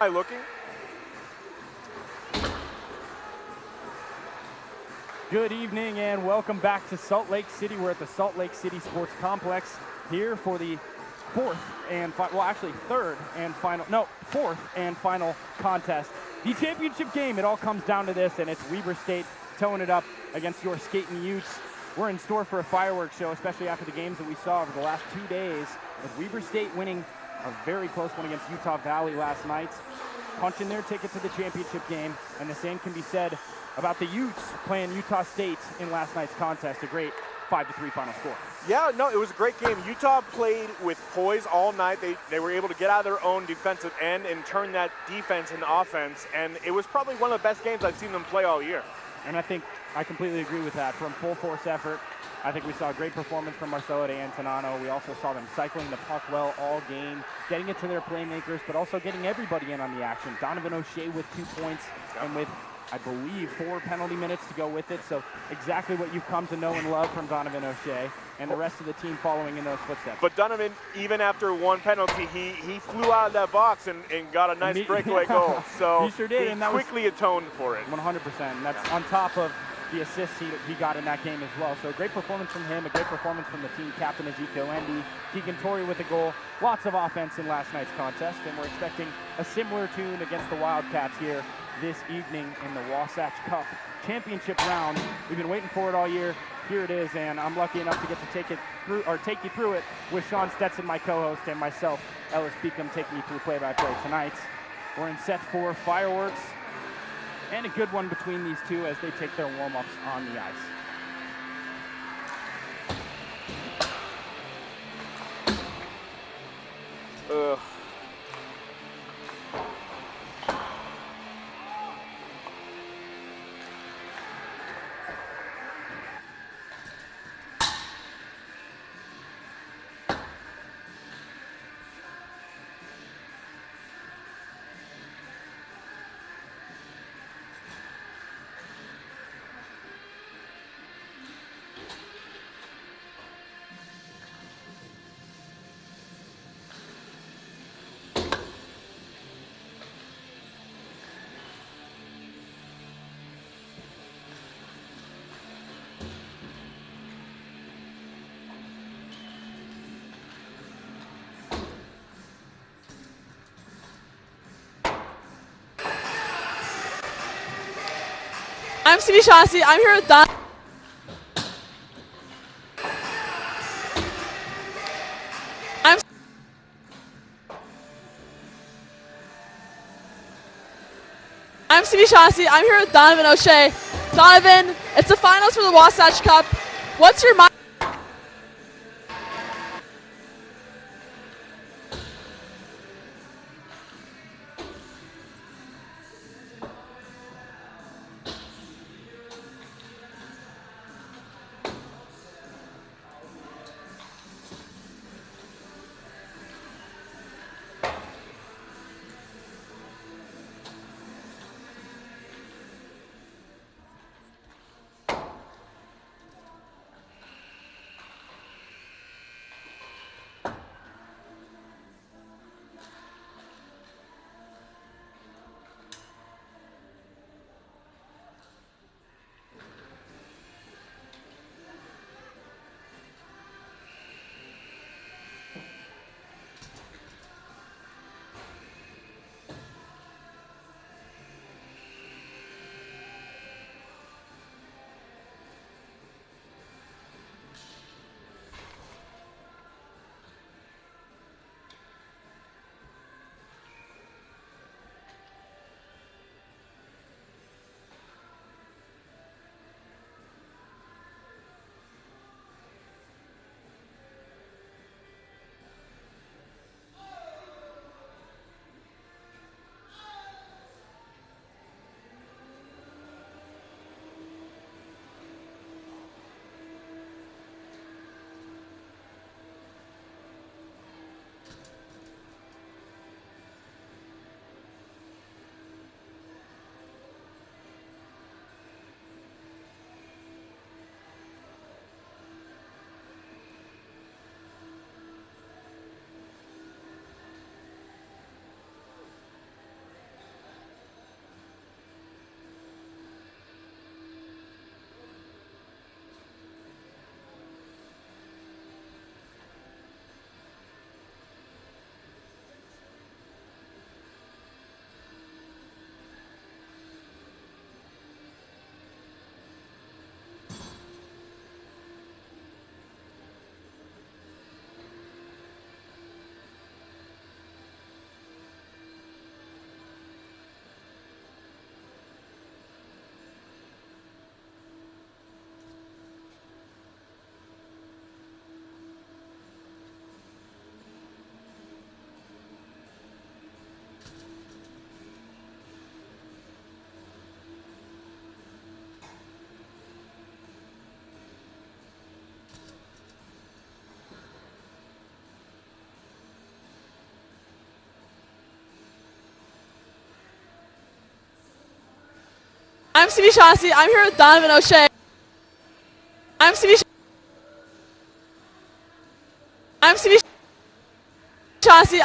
Looking. Good evening and welcome back to Salt Lake City. We're at the Salt Lake City Sports Complex here for the fourth and final contest. The championship game, it all comes down to this, and it's Weber State towing it up against your Skating Utes. We're in store for a fireworks show, especially after the games that we saw over the last 2 days, with Weber State winning a very close one against Utah Valley last night, punching their ticket to the championship game, and the same can be said about the Utes playing Utah State in last night's contest, a great 5-3 final score. Yeah, no, it was a great game. Utah played with poise all night. They were able to get out of their own defensive end and turn that defense into offense, and it was probably one of the best games I've seen them play all year. And I think I completely agree with that. From full force effort, I think we saw a great performance from Marcelo de Antonano. We also saw them cycling the puck well all game, getting it to their playmakers, but also getting everybody in on the action. Donovan O'Shea with 2 points and with, I believe, 4 penalty minutes to go with it. So exactly what you've come to know and love from Donovan O'Shea, and the rest of the team following in those footsteps. But Donovan, even after 1 penalty, he flew out of that box and got a nice breakaway goal. So he sure did, he and that quickly atoned for it. 100%. And that's on top of the assists he got in that game as well. So a great performance from him, a great performance from the team captain Ezekiel Endy, Keegan Torrey with a goal. Lots of offense in last night's contest, and we're expecting a similar tune against the Wildcats here this evening in the Wasatch Cup championship round. We've been waiting for it all year. Here it is, and I'm lucky enough to get to take you through it with Sean Stetson, my co-host, and myself, Ellis Beacom, taking you through play-by-play tonight. We're in set 4, fireworks, and a good one between these two as they take their warm-ups on the ice. I'm Stevie Shaughnessy. I'm here with Don. I'm Stevie Shaughnessy. I'm here with Donovan O'Shea. Donovan, it's the finals for the Wasatch Cup. What's your mind? I'm CB Chauncey. I'm here with Donovan O'Shea. I'm CB. I'm CB Chauncey.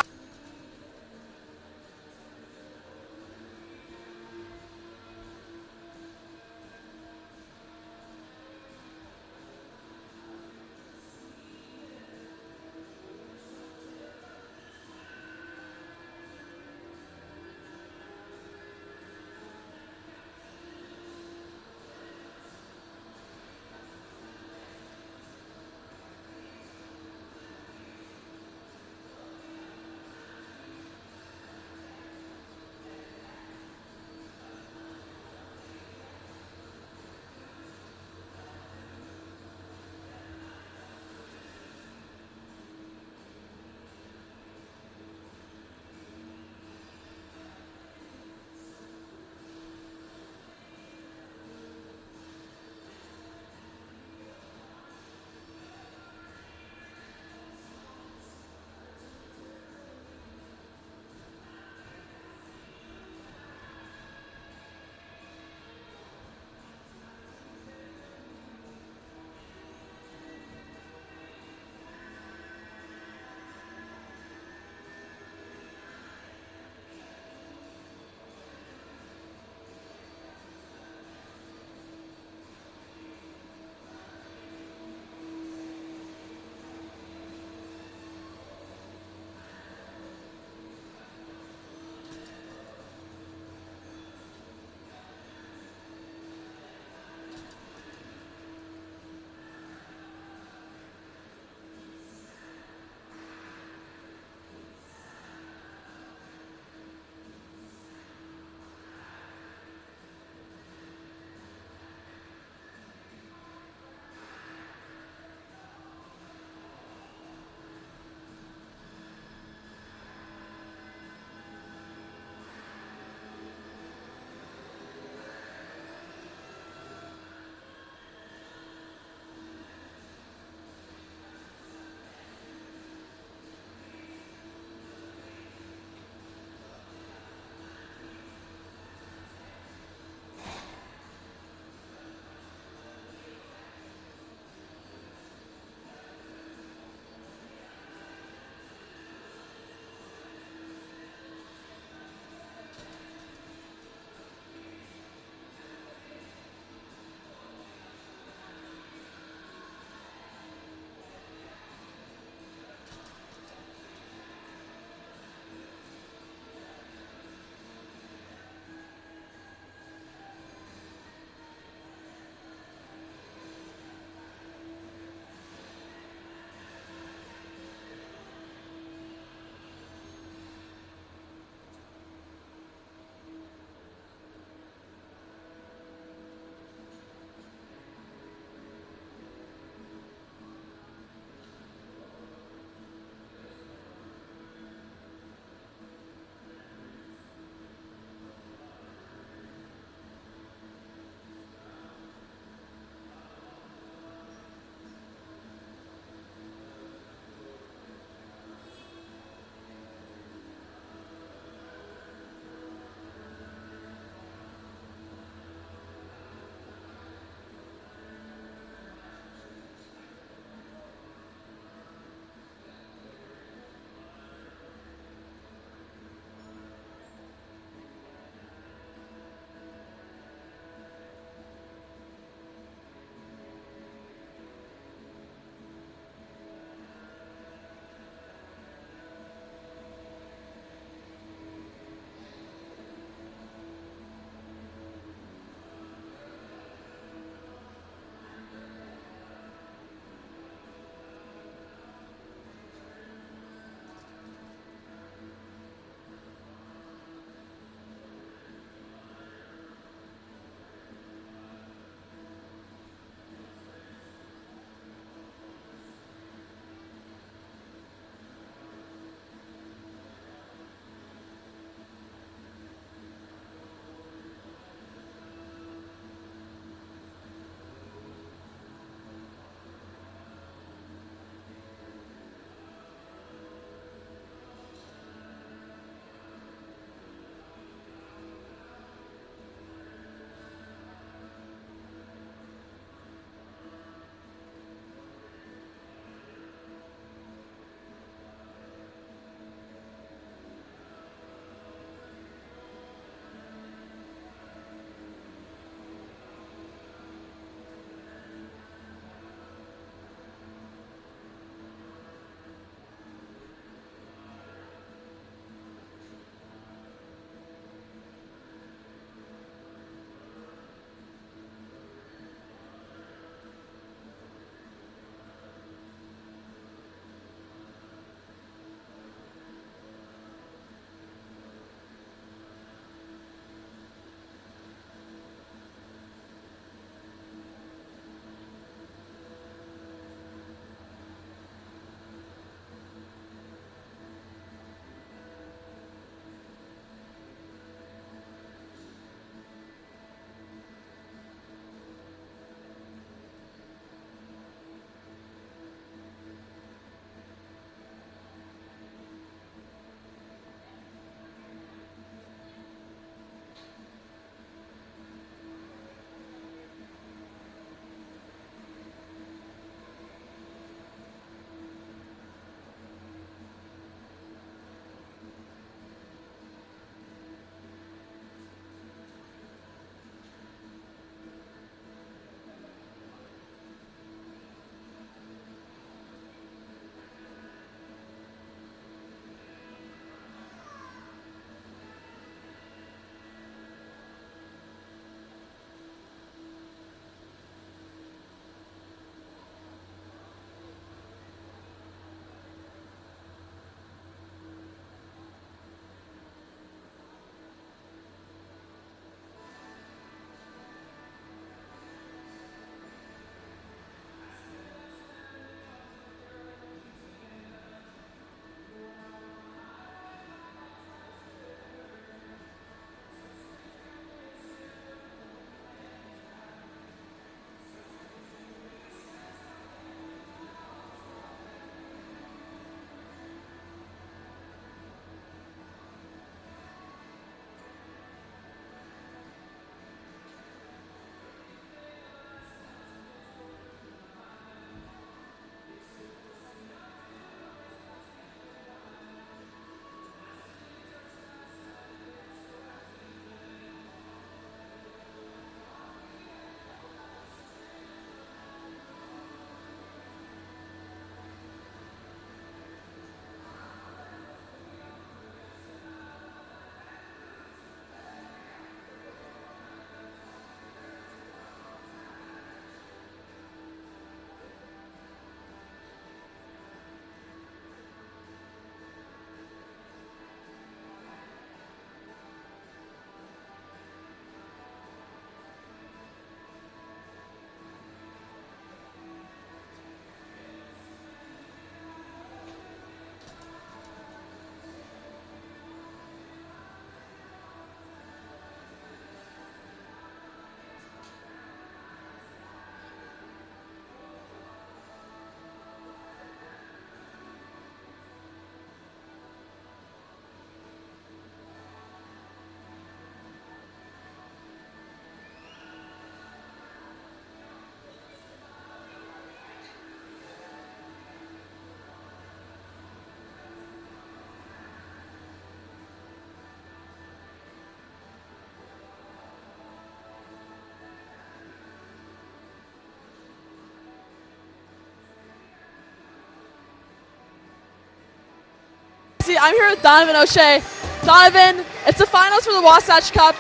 I'm here with Donovan O'Shea. Donovan, it's the finals for the Wasatch Cup.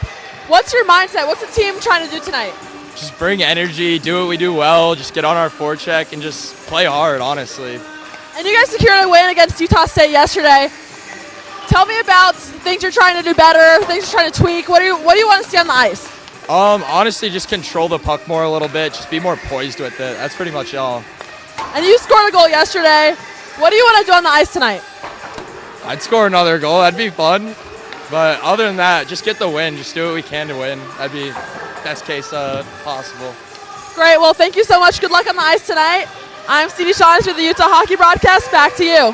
What's your mindset? What's the team trying to do tonight? Just bring energy, do what we do well, just get on our forecheck and just play hard, honestly. And you guys secured a win against Utah State yesterday. Tell me about things you're trying to do better, things you're trying to tweak. What do you want to see on the ice? Honestly, just control the puck more a little bit, just be more poised with it. That's pretty much all. And you scored a goal yesterday. What do you want to do on the ice tonight? I'd score another goal, that'd be fun. But other than that, just get the win, just do what we can to win. That'd be best case possible. Great, well thank you so much. Good luck on the ice tonight. I'm Stevie Shaughnessy with the Utah Hockey Broadcast. Back to you.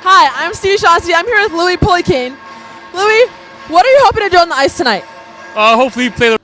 Hi, I'm Stevie Shaughnessy. I'm here with Louis Pulikine. Louis, what are you hoping to do on the ice tonight? Hopefully play the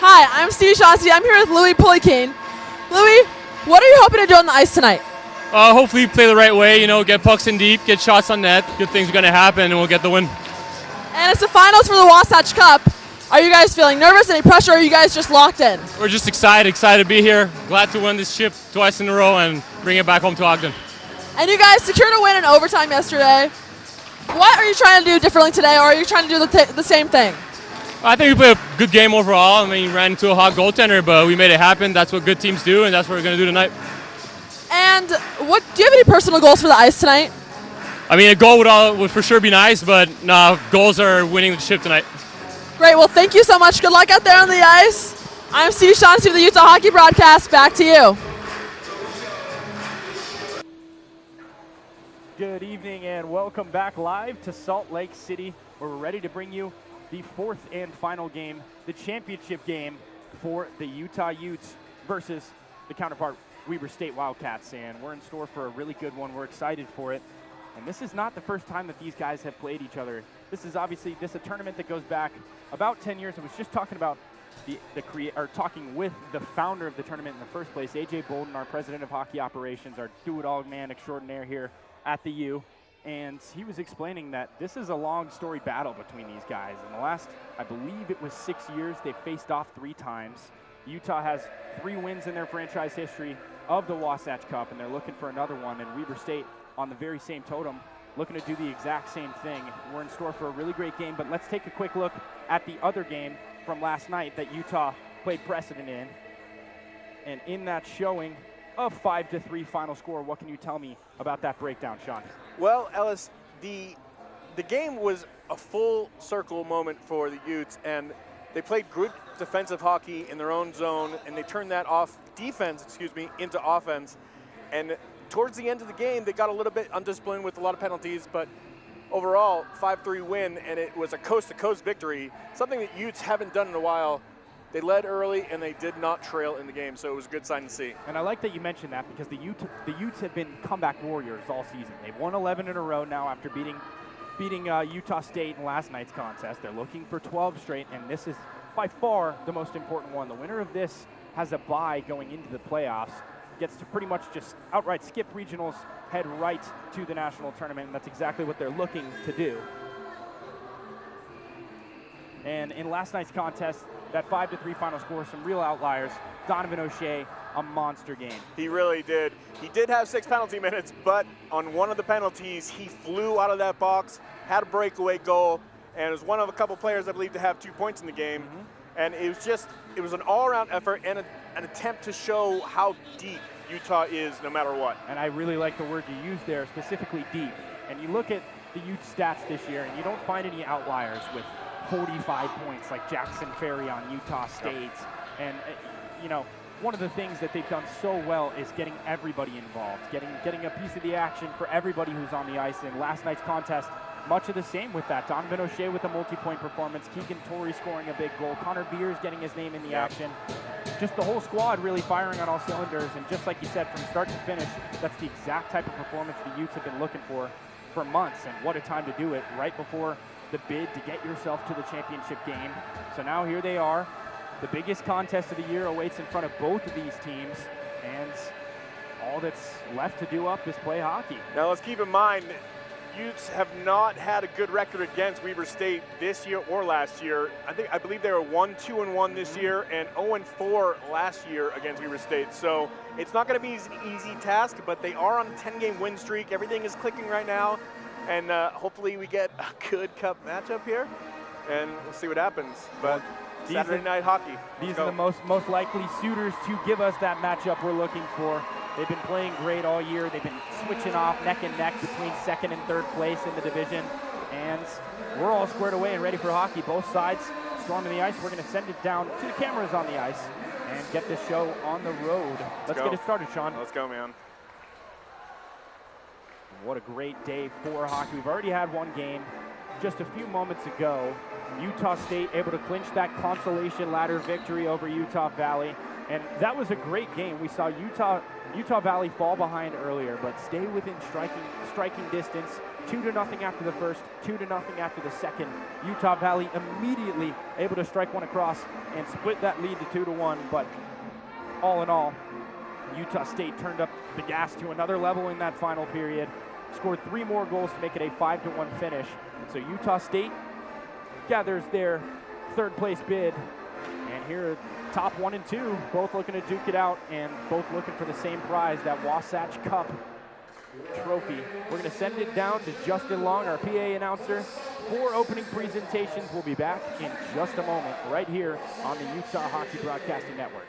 Hi, I'm Stevie Shaughnessy. I'm here with Louis Pulikine. Louis, what are you hoping to do on the ice tonight? hopefully play the right way, get pucks in deep, get shots on net. Good things are going to happen, and we'll get the win. And it's the finals for the Wasatch Cup. Are you guys feeling nervous? Any pressure? Or are you guys just locked in? We're just excited to be here. Glad to win this chip twice in a row and bring it back home to Ogden. And you guys secured a win in overtime yesterday. What are you trying to do differently today, or are you trying to do the same thing? I think we played a good game overall. Ran into a hot goaltender, but we made it happen. That's what good teams do, and that's what we're going to do tonight. And do you have any personal goals for the ice tonight? A goal would for sure be nice, but no, goals are winning the chip tonight. Great, well thank you so much. Good luck out there on the ice. I'm Stevie Shaughnessy with the Utah Hockey Broadcast. Back to you. Good evening and welcome back live to Salt Lake City, where we're ready to bring you the fourth and final game, the championship game for the Utah Utes versus the counterpart Weber State Wildcats. And we're in store for a really good one. We're excited for it. And this is not the first time that these guys have played each other. This is obviously a tournament that goes back about 10 years. I was just talking about talking with the founder of the tournament in the first place, AJ Bolden, our president of hockey operations, our do-it-all man extraordinaire here at the U. And he was explaining that this is a long story battle between these guys. In the last, I believe it was 6 years, they've faced off 3 times. Utah has 3 wins in their franchise history of the Wasatch Cup, and they're looking for another one. And Weber State on the very same totem, looking to do the exact same thing. We're in store for a really great game, but let's take a quick look at the other game from last night that Utah played precedent in. And in that showing of 5-3 final score, what can you tell me about that breakdown, Sean? Well, Ellis, the game was a full circle moment for the Utes, and they played good defensive hockey in their own zone, and they turned that defense into offense. And towards the end of the game, they got a little bit undisciplined with a lot of penalties, but overall, 5-3 win, and it was a coast-to-coast victory, something that Utes haven't done in a while. They led early, and they did not trail in the game, so it was a good sign to see. And I like that you mentioned that, because the Utes have been comeback warriors all season. They've won 11 in a row now after beating Utah State in last night's contest. They're looking for 12 straight, and this is by far the most important one. The winner of this has a bye going into the playoffs, gets to pretty much just outright skip regionals, head right to the national tournament, and that's exactly what they're looking to do. And in last night's contest, that 5-3 final score, some real outliers. Donovan O'Shea, a monster game. He really did. He did have 6 penalty minutes, but on one of the penalties, he flew out of that box, had a breakaway goal, and was one of a couple players, I believe, to have 2 points in the game. Mm-hmm. And it was an all-around effort and an attempt to show how deep Utah is no matter what. And I really like the word you used there, specifically deep. And you look at the Ute stats this year, and you don't find any outliers with 45 points like Jackson Ferry on Utah State. And, one of the things that they've done so well is getting everybody involved, getting a piece of the action for everybody who's on the ice. And last night's contest, much of the same with that. Donovan O'Shea with a multi-point performance, Keegan Torrey scoring a big goal, Connor Beers getting his name in the action. Just the whole squad really firing on all cylinders, and just like you said, from start to finish, that's the exact type of performance the Utes have been looking for months, and what a time to do it right before the bid to get yourself to the championship game. So now here they are. The biggest contest of the year awaits in front of both of these teams, and all that's left to do up is play hockey. Now let's keep in mind, Utes have not had a good record against Weber State this year or last year. I believe they were 1-2-1 this year and 0-4 last year against Weber State. So it's not going to be an easy task, but they are on a 10-game win streak. Everything is clicking right now, and hopefully we get a good cup matchup here, and we'll see what happens. But Saturday night hockey. These are the most likely suitors to give us that matchup we're looking for. They've been playing great all year. They've been switching off neck and neck between second and third place in the division. And we're all squared away and ready for hockey. Both sides storming the ice. We're going to send it down to the cameras on the ice and get this show on the road. Let's get it started, Sean. Let's go, man. What a great day for hockey. We've already had one game just a few moments ago. Utah State able to clinch that consolation ladder victory over Utah Valley. And that was a great game. We saw Utah Valley fall behind earlier, but stay within striking distance. 2-0 after the first, 2-0 after the second. Utah Valley immediately able to strike one across and split that lead to 2-1. But all in all, Utah State turned up the gas to another level in that final period, scored 3 more goals to make it a 5-1 finish. So Utah State gathers their third place bid, and here top 1 and 2 both looking to duke it out and both looking for the same prize, that Wasatch Cup trophy. We're going to send it down to Justin Long, our PA announcer, for opening presentations. We'll be back in just a moment right here on the Utah Hockey Broadcasting Network.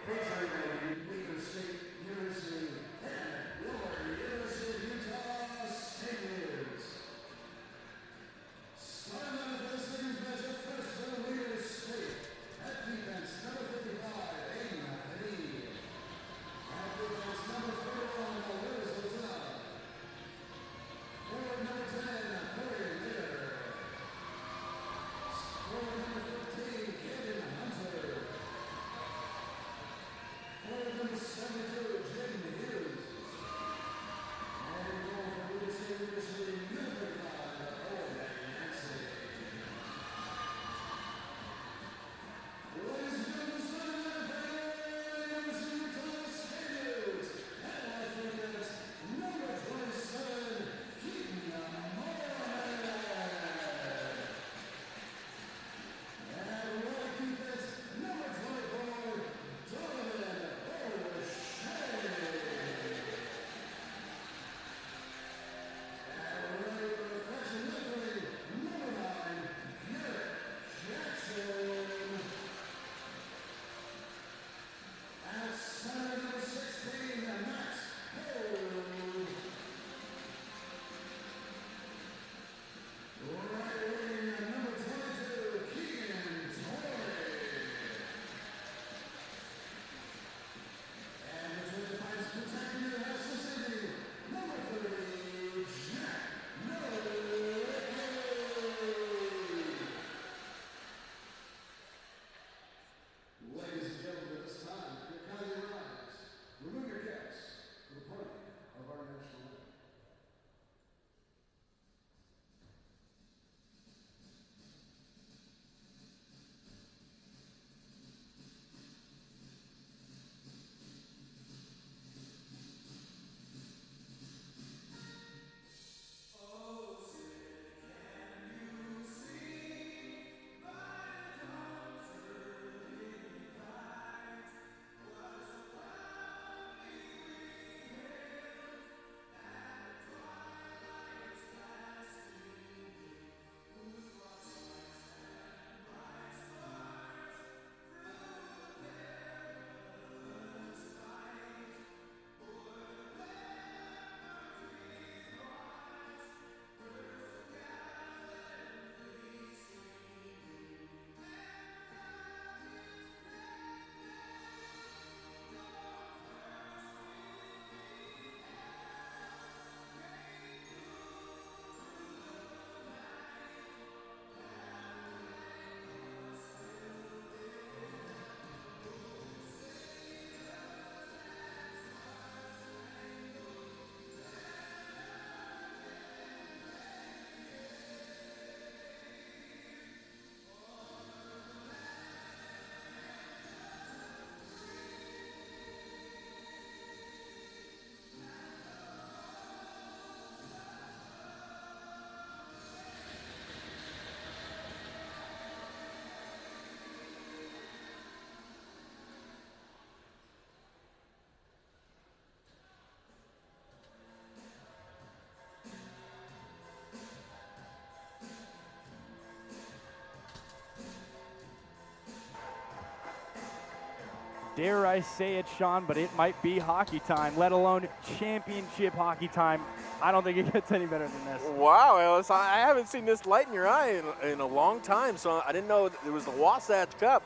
Dare I say it, Sean, but it might be hockey time, let alone championship hockey time. I don't think it gets any better than this. Wow, Ellis, I haven't seen this light in your eye in a long time, so I didn't know it was the Wasatch Cup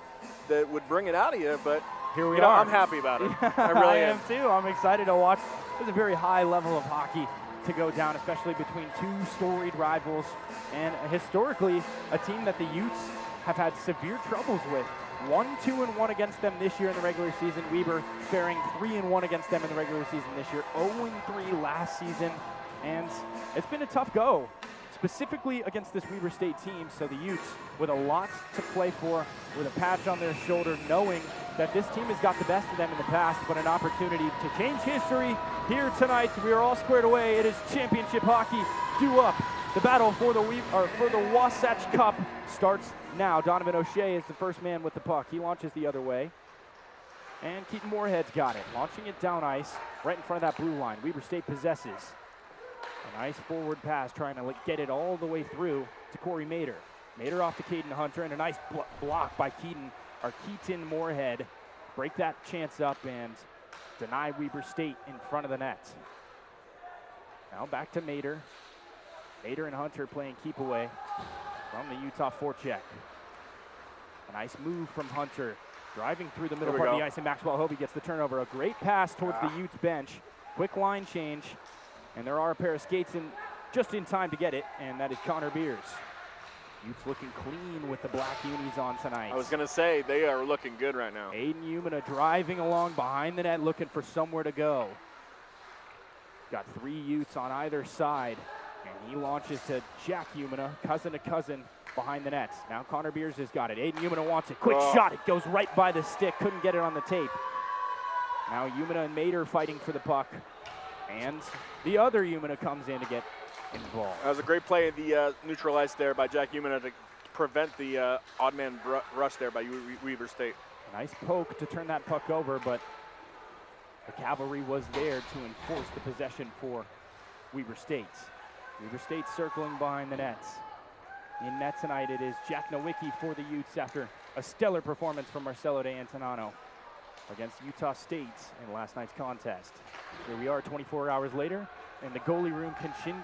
that would bring it out of you, but here we are. I'm happy about it. I really am. Too. I'm excited to watch. There's a very high level of hockey to go down, especially between two storied rivals, and historically a team that the Utes have had severe troubles with. 1-2-1 against them this year in the regular season. Weber faring 3-1 against them in the regular season this year. 0-3 last season, and it's been a tough go, specifically against this Weber State team. So the Utes, with a lot to play for, with a patch on their shoulder, knowing that this team has got the best of them in the past, but an opportunity to change history here tonight. We are all squared away. It is championship hockey due up. The battle for the Wasatch Cup starts now. Donovan O'Shea is the first man with the puck. He launches the other way. And Keaton Moorhead's got it, launching it down ice, right in front of that blue line. Weber State possesses. A nice forward pass, trying to get it all the way through to Corey Mader. Mader off to Caden Hunter, and a nice block by Keaton Moorhead. Break that chance up and deny Weber State in front of the net. Now back to Mader. Mader and Hunter playing keep away from the Utah forecheck. A nice move from Hunter, driving through the middle part of the ice, and Maxwell Hobie gets the turnover. A great pass towards the Utes bench. Quick line change, and there are a pair of skates in just in time to get it, and that is Connor Beers. Utes looking clean with the black unis on tonight. I was going to say, they are looking good right now. Aiden Umina driving along behind the net, looking for somewhere to go. Got 3 Utes on either side, and he launches to Jack Umina, cousin to cousin, behind the net. Now Connor Beers has got it. Aiden Umina wants it. Quick shot. It goes right by the stick. Couldn't get it on the tape. Now Umina and Mader fighting for the puck, and the other Umina comes in to get involved. That was a great play, the neutralized there by Jack Umina to prevent the odd man rush there by Weber State. Nice poke to turn that puck over, but the cavalry was there to enforce the possession for Weber State. Weber State circling behind the nets. In net tonight, it is Jack Nowicki for the Utes after a stellar performance from Marcelo de Antonano against Utah State in last night's contest. Here we are 24 hours later, and the goalie room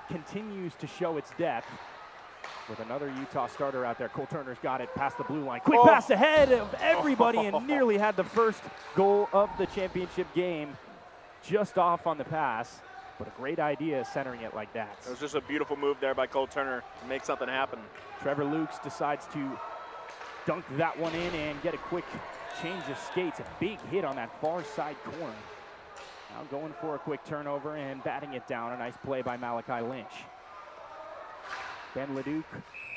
continues to show its depth with another Utah starter out there. Cole Turner's got it past the blue line. Quick pass ahead of everybody and nearly had the first goal of the championship game just off on the pass. But a great idea centering it like that. It was just a beautiful move there by Cole Turner to make something happen. Trevor Lukes decides to dunk that one in and get a quick change of skates. A big hit on that far side corner. Now going for a quick turnover and batting it down. A nice play by Malachi Lynch. Ben Leduc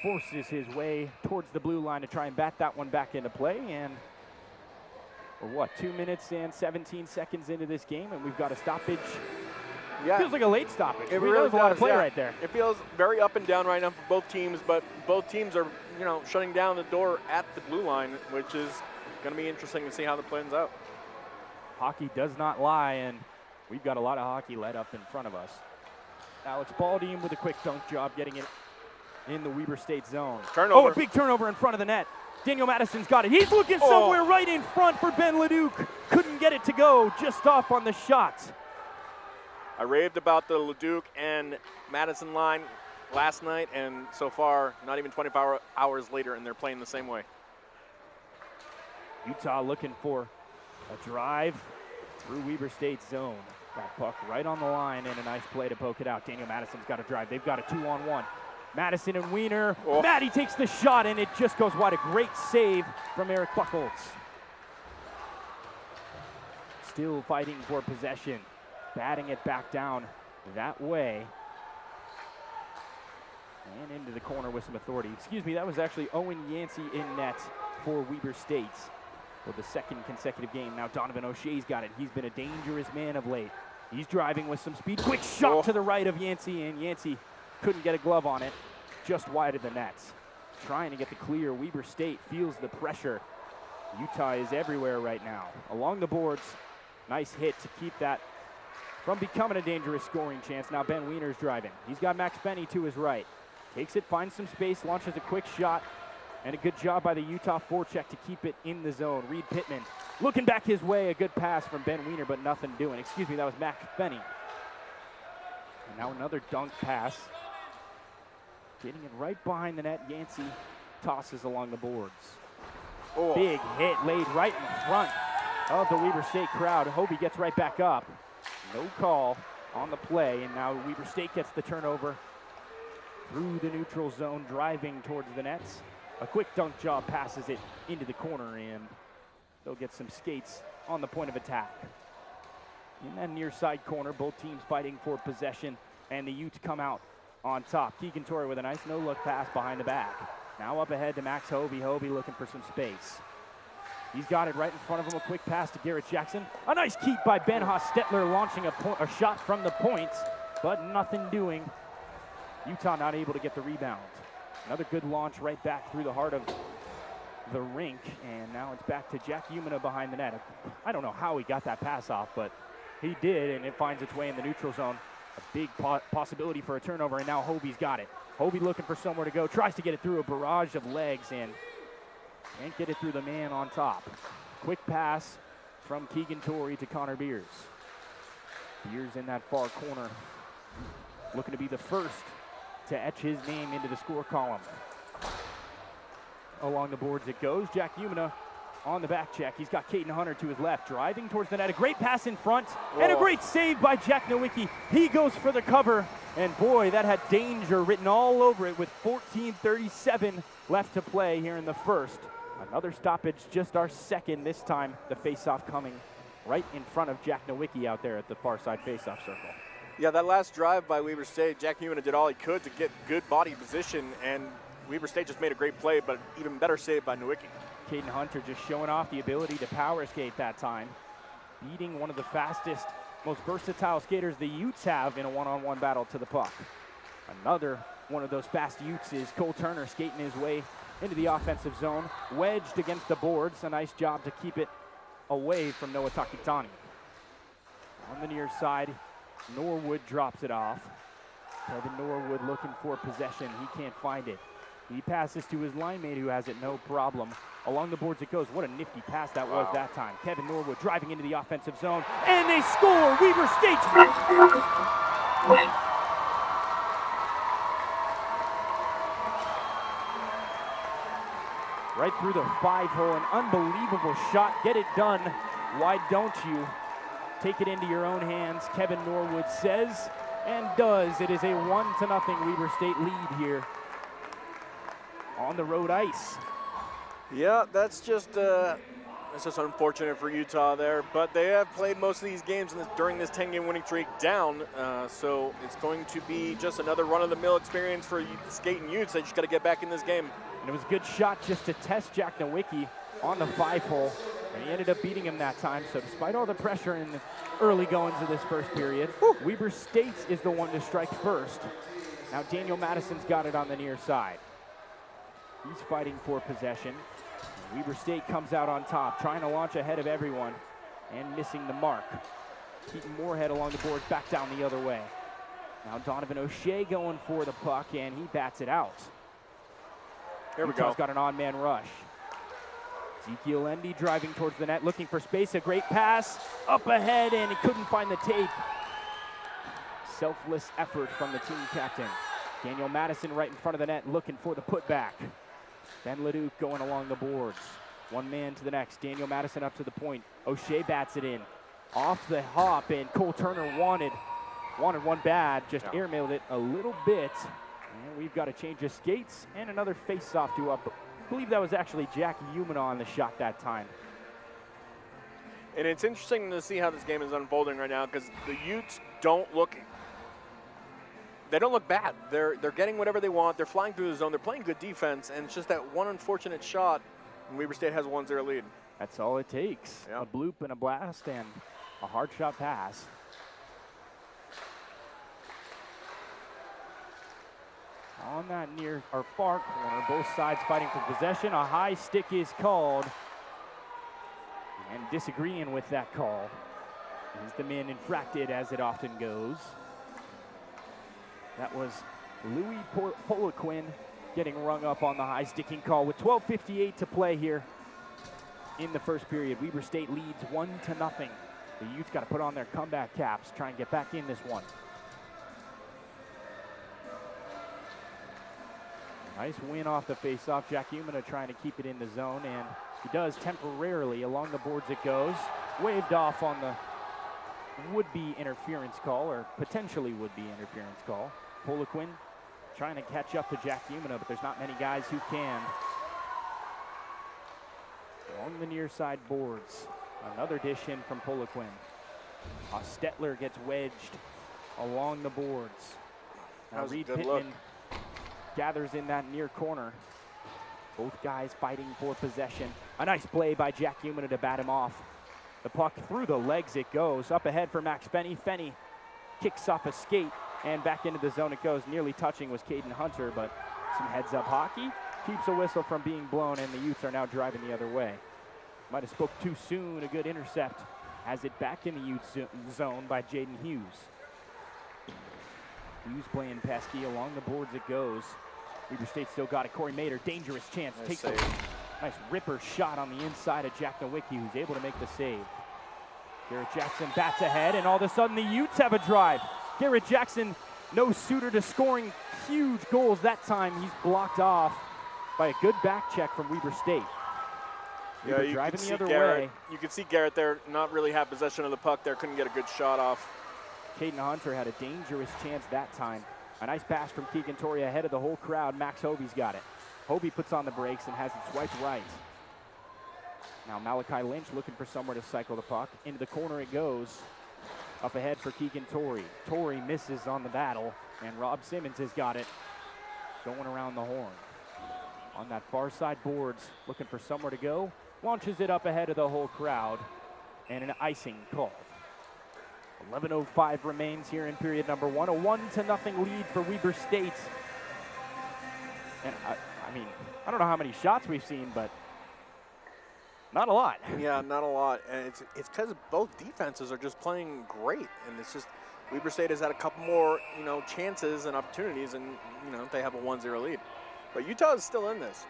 forces his way towards the blue line to try and bat that one back into play. And we're what, 2 minutes and 17 seconds into this game, and we've got a stoppage. Yeah. Feels like a late stoppage. It really does a lot of play yeah. right there. It feels very up and down right now for both teams, but both teams are, shutting down the door at the blue line, which is going to be interesting to see how the plans out. Hockey does not lie, and we've got a lot of hockey let up in front of us. Alex Baldine with a quick dunk job, getting it in the Weber State zone. Turnover. Oh, a big turnover in front of the net. Daniel Madison's got it. He's looking somewhere right in front for Ben Leduc. Couldn't get it to go, just off on the shot. I raved about the Leduc and Madison line last night, and so far, not even 24 hours later, and they're playing the same way. Utah looking for a drive through Weber State's zone. That puck right on the line, and a nice play to poke it out. Daniel Madison's got a drive. They've got a 2-on-1. Madison and Wiener. Maddie takes the shot, and it just goes wide. A great save from Eric Buchholz. Still fighting for possession. Batting it back down that way. And into the corner with some authority. Excuse me, that was actually Owen Yancey in net for Weber State for the second consecutive game. Now Donovan O'Shea's got it. He's been a dangerous man of late. He's driving with some speed. Quick shot to the right of Yancey, and Yancey couldn't get a glove on it. Just wide of the nets. Trying to get the clear. Weber State feels the pressure. Utah is everywhere right now. Along the boards, nice hit to keep that from becoming a dangerous scoring chance. Now Ben Wiener's driving. He's got Max Benny to his right. Takes it, finds some space, launches a quick shot, and a good job by the Utah forecheck to keep it in the zone. Reed Pittman Looking back his way, a good pass from Ben Wiener, but nothing doing. Excuse me, that was Mac Fenny. And now another dunk pass. Getting it right behind the net. Yancey tosses along the boards. Oh. Big hit laid right in front of the Weber State crowd. Hobie gets right back up. No call on the play, and now Weber State gets the turnover through the neutral zone, driving towards the nets. A quick dunk job passes it into the corner, and they'll get some skates on the point of attack. In that near side corner, both teams fighting for possession, and the Utes come out on top. Keegan Torrey with a nice no-look pass behind the back. Now up ahead to Max Hobie. Hobie looking for some space. He's got it right in front of him. A quick pass to Garrett Jackson. A nice keep by Ben Hostetler, launching a shot from the point, but nothing doing. Utah not able to get the rebound. Another good launch right back through the heart of the rink, and now it's back to Jack Umina behind the net. I don't know how he got that pass off, but he did, and it finds its way in the neutral zone. A big possibility for a turnover, and now Hobie's got it. Hobie looking for somewhere to go, tries to get it through a barrage of legs, and can't get it through the man on top. Quick pass from Keegan Torrey to Connor Beers. Beers in that far corner, looking to be the first to etch his name into the score column. Along the boards it goes. Jack Umina on the back check. He's got Caden Hunter to his left, driving towards the net. A great pass in front, and a great save by Jack Nowicki. He goes for the cover, and boy, that had danger written all over it with 14:37 left to play here in the first. Another stoppage, just our second this time. The faceoff coming right in front of Jack Nowicki out there at the far side faceoff circle. Yeah, that last drive by Weber State, Jack Umina did all he could to get good body position, and Weber State just made a great play, but even better save by Nowicki. Caden Hunter just showing off the ability to power skate that time, beating one of the fastest, most versatile skaters the Utes have in a one-on-one battle to the puck. Another one of those fast Utes is Cole Turner, skating his way into the offensive zone, wedged against the boards. A nice job to keep it away from Noah Takitani. On the near side, Norwood drops it off. Kevin Norwood looking for possession. He can't find it. He passes to his line mate who has it no problem. Along the boards it goes. What a nifty pass that was that time. Kevin Norwood driving into the offensive zone, and they score! Weber State! Right through the 5-hole, an unbelievable shot. Get it done. Why don't you? Take it into your own hands, Kevin Norwood says, and does. It is a 1-0 Weber State lead here on the road ice. Yeah, that's just unfortunate for Utah there, but they have played most of these games during this 10-game winning streak down, so it's going to be just another run-of-the-mill experience for skating Utes. They just got to get back in this game. And it was a good shot just to test Jack Nowicki on the 5-hole, and he ended up beating him that time. So despite all the pressure in the early goings of this first period, Weber State is the one to strike first. Now Daniel Madison's got it on the near side. He's fighting for possession. Weber State comes out on top, trying to launch ahead of everyone and missing the mark. Keaton Moorhead along the boards, back down the other way. Now Donovan O'Shea going for the puck, and he bats it out. Here we Utah's go. got an on-man rush. Ezekiel Endy driving towards the net, looking for space. A great pass up ahead, and he couldn't find the tape. Selfless effort from the team captain. Daniel Madison right in front of the net, looking for the putback. Ben Leduc going along the boards. One man to the next. Daniel Madison up to the point. O'Shea bats it in. Off the hop, and Cole Turner wanted one bad, just airmailed it a little bit. And we've got a change of skates and another face-off to up. I believe that was actually Jack Umina on the shot that time. And it's interesting to see how this game is unfolding right now, because the Utes don't look bad. They're getting whatever they want. They're flying through the zone. They're playing good defense, and it's just that one unfortunate shot, and Weber State has a 1-0 lead. That's all it takes. Yeah. A bloop and a blast and a hard shot pass. On that near or far corner, both sides fighting for possession. A high stick is called, and disagreeing with that call is the man infracted, as it often goes. That was Louis Poliquin getting rung up on the high sticking call with 12:58 to play here in the first period. Weber State leads 1-0. The Utes got to put on their comeback caps, try and get back in this one. Nice win off the faceoff. Jack Umina trying to keep it in the zone, and he does temporarily. Along the boards it goes. Waved off on the would-be interference call, or potentially would-be interference call. Poliquin trying to catch up to Jack Umina, but there's not many guys who can. Along the near side boards, another dish in from Poliquin. Stetler gets wedged along the boards. Now Reed Pittman gathers in that near corner. Both guys fighting for possession. A nice play by Jack Umina to bat him off. The puck through the legs it goes. Up ahead for Max Fenney. Fenney kicks off a skate and back into the zone it goes. Nearly touching was Caden Hunter, but some heads up hockey keeps a whistle from being blown, and the Utes are now driving the other way. Might have spoke too soon. A good intercept. Has it back in the Utes zone by Jaden Hughes. Hughes playing pesky. Along the boards it goes. Weber State still got it. Corey Mader, dangerous chance. Takes a nice ripper shot on the inside of Jack Nowicki, who's able to make the save. Garrett Jackson bats ahead, and all of a sudden the Utes have a drive. Garrett Jackson, no suitor to scoring huge goals that time. He's blocked off by a good back check from Weber State. Yeah, you driving can the other Garrett, way. You can see Garrett there not really have possession of the puck there. Couldn't get a good shot off. Caden Hunter had a dangerous chance that time. A nice pass from Keegan Torrey ahead of the whole crowd. Max Hovey's got it. Hovey puts on the brakes and has it swiped right. Now Malachi Lynch looking for somewhere to cycle the puck. Into the corner it goes. Up ahead for Keegan Torrey. Torrey misses on the battle, and Rob Simmons has got it going around the horn. On that far side boards, looking for somewhere to go. Launches it up ahead of the whole crowd, and an icing called. 11:05 remains here in period number one. A 1-0 lead for Weber State. And I mean, I don't know how many shots we've seen, but not a lot. Yeah, not a lot. And it's because both defenses are just playing great. And it's just Weber State has had a couple more, chances and opportunities, and, they have a 1-0 lead. But Utah is still in this.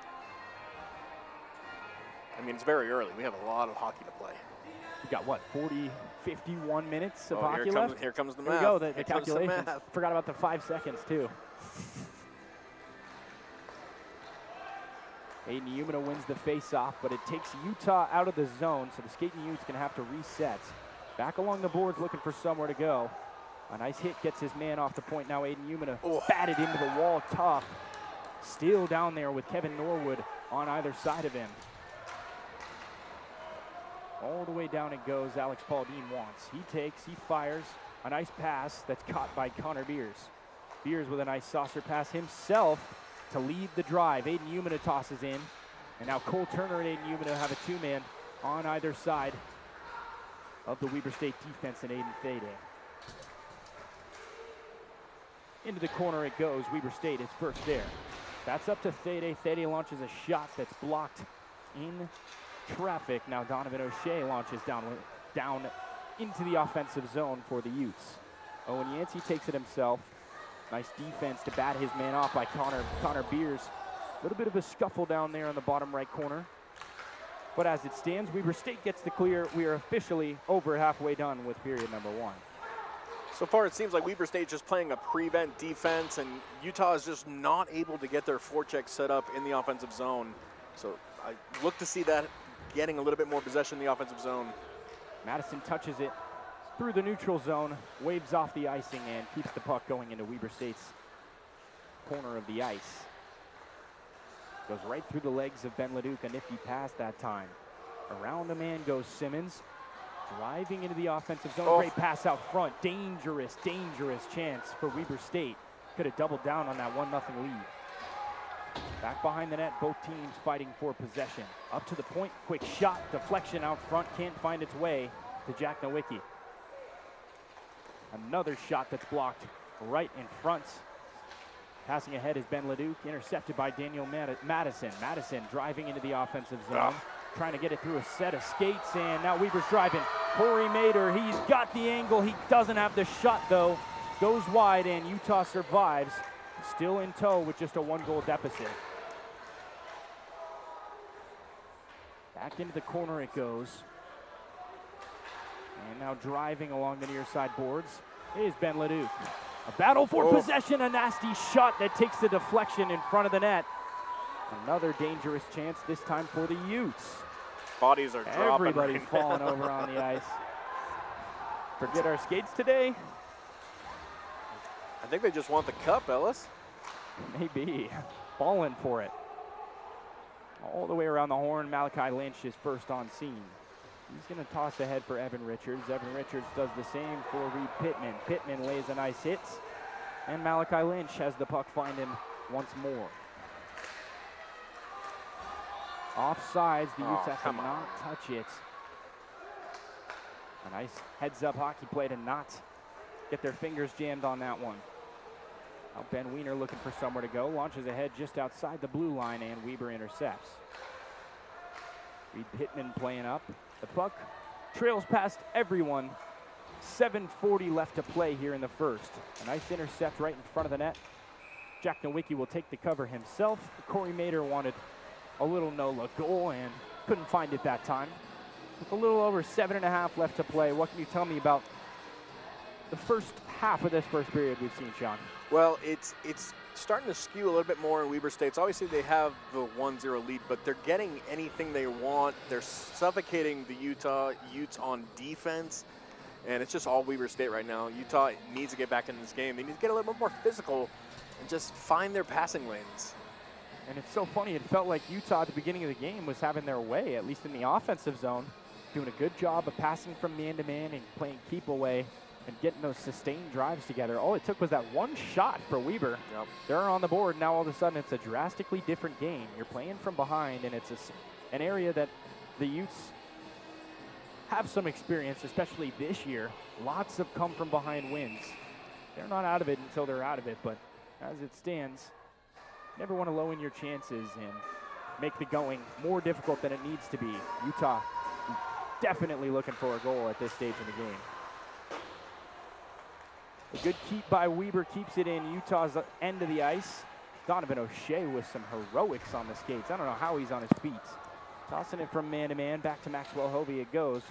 I mean, it's very early. We have a lot of hockey to play. We got, 51 minutes of hockey left? Here comes the math. Here we go, the calculations. Forgot about the 5 seconds, too. Aiden Umina wins the face-off, but it takes Utah out of the zone, so the skating Utes going to have to reset. Back along the boards looking for somewhere to go. A nice hit gets his man off the point. Now Aiden Umina batted into the wall tough. Still down there with Kevin Norwood on either side of him. All the way down it goes. Alex Pauldine wants. He takes, he fires. A nice pass that's caught by Connor Beers. Beers with a nice saucer pass himself to lead the drive. Aiden Umina tosses in. And now Cole Turner and Aiden Umina have a two-man on either side of the Weber State defense and Aiden Thede. Into the corner it goes. Weber State is first there. That's up to Thede. Thede launches a shot that's blocked in traffic. Now Donovan O'Shea launches down into the offensive zone for the Utes. Owen Yancey takes it himself. Nice defense to bat his man off by Connor Beers. A little bit of a scuffle down there on the bottom right corner. But as it stands, Weber State gets the clear. We are officially over halfway done with period number one. So far, it seems like Weber State just playing a prevent defense, and Utah is just not able to get their forecheck set up in the offensive zone. So I look to see that getting a little bit more possession in the offensive zone. Madison touches it through the neutral zone, waves off the icing, and keeps the puck going into Weber State's corner of the ice. Goes right through the legs of Ben Leduc, a nifty pass that time. Around the man goes Simmons, driving into the offensive zone. Great pass out front. Dangerous chance for Weber State. Could have doubled down on that 1-0 lead. Back behind the net, both teams fighting for possession. Up to the point, quick shot, deflection out front, can't find its way to Jack Nowicki. Another shot that's blocked right in front. Passing ahead is Ben Leduc, intercepted by Daniel Madison. Madison driving into the offensive zone, trying to get it through a set of skates, and now Weber's driving. Corey Mader, he's got the angle. He doesn't have the shot, though. Goes wide, and Utah survives. Still in tow with just a 1-goal deficit. Back into the corner it goes. And now driving along the near side boards is Ben Leduc. A battle for possession, a nasty shot that takes the deflection in front of the net. Another dangerous chance, this time for the Utes. Bodies are dropping. Everybody's falling over on the ice. Forget our skates today? I think they just want the cup, Ellis. Maybe. Falling for it. All the way around the horn, Malachi Lynch is first on scene. He's going to toss ahead for Evan Richards. Evan Richards does the same for Reed Pittman. Pittman lays a nice hit, and Malachi Lynch has the puck find him once more. Offsides, the Utes have to not touch it. A nice heads-up hockey play to not get their fingers jammed on that one. Now Ben Wiener looking for somewhere to go. Launches ahead just outside the blue line, and Weber intercepts. Reed Pittman playing up. The puck trails past everyone. 7:40 left to play here in the first. A nice intercept right in front of the net. Jack Nowicki will take the cover himself. Corey Mader wanted a little no-look goal and couldn't find it that time. With a little over 7.5 left to play, what can you tell me about the first half of this first period we've seen, Sean? Well, it's starting to skew a little bit more in Weber State's. Obviously, they have the 1-0 lead, but they're getting anything they want. They're suffocating the Utes on defense, and it's just all Weber State right now. Utah needs to get back in this game. They need to get a little bit more physical and just find their passing lanes. And it's so funny, it felt like Utah at the beginning of the game was having their way, at least in the offensive zone, doing a good job of passing from man-to-man and playing keep away and getting those sustained drives together. All it took was that one shot for Weber. Yep. They're on the board. Now all of a sudden it's a drastically different game. You're playing from behind, and it's an area that the Utes have some experience, especially this year. Lots of come from behind wins. They're not out of it until they're out of it, but as it stands, never want to lower your chances and make the going more difficult than it needs to be. Utah definitely looking for a goal at this stage in the game. A good keep by Weber keeps it in Utah's end of the ice. Donovan O'Shea with some heroics on the skates. I don't know how he's on his feet. Tossing it from man-to-man, back to Maxwell Hovey it goes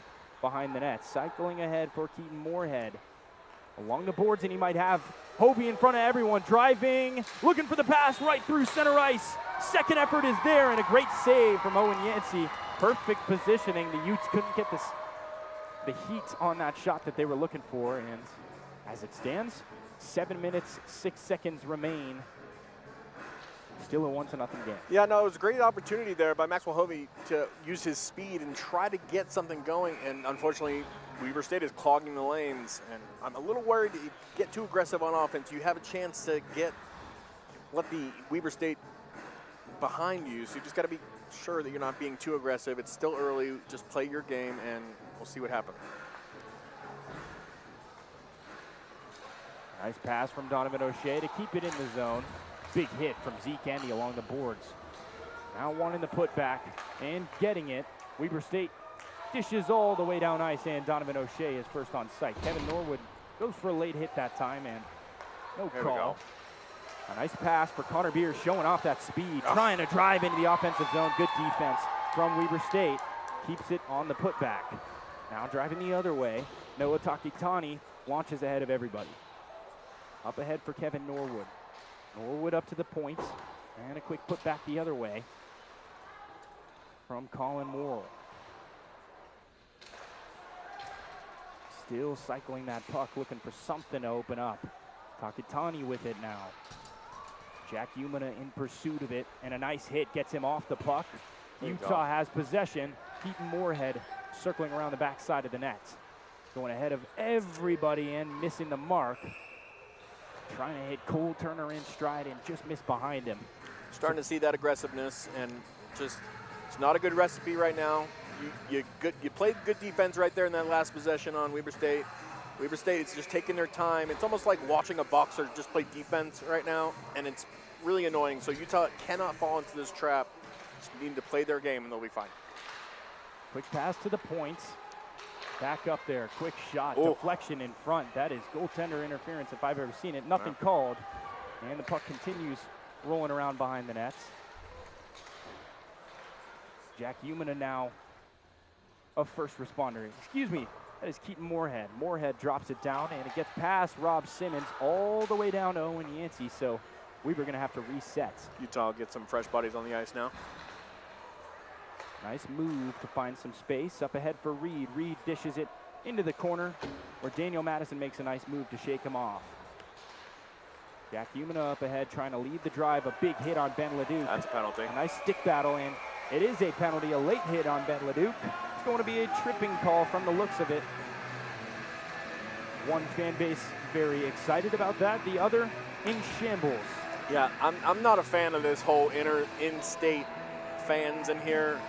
behind the net. Cycling ahead for Keaton Moorhead. Along the boards, and he might have Hovey in front of everyone. Driving, looking for the pass right through center ice. Second effort is there, and a great save from Owen Yancey. Perfect positioning. The Utes couldn't get the heat on that shot that they were looking for, and as it stands, 7 minutes, 6 seconds remain. Still a 1-0 game. Yeah, no, it was a great opportunity there by Maxwell Hovey to use his speed and try to get something going, and unfortunately, Weber State is clogging the lanes, and I'm a little worried that you get too aggressive on offense. You have a chance to let the Weber State behind you, so you just got to be sure that you're not being too aggressive. It's still early. Just play your game, and we'll see what happens. Nice pass from Donovan O'Shea to keep it in the zone. Big hit from Zeke Andy along the boards. Now wanting the putback and getting it. Weber State dishes all the way down ice, and Donovan O'Shea is first on site. Kevin Norwood goes for a late hit that time, and no call. A nice pass for Connor Beers, showing off that speed, trying to drive into the offensive zone. Good defense from Weber State. Keeps it on the putback. Now driving the other way. Noah Takitani launches ahead of everybody. Up ahead for Kevin Norwood. Norwood up to the point, and a quick put back the other way from Colin Morrill. Still cycling that puck, looking for something to open up. Takitani with it now. Jack Umina in pursuit of it, and a nice hit gets him off the puck. Utah has possession. Keaton Moorhead circling around the backside of the net. Going ahead of everybody and missing the mark. Trying to hit Cole Turner in stride and just miss behind him. Starting to see that aggressiveness, and just it's not a good recipe right now. You played good defense right there in that last possession on Weber State. Weber State is just taking their time. It's almost like watching a boxer just play defense right now, and it's really annoying. So Utah cannot fall into this trap. Just need to play their game, and they'll be fine. Quick pass to the point. Back up there, quick shot, deflection in front. That is goaltender interference if I've ever seen it. Nothing called. And the puck continues rolling around behind the nets. Jack Umina now of first responders. Excuse me, that is Keaton Moorhead. Moorhead drops it down, and it gets past Rob Simmons all the way down to Owen Yancey, so Weber going to have to reset. Utah gets some fresh bodies on the ice now. Nice move to find some space. Up ahead for Reed. Reed dishes it into the corner, where Daniel Madison makes a nice move to shake him off. Jack Humana up ahead trying to lead the drive. A big hit on Ben Leduc. That's a penalty. A nice stick battle, and it is a penalty, a late hit on Ben Leduc. It's going to be a tripping call from the looks of it. One fan base very excited about that, the other in shambles. Yeah, I'm not a fan of this whole in-state fans in here.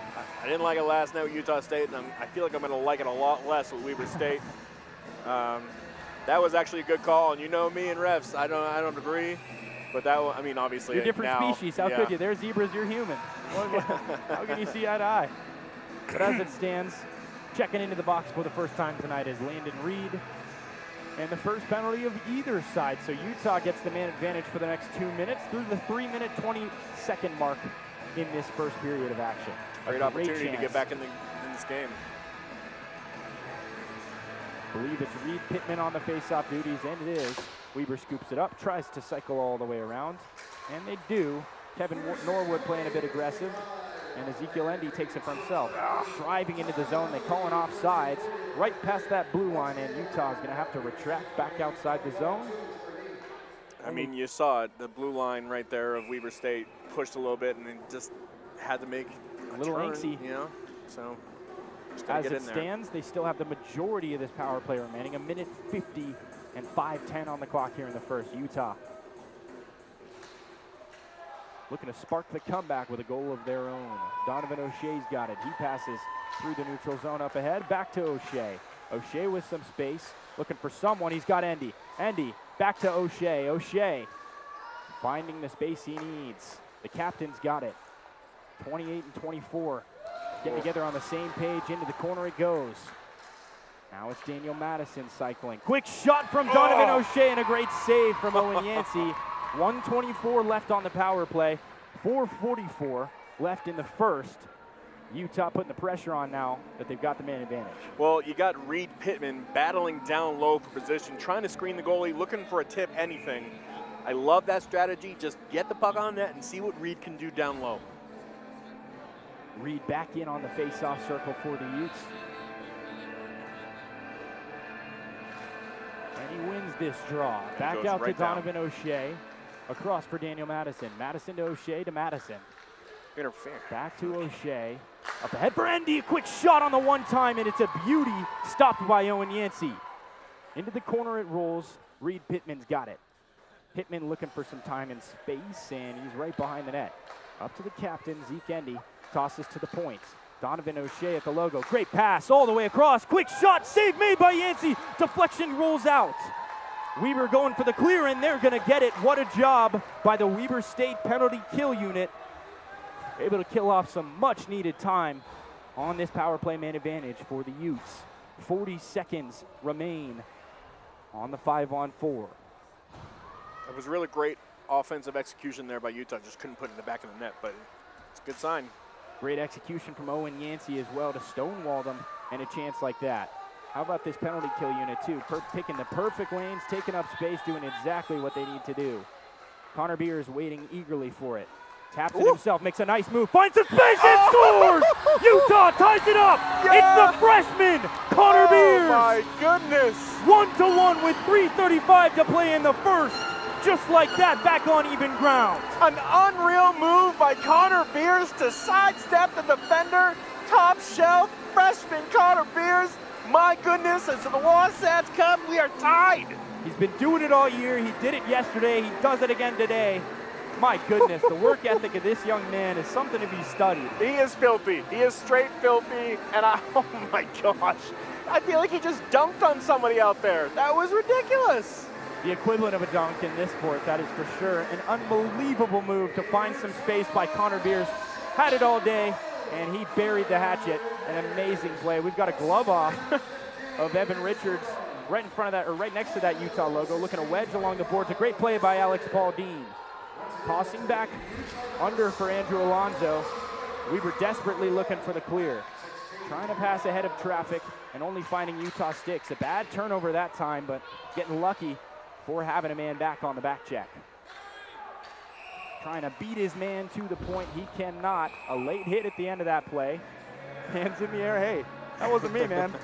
I didn't like it last night with Utah State, and I feel like I'm going to like it a lot less with Weber State. That was actually a good call, and you know me and refs, I don't agree, but that, I mean, obviously you're different now, species. How could you? They're zebras. You're human. How can you see eye to eye? But as it stands, checking into the box for the first time tonight is Landon Reed, and the first penalty of either side. So Utah gets the man advantage for the next 2 minutes through the 3-minute 20-second mark in this first period of action. Great opportunity to get back in this game. I believe it's Reed Pittman on the face-off duties, and it is. Weber scoops it up, tries to cycle all the way around, and they do. Kevin Norwood playing a bit aggressive, and Ezekiel Endy takes it for himself. Driving into the zone, they call an offsides, right past that blue line, and Utah's going to have to retract back outside the zone. I mean, you saw it, the blue line right there of Weber State pushed a little bit, and then just had to make a little turn, angsty. you know, so. As it stands, they still have the majority of this power play remaining. 1:50 and 5:10 on the clock here in the first. Utah looking to spark the comeback with a goal of their own. Donovan O'Shea's got it. He passes through the neutral zone up ahead. Back to O'Shea. O'Shea with some space. Looking for someone. He's got Endy. Endy back to O'Shea. O'Shea finding the space he needs. The captain's got it. 28 and 24. Getting together on the same page. Into the corner it goes. Now it's Daniel Madison cycling. Quick shot from Donovan O'Shea and a great save from Owen Yancey. 1:24 left on the power play. 4:44 left in the first. Utah putting the pressure on now that they've got the man advantage. Well, you got Reed Pittman battling down low for position, trying to screen the goalie, looking for a tip, anything. I love that strategy. Just get the puck on net and see what Reed can do down low. Reed back in on the face-off circle for the Utes. And he wins this draw. Back out to Donovan O'Shea. Across for Daniel Madison. Madison to O'Shea to Madison. Interfere. Back to O'Shea. Up ahead for Endy. A quick shot on the one-time, and it's a beauty. Stopped by Owen Yancey. Into the corner it rolls. Reed Pittman's got it. Pittman looking for some time and space, and he's right behind the net. Up to the captain, Zeke Endy. Tosses to the point. Donovan O'Shea at the logo. Great pass all the way across. Quick shot. Save made by Yancey. Deflection rolls out. Weber going for the clear, and they're going to get it. What a job by the Weber State penalty kill unit. Able to kill off some much-needed time on this power play man advantage for the Utes. 40 seconds remain on the 5-on-4. It was really great offensive execution there by Utah. Just couldn't put it in the back of the net, but it's a good sign. Great execution from Owen Yancey as well to stonewall them and a chance like that. How about this penalty kill unit too? Picking the perfect lanes, taking up space, doing exactly what they need to do. Connor Beers waiting eagerly for it. Taps it himself, makes a nice move, finds some space and scores! Utah ties it up! Yeah. It's the freshman, Connor Beers! Oh my goodness! 1-1 with 3:35 to play in the first. Just like that, back on even ground. An unreal move by Connor Beers to sidestep the defender. Top shelf, freshman Connor Beers. My goodness, as to the Wasatch Cup, we are tied. He's been doing it all year. He did it yesterday. He does it again today. My goodness, the work ethic of this young man is something to be studied. He is filthy. He is straight filthy. And oh my gosh, I feel like he just dunked on somebody out there. That was ridiculous. The equivalent of a dunk in this sport, that is for sure. An unbelievable move to find some space by Connor Beers. Had it all day, and he buried the hatchet. An amazing play. We've got a glove off of Evan Richards right in front of that, or right next to that Utah logo, looking a wedge along the boards. A great play by Alex Paul Dean. Tossing back under for Andrew Alonzo. We were desperately looking for the clear. trying to pass ahead of traffic and only finding Utah sticks. A bad turnover that time, but getting lucky for having a man back on the back check. Trying to beat his man to the point. He cannot. A late hit at the end of that play. Hands in the air. Hey, that wasn't me, man.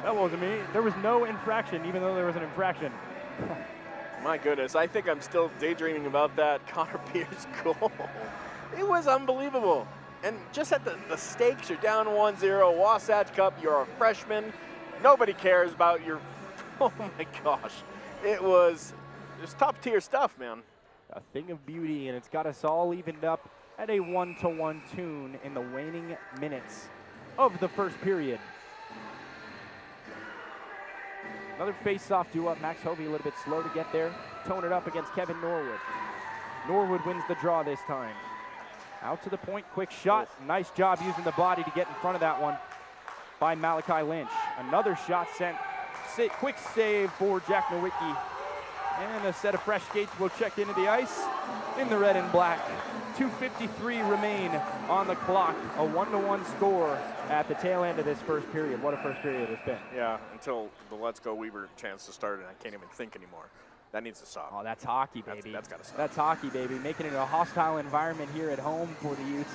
That wasn't me. There was no infraction, even though there was an infraction. My goodness, I think I'm still daydreaming about that Connor Pierce goal. It was unbelievable. And just at the stakes, you're down 1-0, Wasatch Cup, you're a freshman. Nobody cares about your, oh my gosh. It was just top tier stuff, man. A thing of beauty, and it's got us all evened up at a 1-1 tune in the waning minutes of the first period. Another face-off due up. Max Hovey a little bit slow to get there. Tone it up against Kevin Norwood. Norwood wins the draw this time. Out to the point, quick shot. Nice job using the body to get in front of that one by Malachi Lynch. Another shot sent. Quick save for Jack Nowicki. And a set of fresh skates will check into the ice in the red and black. 2:53 remain on the clock. A 1-1 score at the tail end of this first period. What a first period it's been. Yeah, until the Let's Go Weber chance to start, and I can't even think anymore. That needs to stop. Oh, that's hockey, baby. That's got to stop. That's hockey, baby. Making it a hostile environment here at home for the Utes.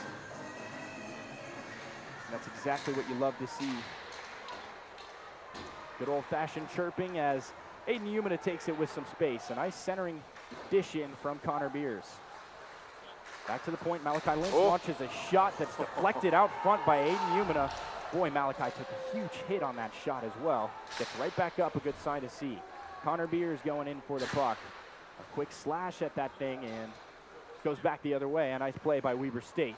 And that's exactly what you love to see. Good old-fashioned chirping as Aiden Umina takes it with some space. A nice centering dish in from Connor Beers. Back to the point, Malachi Lynch launches a shot that's deflected out front by Aiden Umina. Boy, Malachi took a huge hit on that shot as well. Gets right back up, a good sign to see. Connor Beers going in for the puck. A quick slash at that thing and goes back the other way. A nice play by Weber State.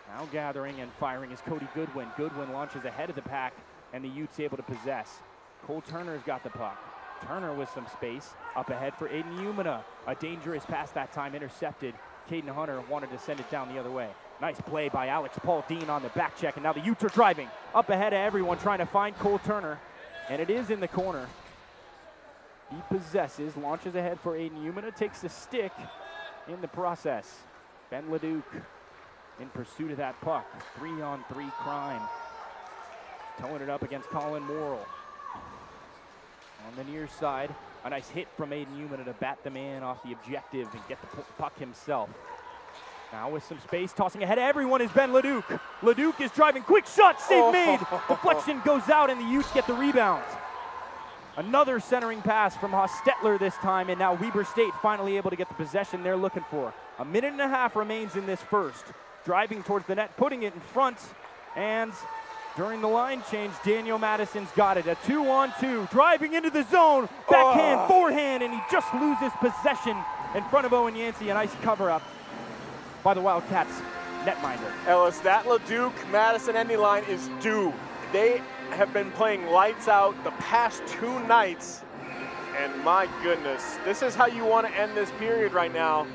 Now gathering and firing is Cody Goodwin. Goodwin launches ahead of the pack and the Utes able to possess. Cole Turner's got the puck. Turner with some space up ahead for Aiden Umina. A dangerous pass that time intercepted. Caden Hunter wanted to send it down the other way. Nice play by Alex Paul Dean on the back check, and now the Utes are driving up ahead of everyone trying to find Cole Turner, and it is in the corner. He possesses, launches ahead for Aiden Umina, takes the stick in the process. Ben Leduc in pursuit of that puck. 3-on-3 crime. Towing it up against Colin Morrill. On the near side, a nice hit from Aiden Umina to bat the man off the objective and get the puck himself. Now with some space, tossing ahead of everyone is Ben Leduc. Leduc is driving, quick shot, save made. Deflection goes out and the Utes get the rebound. Another centering pass from Hostetler this time, and now Weber State finally able to get the possession they're looking for. A minute and a half remains in this first. Driving towards the net, putting it in front, and during the line change, Daniel Madison's got it. A 2-on-2, driving into the zone, backhand, forehand, and he just loses possession in front of Owen Yancey. A nice cover-up by the Wildcats netminder. Ellis, that Leduc-Madison ending line is due. They have been playing lights out the past 2 nights, and my goodness, this is how you want to end this period right now.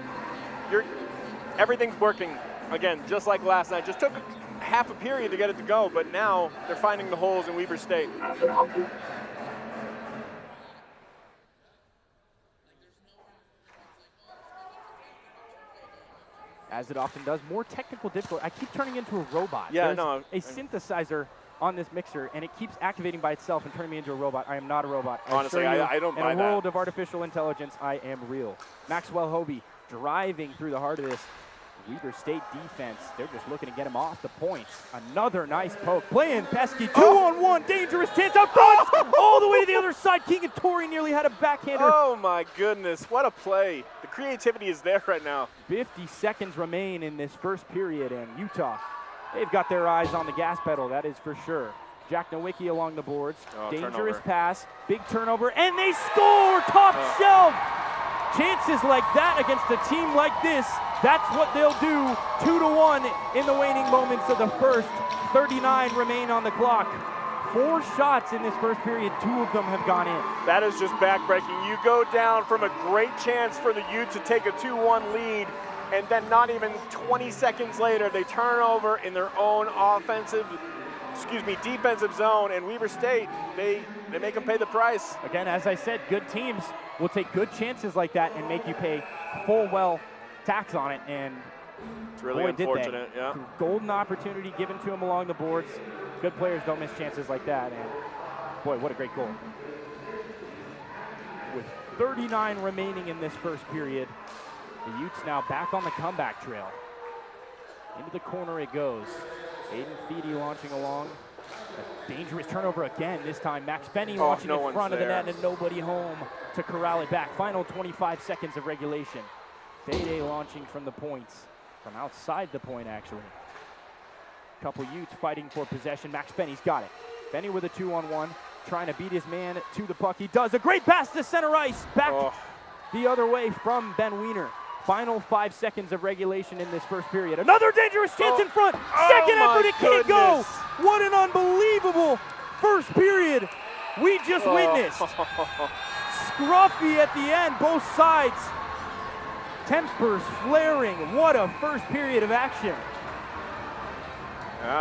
Everything's working, again, just like last night. Just took half a period to get it to go, but now they're finding the holes in Weber State. As it often does, more technical difficulty. I keep turning into a robot. Yeah, There's no. a synthesizer on this mixer, and it keeps activating by itself and turning me into a robot. I am not a robot. Honestly, I don't buy that. In a world of artificial intelligence, I am real. Maxwell Hovey driving through the heart of this Weber State defense. They're just looking to get him off the points. Another nice poke. Playing pesky, 2-on-1, dangerous chance up front, all the way to the other side. Keegan Torrey nearly had a backhander. Oh my goodness, what a play. The creativity is there right now. 50 seconds remain in this first period, and Utah, they've got their eyes on the gas pedal, that is for sure. Jack Nowicki along the boards. Dangerous turnover. Pass, big turnover, and they score! Top shelf! Chances like that against a team like this, that's what they'll do. 2-1 in the waning moments of the first. 39 remain on the clock. 4 shots in this first period, 2 of them have gone in. That is just backbreaking. You go down from a great chance for the Utes to take a 2-1 lead, and then not even 20 seconds later, they turn over in their own defensive zone, and Weber State, they make them pay the price. Again, as I said, good teams will take good chances like that and make you pay full well tax on it, and It's really Boy, did they. unfortunate. Yeah. Golden opportunity given to him along the boards. Good players don't miss chances like that. And boy, what a great goal. With 39 remaining in this first period, the Utes now back on the comeback trail. Into the corner it goes. Aiden Feedy launching along. A dangerous turnover again. This time Max Benny launching in front of the net and nobody home to corral it back. Final 25 seconds of regulation. Fede launching from the points. From outside the point, actually. Couple Utes fighting for possession. Max Benny's got it. Benny with a 2-on-1, trying to beat his man to the puck. He does a great pass to center ice. Back the other way from Ben Wiener. Final 5 seconds of regulation in this first period. Another dangerous chance in front. Second effort, it can't go. What an unbelievable first period we just witnessed. Scruffy at the end, both sides. Tempers flaring. What a first period of action.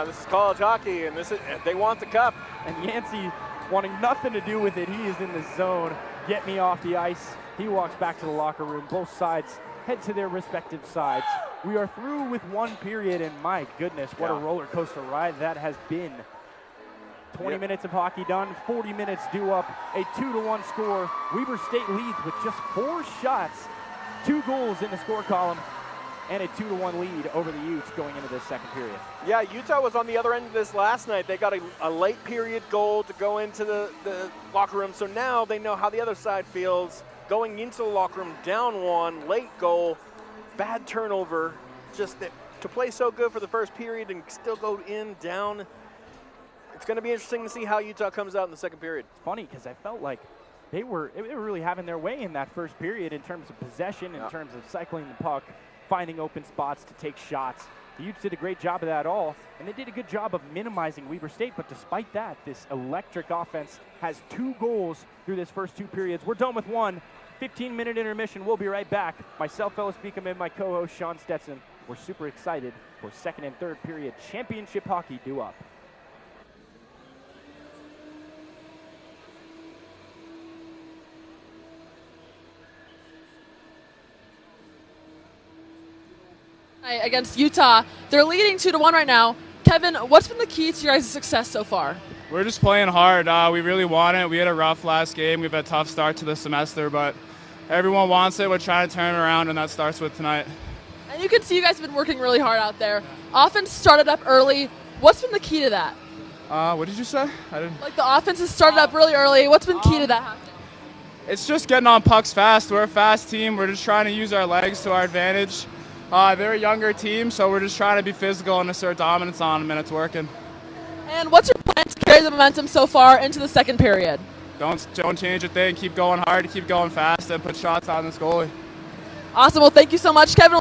This is college hockey, and they want the cup. And Yancey wanting nothing to do with it. He is in the zone. Get me off the ice. He walks back to the locker room. Both sides head to their respective sides. We are through with one period, and my goodness, what a roller coaster ride that has been. 20 minutes of hockey done, 40 minutes due up, a 2-1 score. Weber State leads with just 4 shots, 2 goals in the score column, and a 2-1 lead over the Utes going into this second period. Yeah, Utah was on the other end of this last night. They got a late period goal to go into the locker room, so now they know how the other side feels. Going into the locker room, down 1, late goal, bad turnover. Just to play so good for the first period and still go down. It's going to be interesting to see how Utah comes out in the second period. It's funny because I felt like they were really having their way in that first period in terms of possession, in terms of cycling the puck, finding open spots to take shots. The Utes did a great job of that all, and they did a good job of minimizing Weber State, but despite that, this electric offense has 2 goals through this first 2 periods. We're done with 1. 15-minute intermission. We'll be right back. Myself, Ellis Beacom, and my co-host, Sean Stetson. We're super excited for second and third period championship hockey due up. Against Utah. They're leading 2-1 right now. Kevin, what's been the key to your guys' success so far? We're just playing hard. We really want it. We had a rough last game. We've had a tough start to the semester, but everyone wants it. We're trying to turn it around, and that starts with tonight. And you can see you guys have been working really hard out there. Offense started up early. What's been the key to that? What did you say? I didn't. Like the offense has started up really early. What's been key to that happening? It's just getting on pucks fast. We're a fast team. We're just trying to use our legs to our advantage. They're a younger team, so we're just trying to be physical and assert dominance on them, and it's working. And what's your plan to carry the momentum so far into the second period? Don't change a thing. Keep going hard, keep going fast, and put shots on this goalie. Awesome. Well, thank you so much, Kevin.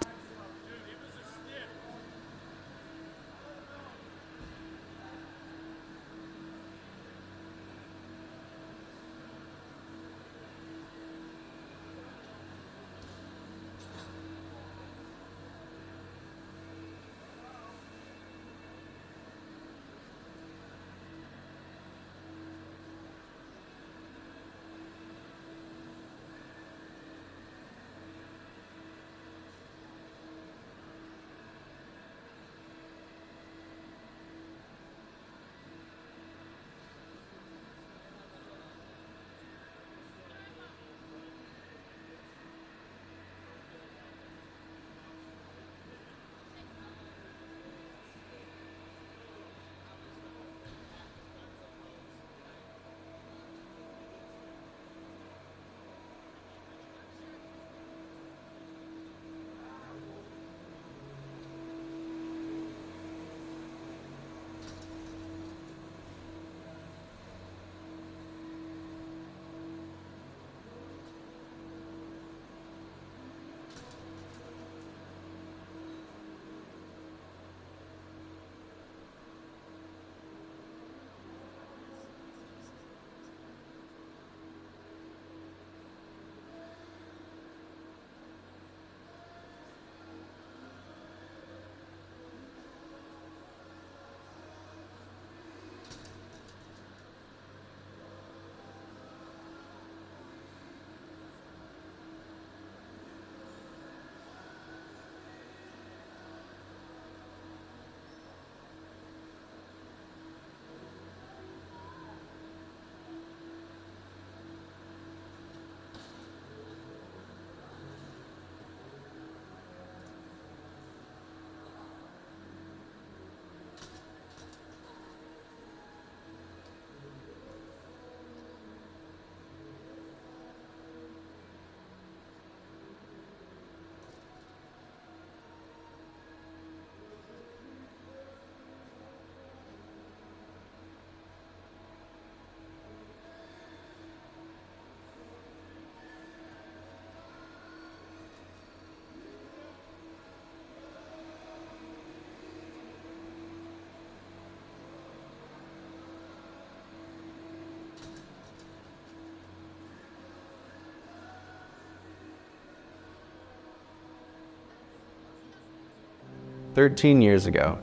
13 years ago,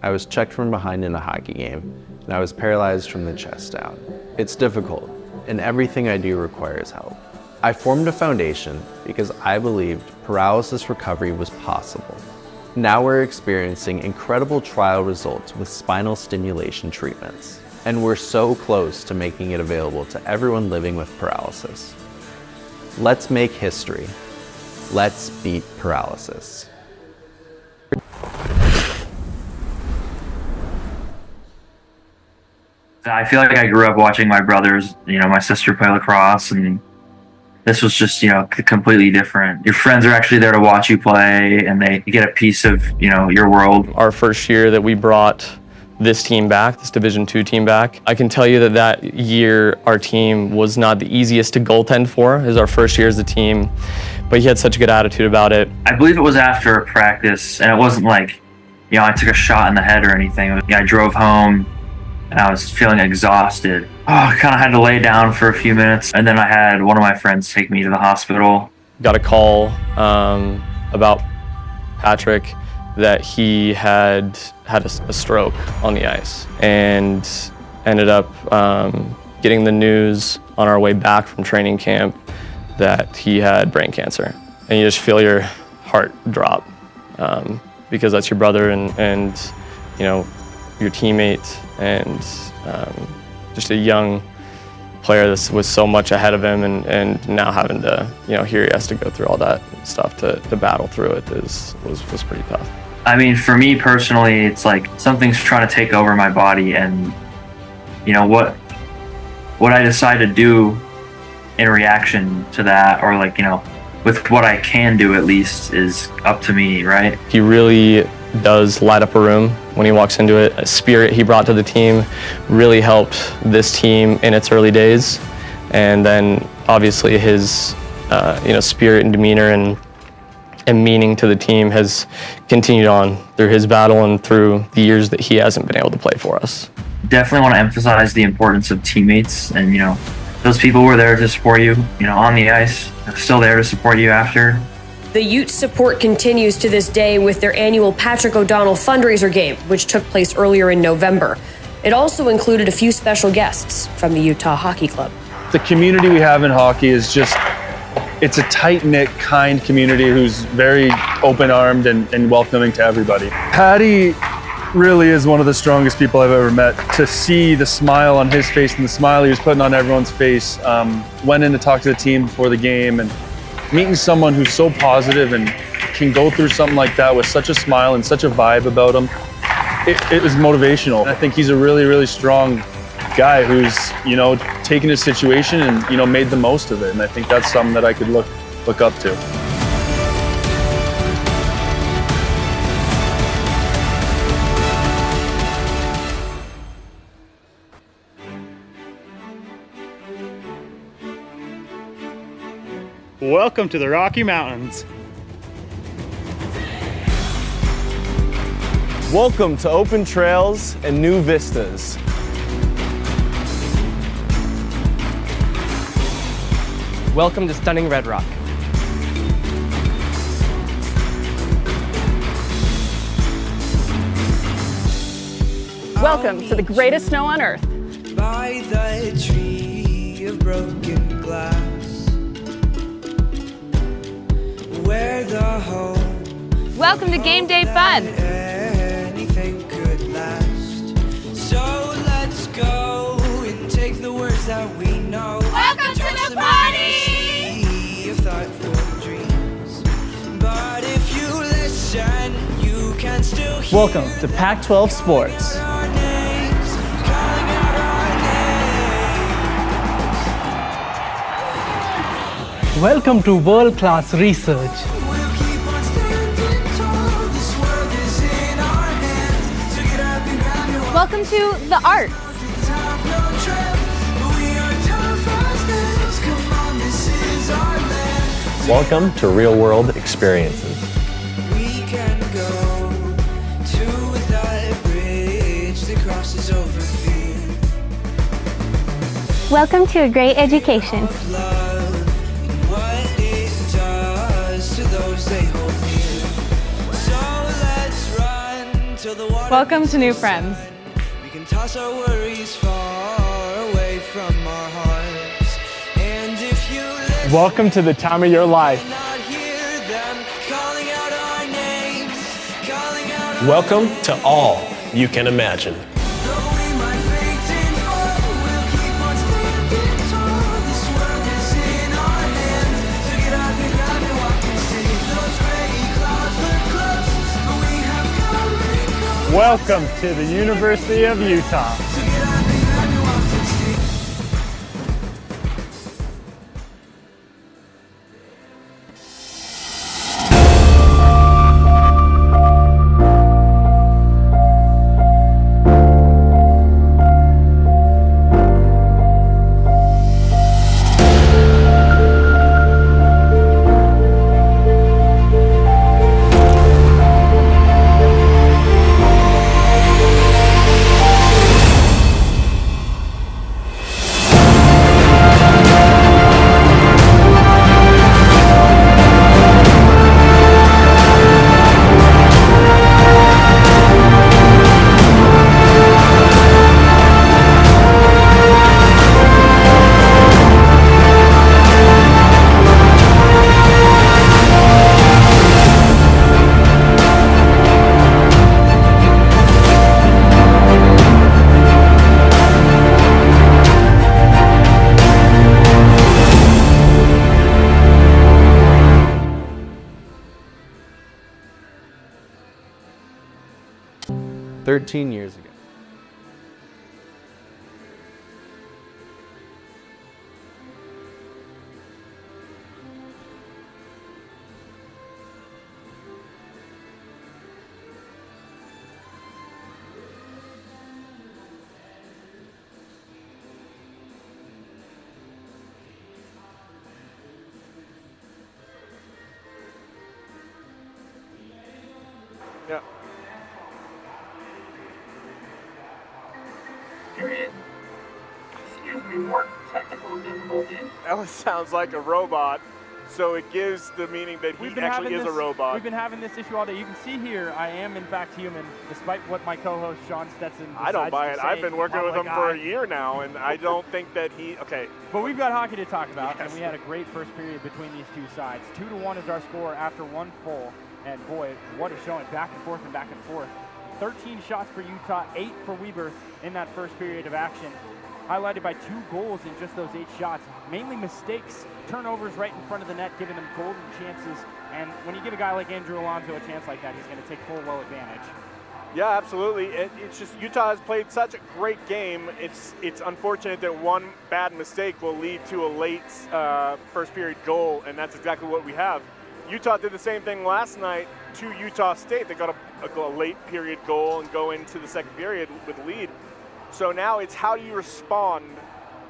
I was checked from behind in a hockey game, and I was paralyzed from the chest down. It's difficult, and everything I do requires help. I formed a foundation because I believed paralysis recovery was possible. Now we're experiencing incredible trial results with spinal stimulation treatments, and we're so close to making it available to everyone living with paralysis. Let's make history. Let's beat paralysis. I feel like I grew up watching my brothers, my sister play lacrosse, and this was just, completely different. Your friends are actually there to watch you play, and they get a piece of, your world. Our first year that we brought this team back, this Division II team back, I can tell you that year our team was not the easiest to goaltend for. It was our first year as a team, but he had such a good attitude about it. I believe it was after a practice, and it wasn't like, I took a shot in the head or anything. I drove home, and I was feeling exhausted. I kind of had to lay down for a few minutes, and then I had one of my friends take me to the hospital. Got a call about Patrick that he had a stroke on the ice, and ended up getting the news on our way back from training camp that he had brain cancer. And you just feel your heart drop because that's your brother and your teammate, and just a young player that was so much ahead of him, and now having to, here he has to go through all that stuff to battle through it was pretty tough. I mean, for me personally, it's like something's trying to take over my body, and what I decide to do in reaction to that, or with what I can do at least, is up to me, right? He really does light up a room when he walks into it. A spirit he brought to the team really helped this team in its early days, and then obviously his spirit and demeanor and meaning to the team has continued on through his battle and through the years that he hasn't been able to play for us. Definitely want to emphasize the importance of teammates, and those people were there to support you, on the ice, they're still there to support you after. The Utes' support continues to this day with their annual Patrick O'Donnell fundraiser game, which took place earlier in November. It also included a few special guests from the Utah Hockey Club. The community we have in hockey is it's a tight-knit, kind community who's very open-armed and welcoming to everybody. Patty really is one of the strongest people I've ever met. To see the smile on his face and the smile he was putting on everyone's face, went in to talk to the team before the game, and meeting someone who's so positive and can go through something like that with such a smile and such a vibe about him, it was motivational. I think he's a really, really strong guy who's, taken his situation and, made the most of it. And I think that's something that I could look up to. Welcome to the Rocky Mountains. Welcome to open trails and new vistas. Welcome to stunning Red Rock. Welcome to the greatest snow on earth. By the tree of broken glass, where the home. Welcome to game day fun. Anything could last. So let's go and take the words that we know. Welcome to the party. Of thoughtful dreams. But if you listen, you can still hear. Welcome to Pac-12 Sports. Welcome to world-class research. Welcome to the arts. Welcome to real-world experiences. We can go to that bridge that crosses over fear. Welcome to a great education. To those they hold near. So let's ride. till the water Welcome beats to New the Friends. sun. We can toss our worries far away from our hearts. And if you listen, Welcome to the time of your life. not hear them calling out our names, calling out our Welcome to All You Can Imagine. Though we might fade and fall, we'll keep on standing tall. This world is in our hands, so get up and walk and see. Those gray clouds look close, but we have come and gone. Welcome to the University of Utah. So get up and walk and see. "13 years ago, Yeah. That sounds like a robot, so it gives the meaning that he actually is a robot. We've been having this issue all day. You can see here, I am in fact human, despite what my co-host Sean Stetson decides I don't buy to it. say. I've been working I'm with like, him for a year now, and I don't think that he. Okay. But we've got hockey to talk about, Yes. and we had a great first period between these two sides. 2-1 is our score after one full, and boy, what a showing! Back and forth and back and forth. 13 shots for Utah, 8 for Weber in that first period of action. Highlighted by 2 goals in just those 8 shots. Mainly mistakes, turnovers right in front of the net, giving them golden chances. And when you give a guy like Andrew Alonso a chance like that, he's going to take full well advantage. Yeah, absolutely. It's just Utah has played such a great game. It's unfortunate that one bad mistake will lead to a late first period goal, and that's exactly what we have. Utah did the same thing last night to Utah State. They got a late period goal and go into the second period with a lead. So now it's how do you respond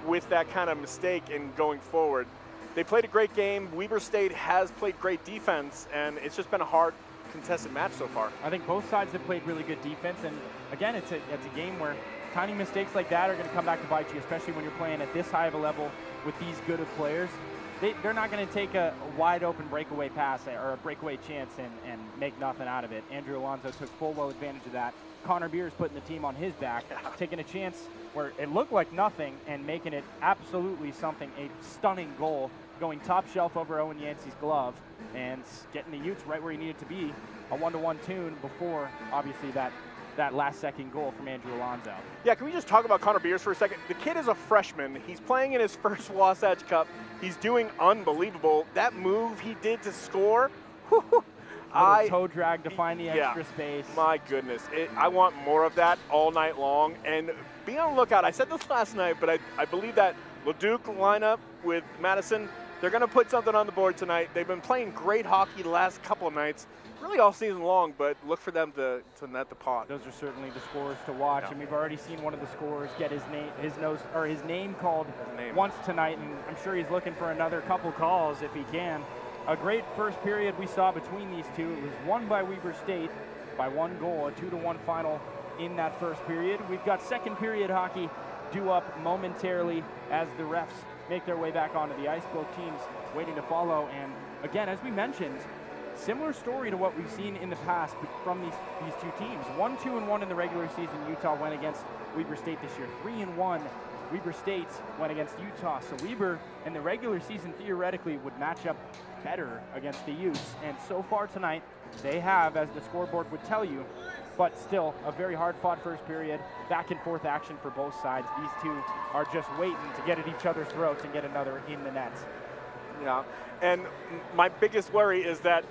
with that kind of mistake and going forward. They played a great game. Weber State has played great defense, and it's just been a hard contested match so far. I think both sides have played really good defense, and again, it's a game where tiny mistakes like that are going to come back to bite you, especially when you're playing at this high of a level with these good of players. They're not going to take a wide open breakaway pass or a breakaway chance and make nothing out of it. Andrew Alonso took full well advantage of that. Connor Beers putting the team on his back, taking a chance where it looked like nothing and making it absolutely something, a stunning goal, going top shelf over Owen Yancey's glove and getting the Utes right where he needed to be, a 1-1 tune before, obviously, that last-second goal from Andrew Alonso. Yeah, can we just talk about Connor Beers for a second? The kid is a freshman. He's playing in his first Wasatch Cup. He's doing unbelievable. That move he did to score, toe drag to find the extra space. My goodness. I want more of that all night long. And be on the lookout. I said this last night, but I believe that LeDuc lineup with Madison, they're going to put something on the board tonight. They've been playing great hockey the last couple of nights, really all season long, but look for them to net the pot. Those are certainly the scores to watch, and we've already seen one of the scorers get his name called once tonight, and I'm sure he's looking for another couple calls if he can. A great first period we saw between these two. It was won by Weber State by 1 goal, a 2-1 final in that first period. We've got second period hockey due up momentarily as the refs make their way back onto the ice. Both teams waiting to follow, and again, as we mentioned, similar story to what we've seen in the past from these two teams. 1-2-1 in the regular season. Utah went against Weber State this year. 3-1. Weber State went against Utah. So Weber in the regular season theoretically would match up better against the Utes. And so far tonight, they have, as the scoreboard would tell you, but still a very hard-fought first period, back-and-forth action for both sides. These two are just waiting to get at each other's throats and get another in the net. Yeah, and my biggest worry is that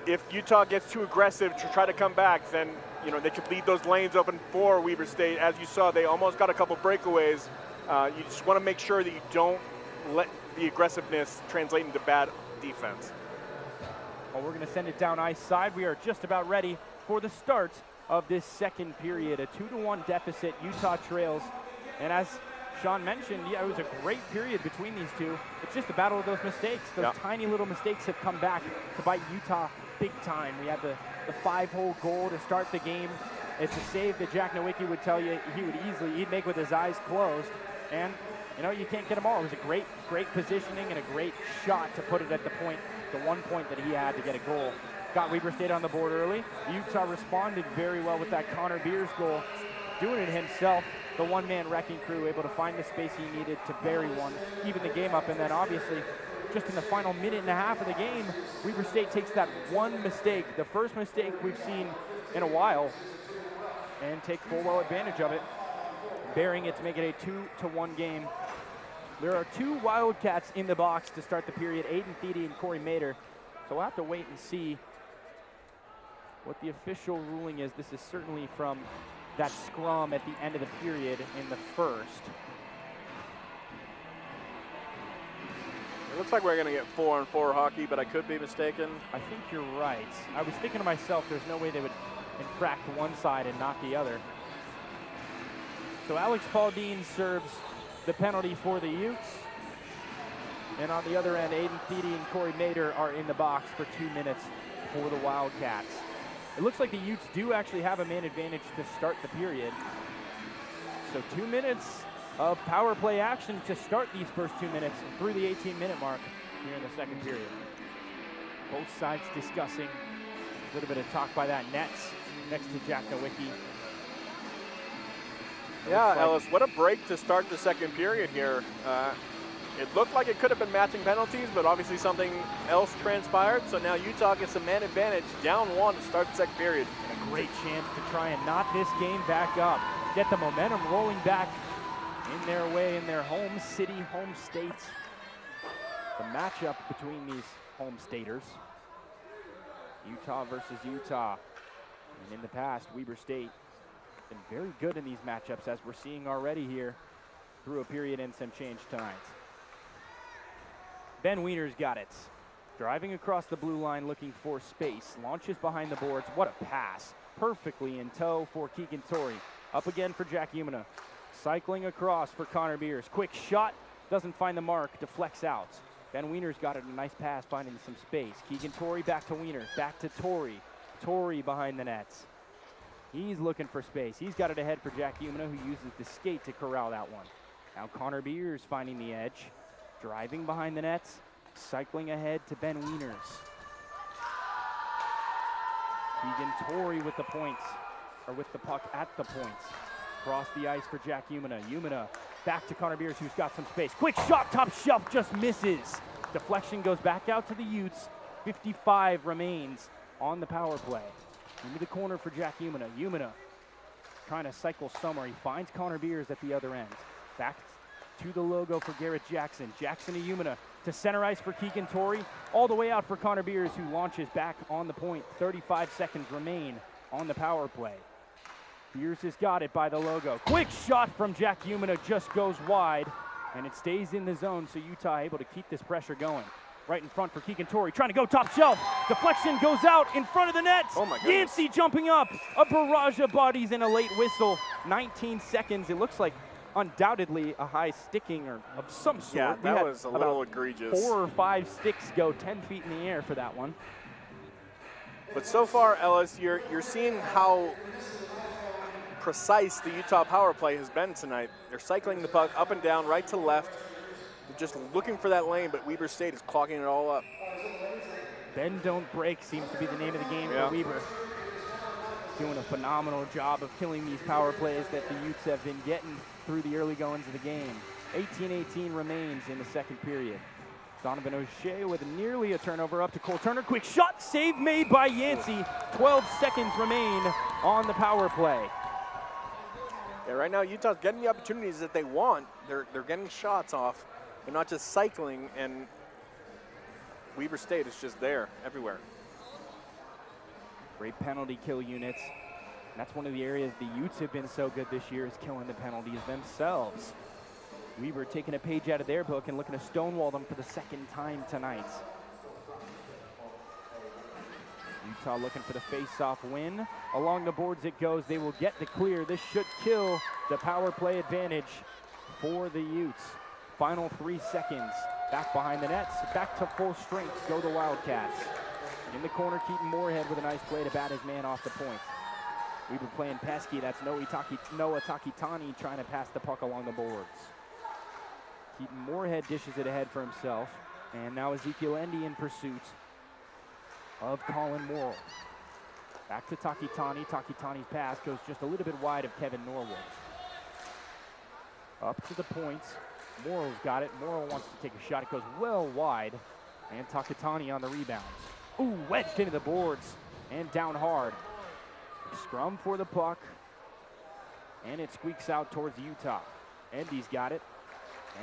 if Utah gets too aggressive to try to come back, then they could leave those lanes open for Weber State. As you saw, they almost got a couple breakaways. You just want to make sure that you don't let the aggressiveness translate into bad defense. Well, we're going to send it down ice side. We are just about ready for the start of this second period. A 2-1 deficit. Utah trails. And as Sean mentioned, yeah, it was a great period between these two. It's just the battle of those mistakes. Those tiny little mistakes have come back to bite Utah big time. We had the 5-hole goal to start the game. It's a save that Jack Nowicki would tell you he'd make with his eyes closed. And you can't get them all. It was a great positioning and a great shot to put it at the point, the 1 point that he had to get a goal. Got Weber State on the board early. Utah responded very well with that Connor Beers goal, doing it himself. The one-man wrecking crew able to find the space he needed to bury one, even the game up, and then obviously just in the final minute and a half of the game, Weber State takes that one mistake, the first mistake we've seen in a while, and take full well advantage of it, burying it to make it a 2-1 game. There are two Wildcats in the box to start the period, Aiden Thiede and Corey Mader, so we'll have to wait and see what the official ruling is. This is certainly from that scrum at the end of the period in the first. It looks like we're going to get 4-on-4 hockey, but I could be mistaken. I think you're right. I was thinking to myself, there's no way they would infract one side and not the other. So Alex Pauldine serves the penalty for the Utes. And on the other end, Aiden Thiede and Corey Mader are in the box for 2 minutes for the Wildcats. It looks like the Utes do actually have a man advantage to start the period. So 2 minutes of power play action to start these first 2 minutes through the 18-minute mark here in the second period. Both sides discussing. A little bit of talk by that Nets next to Jack Nowicki. Yeah, Ellis, what a break to start the second period here. It looked like it could have been matching penalties, but obviously something else transpired. So now Utah gets a man advantage, down 1 to start the second period. And a great chance to try and knot this game back up. Get the momentum rolling back in their way, in their home city, home state. The matchup between these home staters. Utah versus Utah. And in the past, Weber State been very good in these matchups, as we're seeing already here through a period and some change tonight. Ben Wiener's got it. Driving across the blue line looking for space. Launches behind the boards. What a pass. Perfectly in tow for Keegan Torrey. Up again for Jack Umina. Cycling across for Connor Beers. Quick shot. Doesn't find the mark. Deflects out. Ben Wiener's got it. A nice pass finding some space. Keegan Torrey back to Wiener. Back to Torrey. Torrey behind the nets. He's looking for space. He's got it ahead for Jack Umina, who uses the skate to corral that one. Now Connor Beers finding the edge. Driving behind the nets, cycling ahead to Ben Wieners. Keegan Torrey with the points, or with the puck at the points. Across the ice for Jack Umina. Umina back to Connor Beers, who's got some space. Quick shot, top shelf, just misses. Deflection goes back out to the Utes. 55 remains on the power play. Into the corner for Jack Umina. Umina trying to cycle somewhere. He finds Connor Beers at the other end. Back to the logo for Garrett Jackson. Jackson to Umina, to center ice for Keegan Torrey. All the way out for Connor Beers, who launches back on the point. 35 seconds remain on the power play. Beers has got it by the logo. Quick shot from Jack Umina, just goes wide, and it stays in the zone, so Utah able to keep this pressure going. Right in front for Keegan Torrey, trying to go top shelf. Deflection goes out in front of the net. Oh my goodness. Yancey jumping up. A barrage of bodies and a late whistle. 19 seconds. It looks like undoubtedly a high sticking or of some sort. Yeah, that was a little egregious. 4 or 5 sticks go 10 feet in the air for that one. But so far, Ellis, you're seeing how precise the Utah power play has been tonight. They're cycling the puck up and down, right to left. They're just looking for that lane, but Weber State is clogging it all up. Bend don't break seems to be the name of the game for Weber. Doing a phenomenal job of killing these power plays that the Utes have been getting through the early goings of the game. 18-18 remains in the second period. Donovan O'Shea with nearly a turnover up to Cole Turner. Quick shot, save made by Yancey. 12 seconds remain on the power play. Yeah, right now Utah's getting the opportunities that they want. They're getting shots off. They're not just cycling, and Weber State is just there everywhere. Great penalty kill units. And that's one of the areas the Utes have been so good this year, is killing the penalties themselves. Weber taking a page out of their book and looking to stonewall them for the second time tonight. Utah looking for the face-off win. Along the boards it goes. They will get the clear. This should kill the power play advantage for the Utes. Final 3 seconds. Back behind the nets. Back to full strength go the Wildcats. In the corner, Keaton Moorhead with a nice play to bat his man off the point. Weber playing pesky. That's Noah Takitani trying to pass the puck along the boards. Keaton Moorhead dishes it ahead for himself. And now Ezekiel Endy in pursuit of Colin Morrill. Back to Takitani. Takitani's pass goes just a little bit wide of Kevin Norwood. Up to the point. Morrill's got it. Morrill wants to take a shot. It goes well wide. And Takitani on the rebound. Ooh, wedged into the boards and down hard. Scrum for the puck. And it squeaks out towards Utah. Endy's got it.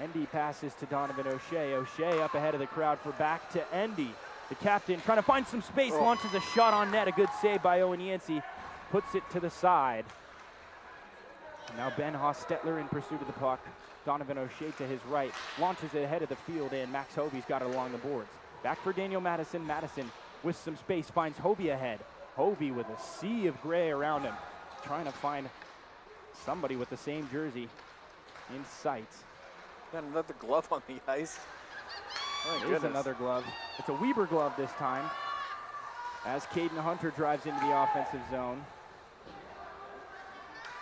Endy passes to Donovan O'Shea. O'Shea up ahead of the crowd for back to Endy. The captain trying to find some space, launches a shot on net. A good save by Owen Yancey. Puts it to the side. Now Ben Hostetler in pursuit of the puck. Donovan O'Shea to his right. Launches it ahead of the field, and Max Hovey's got it along the boards. Back for Daniel Madison. Madison with some space finds Hovey ahead. Hovey with a sea of gray around him. Trying to find somebody with the same jersey in sight. Got another glove on the ice. Oh, it is another glove. It's a Weber glove this time. As Caden Hunter drives into the offensive zone.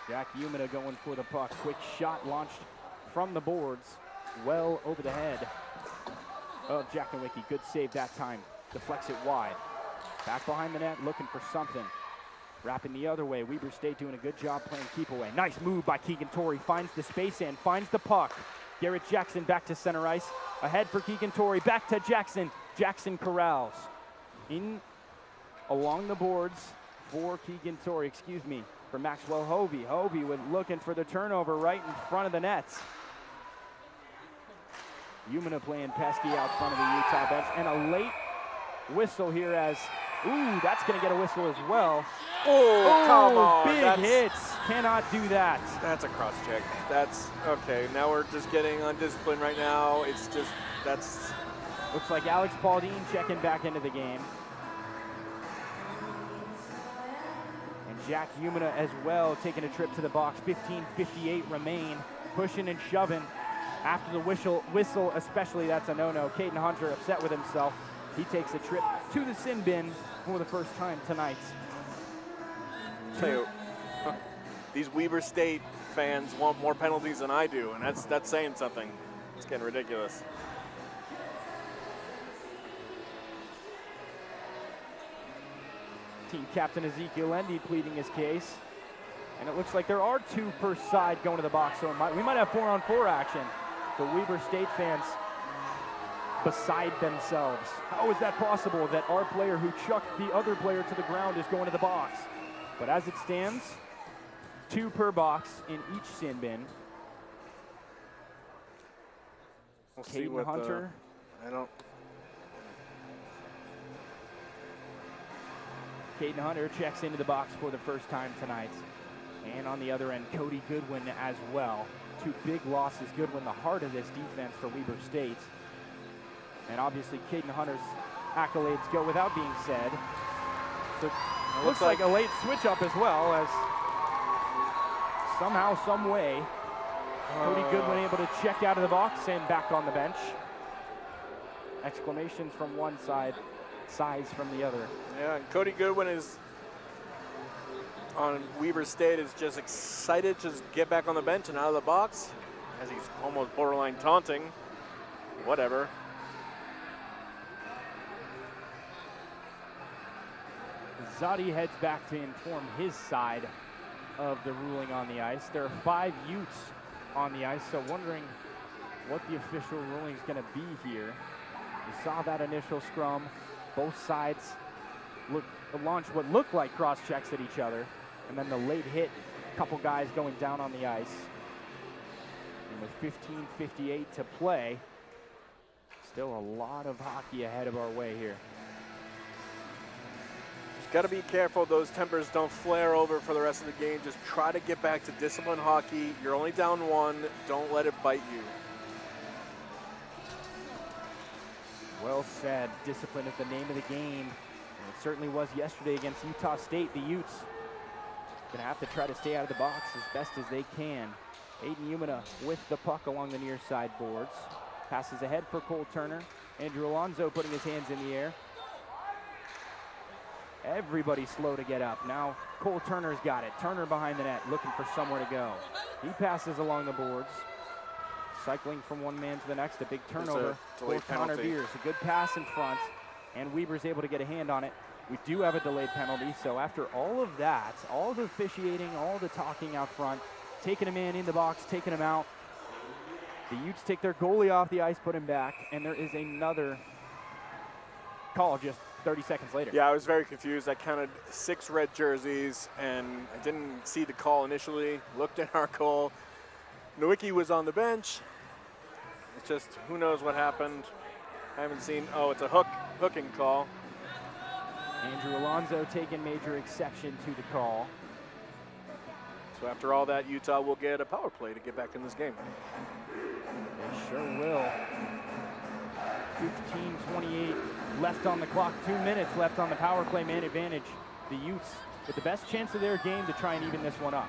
Jack Umina going for the puck. Quick shot launched from the boards. Well over the head of Jack Nowicki. Good save that time. Deflects it wide. Back behind the net looking for something. Wrapping the other way. Weber State doing a good job playing keep away. Nice move by Keegan Torrey. Finds the space and finds the puck. Garrett Jackson back to center ice. Ahead for Keegan Torrey. Back to Jackson. Jackson corrals. In along the boards for Keegan Torrey. For Maxwell Hovey. Hovey looking for the turnover right in front of the nets. Umina playing pesky out front of the Utah bench. And a late whistle here as, ooh, that's going to get a whistle as well. Oh, come on. Big hits. Cannot do that. That's a cross check. That's, okay, now we're just getting undisciplined right now. It's just, that's. Looks like Alex Pauldine checking back into the game. And Jack Umina as well taking a trip to the box. 15:58 remain. Pushing and shoving. After the whistle especially, that's a no-no. Caden Hunter upset with himself. He takes a trip to the sin bin for the first time tonight. Tell you, these Weber State fans want more penalties than I do, and that's saying something. It's getting ridiculous. Team captain Ezekiel Endy pleading his case. And it looks like there are 2 per side going to the box, so we might have 4-on-4 action. The Weber State fans beside themselves. How is that possible that our player who chucked the other player to the ground is going to the box? But as it stands, 2 per box in each sin bin. We'll see what Hunter. Caden Hunter checks into the box for the first time tonight. And on the other end, Cody Goodwin as well. 2 big losses. Goodwin, the heart of this defense for Weber State. And obviously, Caden Hunter's accolades go without being said. So it looks like a late switch up as well, as somehow, some way, Cody Goodwin able to check out of the box and back on the bench. Exclamations from one side, sighs from the other. Yeah, and Cody Goodwin is on Weber State is just excited to get back on the bench and out of the box, as he's almost borderline taunting. Whatever. Zadi heads back to inform his side of the ruling on the ice. There are 5 Utes on the ice, so wondering what the official ruling is going to be here. You saw that initial scrum. Both sides launched what looked like cross checks at each other, and then the late hit, a couple guys going down on the ice. And with 15:58 to play, still a lot of hockey ahead of our way here. Just got to be careful those tempers don't flare over for the rest of the game. Just try to get back to disciplined hockey. You're only down 1. Don't let it bite you. Well said. Discipline is the name of the game. And it certainly was yesterday against Utah State. The Utes gonna have to try to stay out of the box as best as they can. Aiden Umina with the puck along the near side boards. Passes ahead for Cole Turner. Andrew Alonso putting his hands in the air. Everybody slow to get up. Now Cole Turner's got it. Turner behind the net, looking for somewhere to go. He passes along the boards. Cycling from one man to the next, a big turnover for Connor Beers. A good pass in front, and Weber's able to get a hand on it. We do have a delayed penalty, so after all of that, all the officiating, all the talking out front, taking a man in the box, taking him out, the Utes take their goalie off the ice, put him back, and there is another call just 30 seconds later. Yeah, I was very confused. I counted 6 red jerseys, and I didn't see the call initially. Looked at our goal. Nowicki was on the bench. It's just, who knows what happened. I haven't seen, oh, it's a hooking call. Andrew Alonso taking major exception to the call. So after all that, Utah will get a power play to get back in this game. They sure will. 15:28 left on the clock, 2 minutes left on the power play, man advantage. The Utes with the best chance of their game to try and even this one up.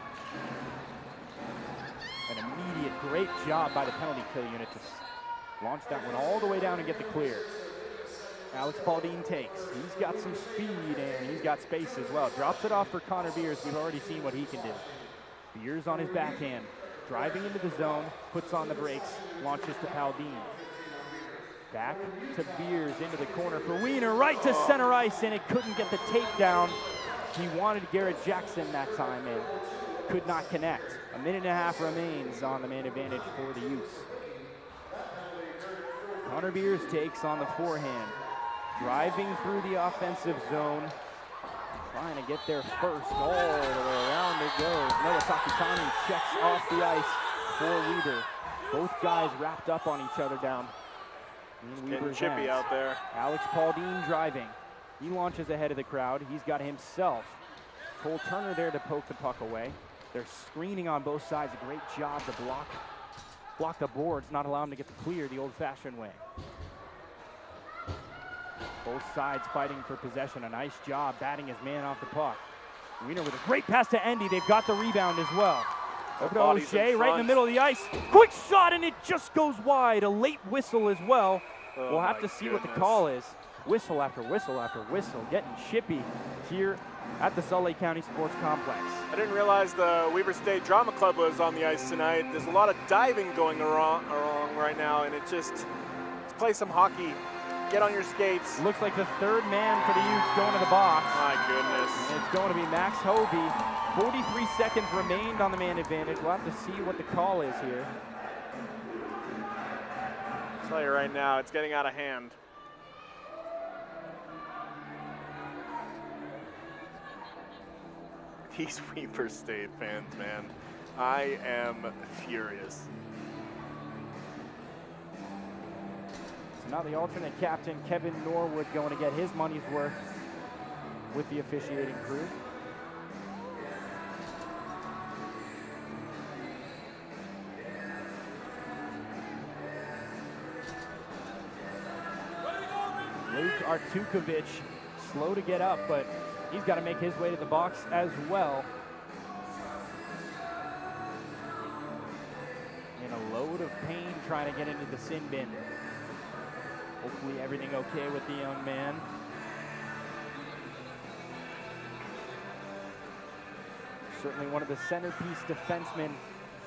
An immediate great job by the penalty kill unit to launch that one all the way down and get the clear. Alex Pauldine takes. He's got some speed and he's got space as well. Drops it off for Connor Beers. We've already seen what he can do. Beers on his backhand, driving into the zone, puts on the brakes, launches to Pauldine. Back to Beers into the corner for Wiener, right to center ice, and it couldn't get the takedown. He wanted Garrett Jackson that time and could not connect. A minute and a half remains on the man advantage for the Utes. Connor Beers takes on the forehand, driving through the offensive zone, trying to get there first. All the way around it goes. Noah Takitani checks off the ice for Weber. Both guys wrapped up on each other down. Getting chippy out there. Alex Pauldine driving. He launches ahead of the crowd. He's got himself Cole Turner there to poke the puck away. They're screening on both sides. A great job to block the boards, not allow them to get the clear the old-fashioned way. Both sides fighting for possession. A nice job batting his man off the puck. Wiener with a great pass to Endy. They've got the rebound as well. Over to O'Shea, right in the middle of the ice. Quick shot, and it just goes wide. A late whistle as well. We'll have to see what the call is. Whistle after whistle after whistle, getting chippy here at the Salt Lake County Sports Complex. I didn't realize the Weber State Drama Club was on the ice tonight. There's a lot of diving going wrong right now, and let's play some hockey. Get on your skates. Looks like the third man for the Utes going to the box. My goodness. And it's going to be Max Hobie. 43 seconds remained on the man advantage. We'll have to see what the call is here. I'll tell you right now, it's getting out of hand. These Weber State fans, man. I am furious. So now the alternate captain, Kevin Norwood, going to get his money's worth with the officiating crew. Luke Artukovic, slow to get up, but he's got to make his way to the box as well. In a load of pain trying to get into the sin bin. Hopefully everything okay with the young man. Certainly one of the centerpiece defensemen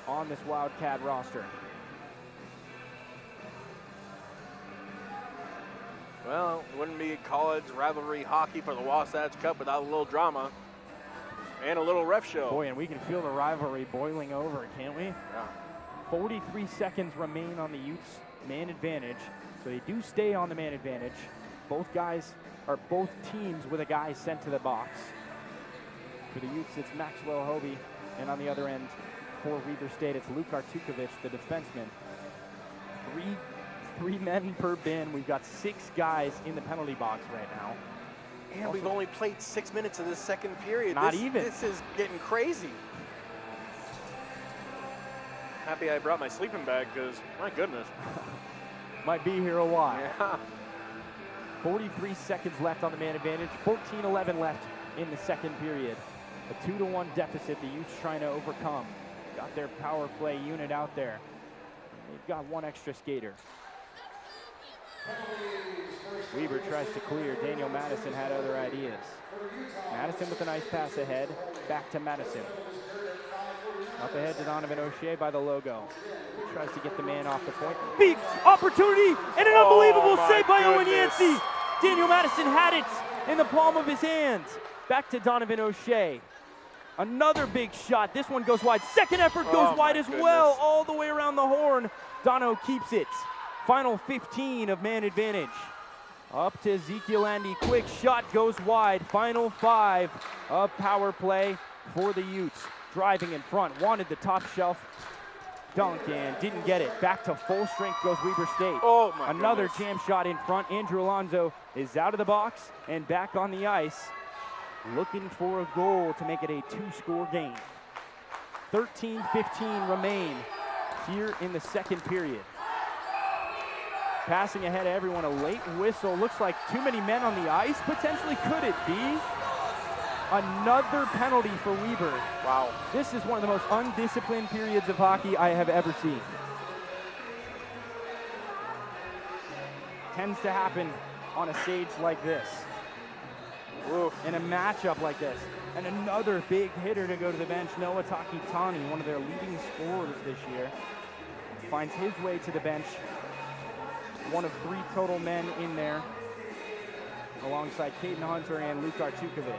on this Wildcat roster. Well, it wouldn't be college rivalry hockey for the Wasatch Cup without a little drama and a little ref show. Boy, and we can feel the rivalry boiling over, can't we? Yeah. 43 seconds remain on the Utes' man advantage, so they do stay on the man advantage. Both teams with a guy sent to the box. For the Utes, it's Maxwell Hobie, and on the other end, for Weber State, it's Luke Artukovic, the defenseman. Three men per bin. We've got 6 guys in the penalty box right now. And Also, we've only played 6 minutes of this second period. Not even. This is getting crazy. Happy I brought my sleeping bag because, my goodness. might be here a while. Yeah. 43 seconds left on the man advantage. 14-11 left in the second period. A 2-1 deficit the Utes trying to overcome. Got their power play unit out there. They've got one extra skater. Weber tries to clear. Daniel Madison had other ideas. Madison with a nice pass ahead. Back to Madison. Up ahead to Donovan O'Shea by the logo. Tries to get the man off the point. Big opportunity and an unbelievable save by Owen Yancey. Daniel Madison had it in the palm of his hands. Back to Donovan O'Shea. Another big shot. This one goes wide. Second effort goes wide as well, all the way around the horn. Dono keeps it. Final 15 of man advantage. Up to Ezekiel Andy. Quick shot goes wide. Final 5 of power play for the Utes. Driving in front. Wanted the top shelf dunk and didn't get it. Back to full strength goes Weber State. Oh my Another goodness. jam shot in front. Andrew Alonso is out of the box and back on the ice, looking for a goal to make it a 2-score game. 13-15 remain here in the second period. Passing ahead of everyone, a late whistle. Looks like too many men on the ice. Potentially, could it be? Another penalty for Weber. Wow. This is one of the most undisciplined periods of hockey I have ever seen. Tends to happen on a stage like this. Oof. In a matchup like this. And another big hitter to go to the bench, Noah Takitani, one of their leading scorers this year, finds his way to the bench. One of 3 total men in there, alongside Caden Hunter and Luke Artukovic.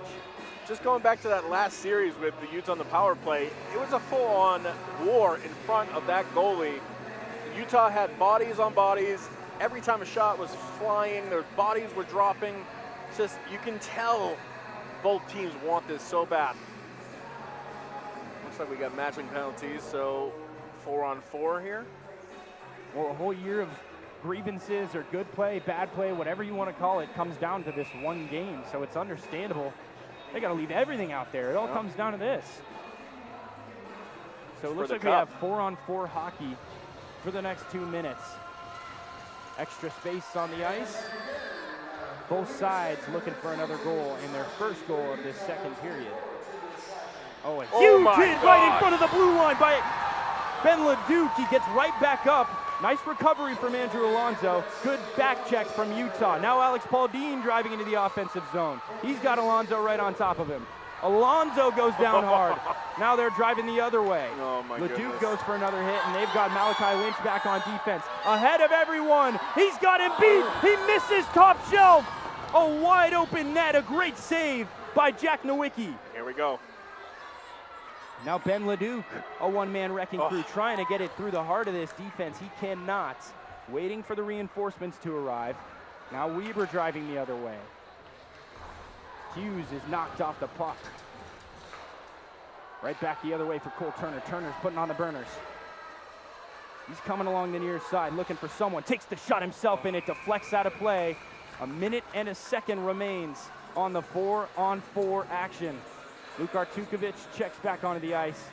Just going back to that last series with the Utes on the power play, it was a full-on war in front of that goalie. Utah had bodies on bodies. Every time a shot was flying, their bodies were dropping. Just, you can tell both teams want this so bad. Looks like we got matching penalties, so 4-on-4 here. Well, a whole year of grievances or good play, bad play, whatever you want to call it, comes down to this one game, so it's understandable. They got to leave everything out there. It all comes down to this. So it looks like we have 4-on-4 hockey for the next 2 minutes. Extra space on the ice. Both sides looking for another goal in their first goal of this second period. Oh, a huge hit right in front of the blue line by Ben LeDuc. He gets right back up. Nice recovery from Andrew Alonso. Good back check from Utah. Now Alex Pauldine driving into the offensive zone. He's got Alonso right on top of him. Alonso goes down hard. Now they're driving the other way. Oh my LeDuc goodness. goes for another hit, and they've got Malachi Lynch back on defense. Ahead of everyone. He's got him beat. He misses top shelf. A wide open net. A great save by Jack Nowicki. Here we go. Now Ben LeDuc, a one-man wrecking crew, trying to get it through the heart of this defense. He cannot. Waiting for the reinforcements to arrive. Now Weber driving the other way. Hughes is knocked off the puck. Right back the other way for Cole Turner. Turner's putting on the burners. He's coming along the near side, looking for someone. Takes the shot himself, and it deflects out of play. 1 minute and a second remains on the 4-on-4 action. Luke Artukovic checks back onto the ice.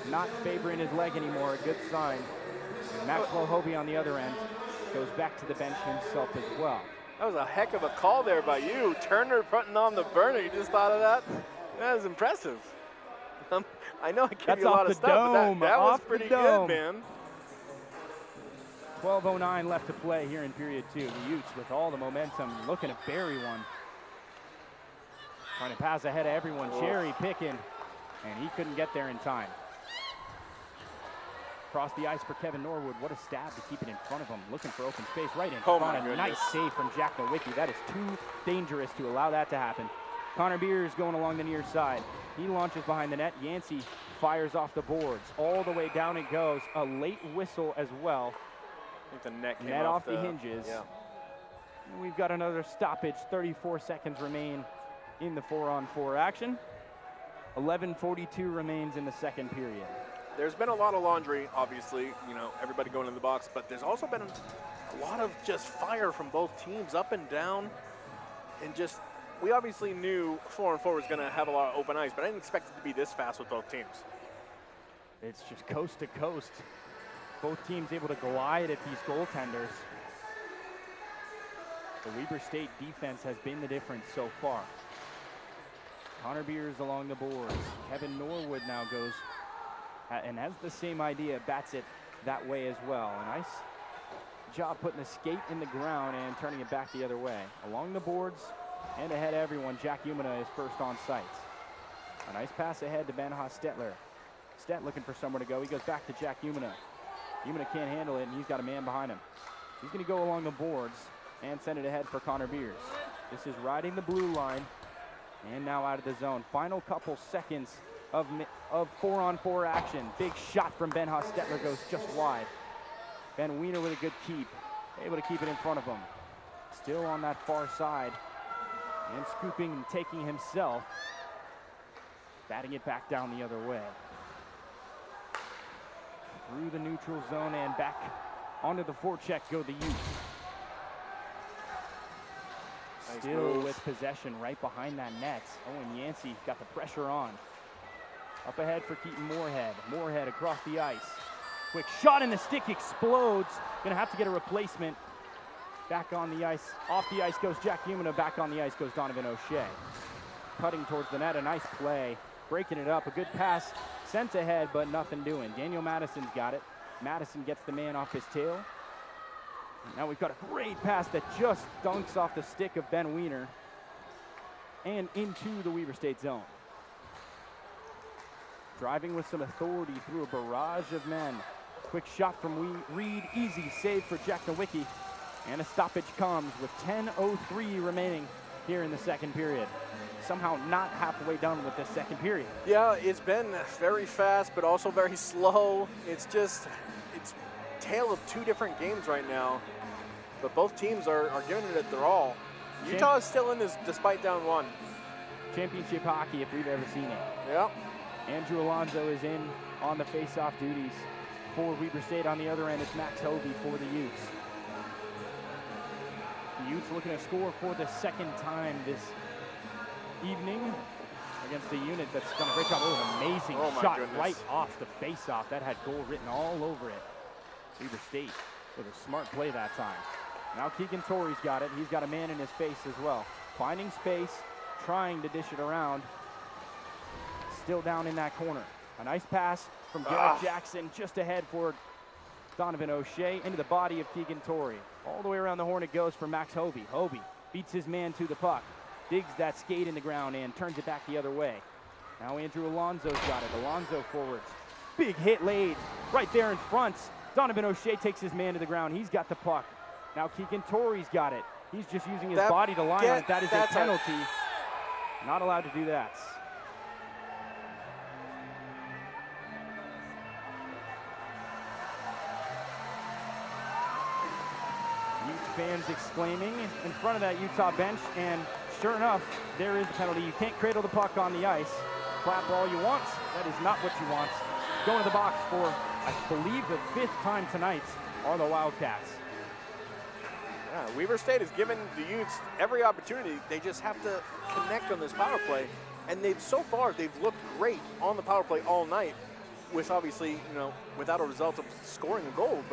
Not favoring his leg anymore, a good sign. And Maxwell Hobie on the other end goes back to the bench himself as well. That was a heck of a call there by you. Turner putting on the burner. You just thought of that? That was impressive. I know I give you a lot of stuff, but that was pretty good, man. 12:09 left to play here in period 2. The Utes with all the momentum, looking to bury one. Trying to pass ahead of everyone, cherry picking, and he couldn't get there in time. Across the ice for Kevin Norwood. What a stab to keep it in front of him. Looking for open space right in Oh front. my A goodness. nice save from Jack Nowicki. That is too dangerous to allow that to happen. Connor Beers going along the near side. He launches behind the net. Yancey fires off the boards. All the way down it goes. A late whistle as well. I think the net came Off the hinges. Yeah. And we've got another stoppage. 34 seconds remain in the 4-on-4 action. 11:42 remains in the second period. There's been a lot of laundry, obviously, you know, everybody going in the box, but there's also been a lot of just fire from both teams up and down. And just, we obviously knew 4-on-4 was going to have a lot of open ice, but I didn't expect it to be this fast with both teams. It's just coast to coast. Both teams able to glide at these goaltenders. The Weber State defense has been the difference so far. Connor Beers along the boards. Kevin Norwood now goes and has the same idea, bats it that way as well. A nice job putting the skate in the ground and turning it back the other way. Along the boards and ahead of everyone, Jack Umina is first on sight. A nice pass ahead to Ben Hostetler. Stet looking for somewhere to go. He goes back to Jack Umina. Umina can't handle it, and he's got a man behind him. He's going to go along the boards and send it ahead for Connor Beers. This is riding the blue line and now out of the zone. Final couple seconds of 4-on-4 action. Big shot from Ben Hostetler goes just wide. Ben Wiener with a good keep, able to keep it in front of him. Still on that far side and scooping and taking himself. Batting it back down the other way. Through the neutral zone and back onto the forecheck go the Utes. Still with possession right behind that net. Owen Yancey got the pressure on. Up ahead for Keaton Moorhead. Moorhead across the ice. Quick shot and the stick explodes. Gonna have to get a replacement. Back on the ice. Off the ice goes Jack Umina. Back on the ice goes Donovan O'Shea. Cutting towards the net. A nice play. Breaking it up. A good pass sent ahead, but nothing doing. Daniel Madison's got it. Madison gets the man off his tail. Now we've got a great pass that just dunks off the stick of Ben Wiener and into the Weber State zone. Driving with some authority through a barrage of men. Quick shot from Reed, easy save for Jack Nowicki. And a stoppage comes with 10:03 remaining here in the second period. Somehow not halfway done with this second period. Yeah, it's been very fast, but also very slow. It's just, it's tale of two different games right now, but both teams are giving it their all. Utah is still in this despite down one. Championship hockey if we've ever seen it. Yeah. Andrew Alonso is in on the face-off duties for Weber State. On the other end, it's Max Hovey for the Utes. The Utes looking to score for the second time this evening against a unit that's done a great job. Oh, an amazing shot right off the face-off. That had goal written all over it. Weber State with a smart play that time. Now Keegan Torrey's got it. He's got a man in his face as well. Finding space, trying to dish it around. Still down in that corner. A nice pass from Garrett Jackson just ahead for Donovan O'Shea into the body of Keegan Torrey. All the way around the horn it goes for Max Hovey. Hovey beats his man to the puck. Digs that skate in the ground and turns it back the other way. Now Andrew Alonso's got it. Alonso forwards. Big hit laid right there in front. Donovan O'Shea takes his man to the ground. He's got the puck. Now Keegan Torrey's got it. He's just using his body to line on it. That is a penalty. Not allowed to do that. Utes fans exclaiming in front of that Utah bench, and sure enough, there is a penalty. You can't cradle the puck on the ice. Clap all you want. That is not what you want. Going to the box for, I believe, the 5th time tonight are the Wildcats. Yeah, Weber State has given the Utes every opportunity. They just have to connect on this power play. And so far, they've looked great on the power play all night, with obviously, without a result of scoring a goal.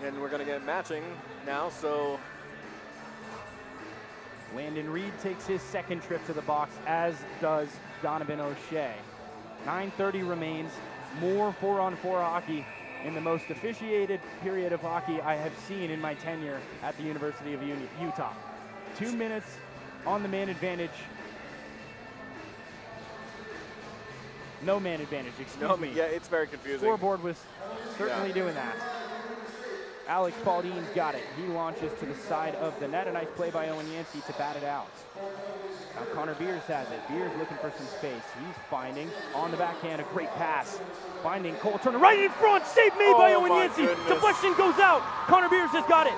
And we're going to get matching now, so. Landon Reed takes his second trip to the box, as does Donovan O'Shea. 9:30 remains. More 4-on-4 hockey in the most officiated period of hockey I have seen in my tenure at the University of Utah. 2 minutes on the man advantage. No man advantage, excuse me. Yeah, it's very confusing. Scoreboard was certainly doing that. Alex Pauline's got it. He launches to the side of the net. A nice play by Owen Yancey to bat it out. Now Connor Beers has it. Beers looking for some space. He's finding on the backhand a great pass. Finding Cole Turner right in front. Save made by Owen Yancey. Deflection goes out. Connor Beers has got it.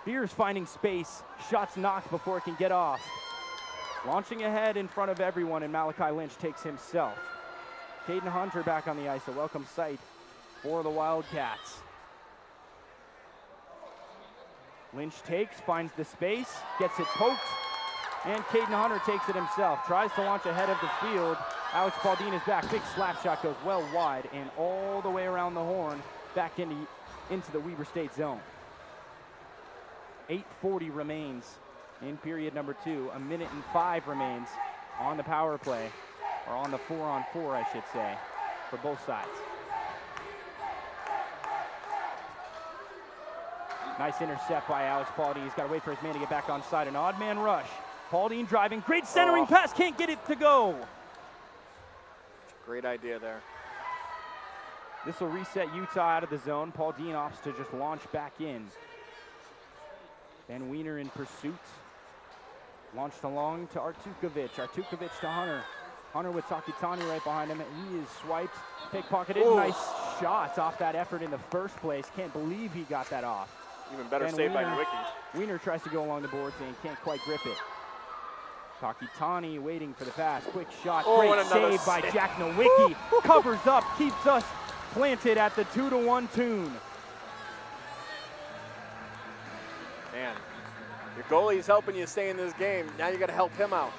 Beers finding space. Shots knocked before it can get off. Launching ahead in front of everyone, and Malachi Lynch takes himself. Caden Hunter back on the ice, a welcome sight for the Wildcats. Lynch takes, finds the space, gets it poked, and Caden Hunter takes it himself. Tries to launch ahead of the field. Alex Pauldine is back. Big slap shot goes well wide and all the way around the horn, back into the Weber State zone. 8:40 remains in period number 2. 1:05 remains on the power play, or on the 4-on-4, I should say, for both sides. Nice intercept by Alex Pauldine. He's got to wait for his man to get back on side. An odd man rush. Pauldine driving. Great centering pass. Can't get it to go. Great idea there. This will reset Utah out of the zone. Pauldine opts to just launch back in. Ben Wiener in pursuit. Launched along to Artukovic. Artukovic to Hunter. Hunter with Takitani right behind him. He is swiped, pickpocketed. Ooh. Nice shot off that effort in the first place. Can't believe he got that off. Even better save by Nowicki. Wiener tries to go along the boards and can't quite grip it. Takitani waiting for the pass. Quick shot. Great save by Jack Nowicki. Covers up, keeps us planted at the 2-1 tune. Man, your goalie's helping you stay in this game. Now you got to help him out.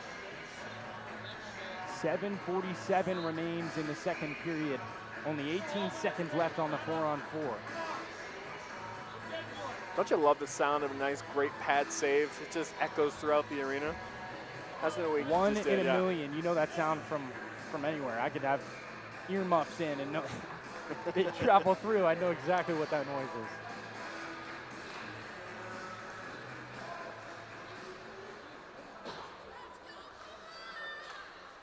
7:47 remains in the second period. Only 18 seconds left on the 4-on-4. Don't you love the sound of a nice, great pad save? It just echoes throughout the arena. That's what we One just in did, a million. You know that sound from anywhere. I could have earmuffs in and know they travel through. I know exactly what that noise is.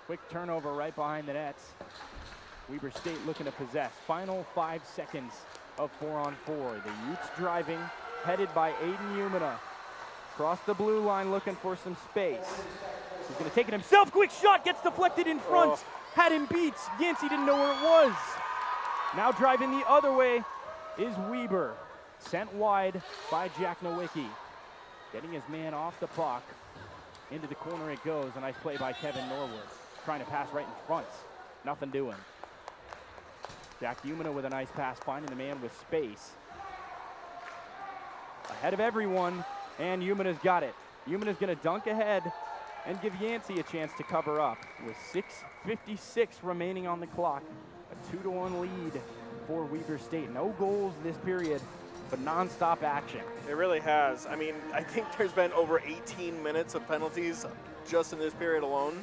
Quick turnover right behind the nets. Weber State looking to possess. Final 5 seconds of 4-on-4. The Utes driving, headed by Aiden Umina. Across the blue line looking for some space. He's gonna take it himself. Quick shot, gets deflected in front. Had him beat. Yancey didn't know where it was. Now driving the other way is Weber. Sent wide by Jack Nowicki. Getting his man off the puck. Into the corner it goes. A nice play by Kevin Norwood. Trying to pass right in front. Nothing doing. Jack Umina with a nice pass, finding the man with space. Ahead of everyone, and Umina's got it. Umina's gonna dunk ahead and give Yancey a chance to cover up. With 6:56 remaining on the clock, a 2-1 lead for Weber State. No goals this period, but non-stop action. It really has. I mean, I think there's been over 18 minutes of penalties just in this period alone.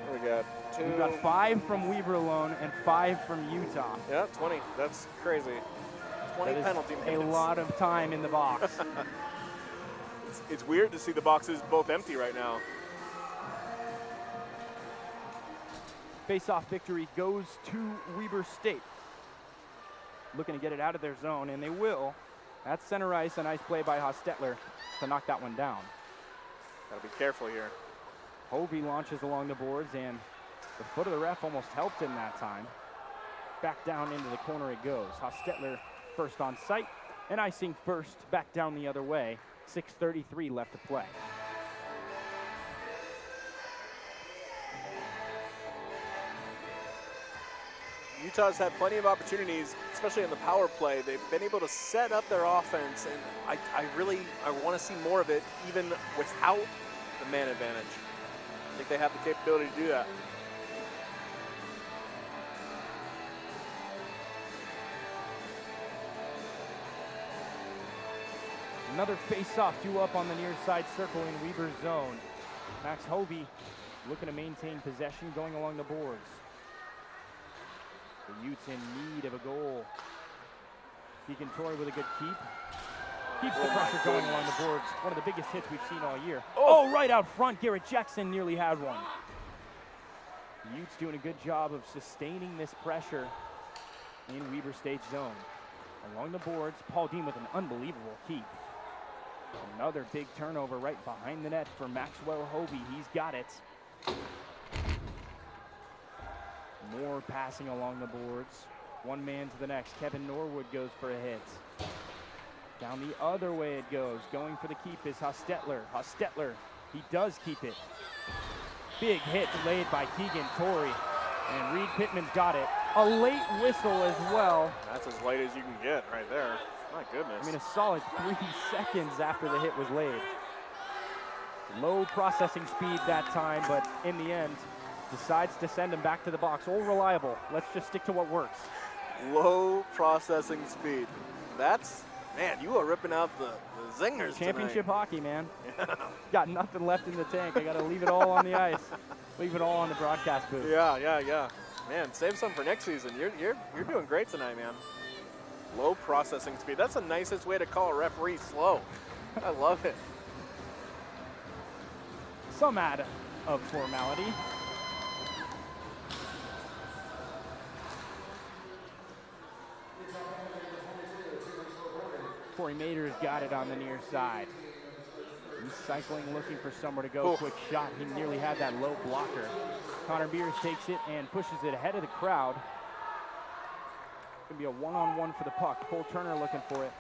What do we got? We've got 5 from Weber alone and 5 from Utah. Yeah, 20. That's crazy. 20 penalty minutes. A lot of time in the box. It's weird to see the boxes both empty right now. Face-off victory goes to Weber State. Looking to get it out of their zone, and they will. At center ice, a nice play by Hostetler to knock that one down. Gotta be careful here. Hovey launches along the boards, and the foot of the ref almost helped him that time. Back down into the corner it goes. Hostetler first on sight, and icing first, back down the other way. 6:33 left to play. Utah's had plenty of opportunities, especially on the power play. They've been able to set up their offense, and I want to see more of it, even without the man advantage. I think they have the capability to do that. Another face-off, 2 up on the near side circle in Weber's zone. Max Hovey looking to maintain possession, going along the boards. The Utes in need of a goal. Deacon Torrey with a good keep. Keeps the pressure going along the boards. One of the biggest hits we've seen all year. Oh, right out front, Garrett Jackson nearly had one. Utes doing a good job of sustaining this pressure in Weber State's zone. Along the boards, Paul Dean with an unbelievable keep. Another big turnover right behind the net for Maxwell Hovey. He's got it. More passing along the boards. One man to the next. Kevin Norwood goes for a hit. Down the other way it goes. Going for the keep is Hostetler. Hostetler, he does keep it. Big hit laid by Keegan Torrey. And Reed Pittman's got it. A late whistle as well. That's as late as you can get right there. My goodness. I mean, a solid 3 seconds after the hit was laid. Low processing speed that time, but in the end, decides to send him back to the box. All reliable. Let's just stick to what works. Low processing speed. That's, man, you are ripping out the zingers Championship tonight. hockey, man. Got nothing left in the tank. I got to leave it all on the ice. Leave it all on the broadcast booth. Yeah. Man, save some for next season. You're doing great tonight, man. Low processing speed. That's the nicest way to call a referee slow. I love it. Some add of formality. Corey Mader's got it on the near side. He's cycling, looking for somewhere to go. Quick shot. He nearly had that low blocker. Connor Beers takes it and pushes it ahead of the crowd. Gonna be a one-on-one for the puck. Cole Turner looking for it.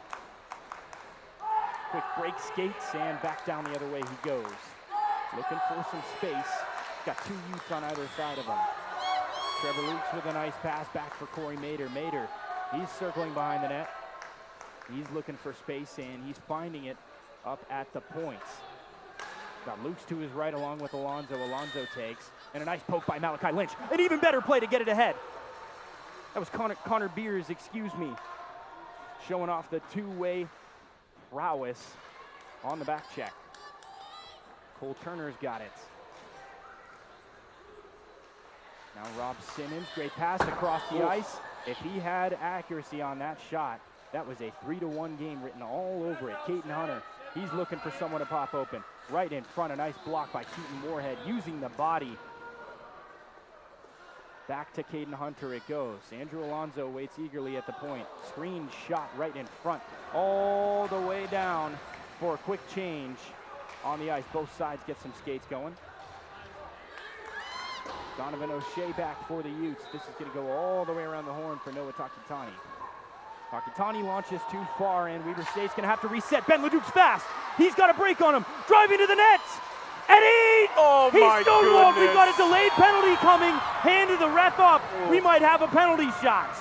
Quick break, skates, and back down the other way he goes. Looking for some space. Got 2 Utes on either side of him. Trevor Lukes with a nice pass back for Corey Mader. Mader, he's circling behind the net. He's looking for space, and he's finding it up at the points. Got Lukes to his right along with Alonzo. Alonzo takes, and a nice poke by Malachi Lynch. An even better play to get it ahead. That was Connor Beers, excuse me, showing off the two-way prowess on the back check. Cole Turner's got it. Now Rob Simmons, great pass across the ice. If he had accuracy on that shot, that was a 3-1 game written all over it. Caden Hunter, he's looking for someone to pop open. Right in front, a nice block by Keaton Moorhead, using the body. Back to Caden Hunter it goes. Andrew Alonzo waits eagerly at the point. Screen shot right in front, all the way down for a quick change on the ice. Both sides get some skates going. Donovan O'Shea back for the Utes. This is going to go all the way around the horn for Noah Takitani. Takitani launches too far, and Weber State's going to have to reset. Ben Leduc's fast. He's got a break on him. Driving to the net. And he's stonewalled. We've got a delayed penalty coming. Handed the ref up. We might have a penalty shot.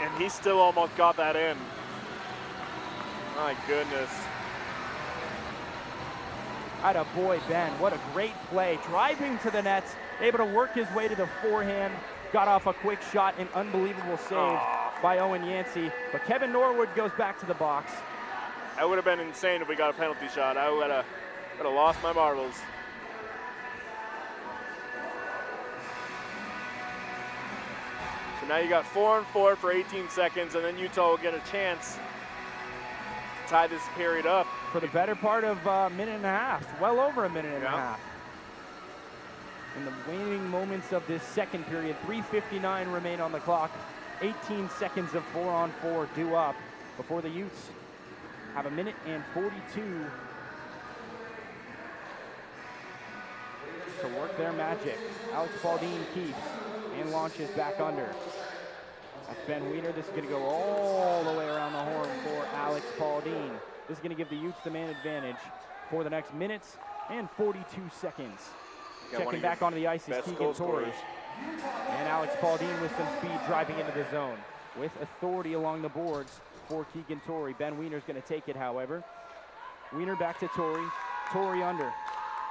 And he still almost got that in. My goodness. Atta boy, Ben. What a great play. Driving to the net, able to work his way to the forehand. Got off a quick shot, an unbelievable save by Owen Yancey. But Kevin Norwood goes back to the box. That would have been insane if we got a penalty shot. I would have lost my marbles. So now you got 4-on-4 for 18 seconds, and then Utah will get a chance to tie this period up. For the better part of a minute and a half, well over a minute and a half. In the waning moments of this second period, 3:59 remain on the clock. 18 seconds of 4-on-4 due up before the Utes have a minute and 42 to work their magic. Alex Pauldine keeps and launches back under. That's Ben Wiener. This is going to go all the way around the horn for Alex Pauldine. This is going to give the Utes the man advantage for the next minute and 42 seconds. Checking back onto the ice is Keegan Torrey. And Alex Pauldine with some speed driving into the zone. With authority along the boards for Keegan Torrey. Ben Wiener's going to take it, however. Wiener back to Torrey. Torrey under.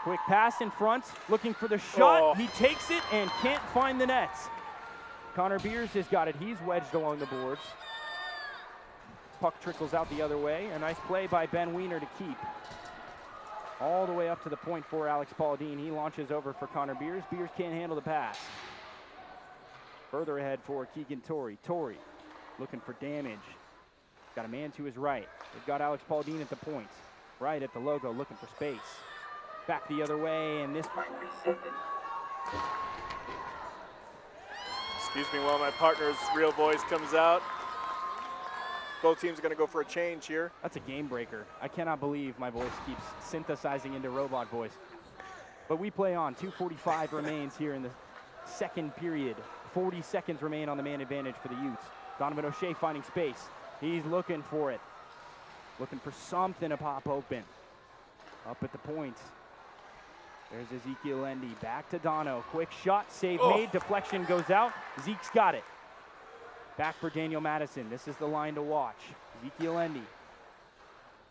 Quick pass in front, looking for the shot. He takes it and can't find the net. Connor Beers has got it. He's wedged along the boards. Puck trickles out the other way. A nice play by Ben Wiener to keep. All the way up to the point for Alex Pauldine. He launches over for Connor Beers. Beers can't handle the pass. Further ahead for Keegan Torrey. Torrey looking for damage. Got a man to his right. They've got Alex Pauldine at the point. Right at the logo, looking for space. Back the other way, and this Excuse me while my partner's real voice comes out. Both teams are going to go for a change here. That's a game breaker. I cannot believe my voice keeps synthesizing into robot voice. But we play on. 2:45 remains here in the second period. 40 seconds remain on the man advantage for the Utes. Donovan O'Shea finding space. He's looking for it. Looking for something to pop open. Up at the point. There's Ezekiel Endy. Back to Dono. Quick shot. Save made. Deflection goes out. Zeke's got it. Back for Daniel Madison. This is the line to watch. Ezekiel Endy.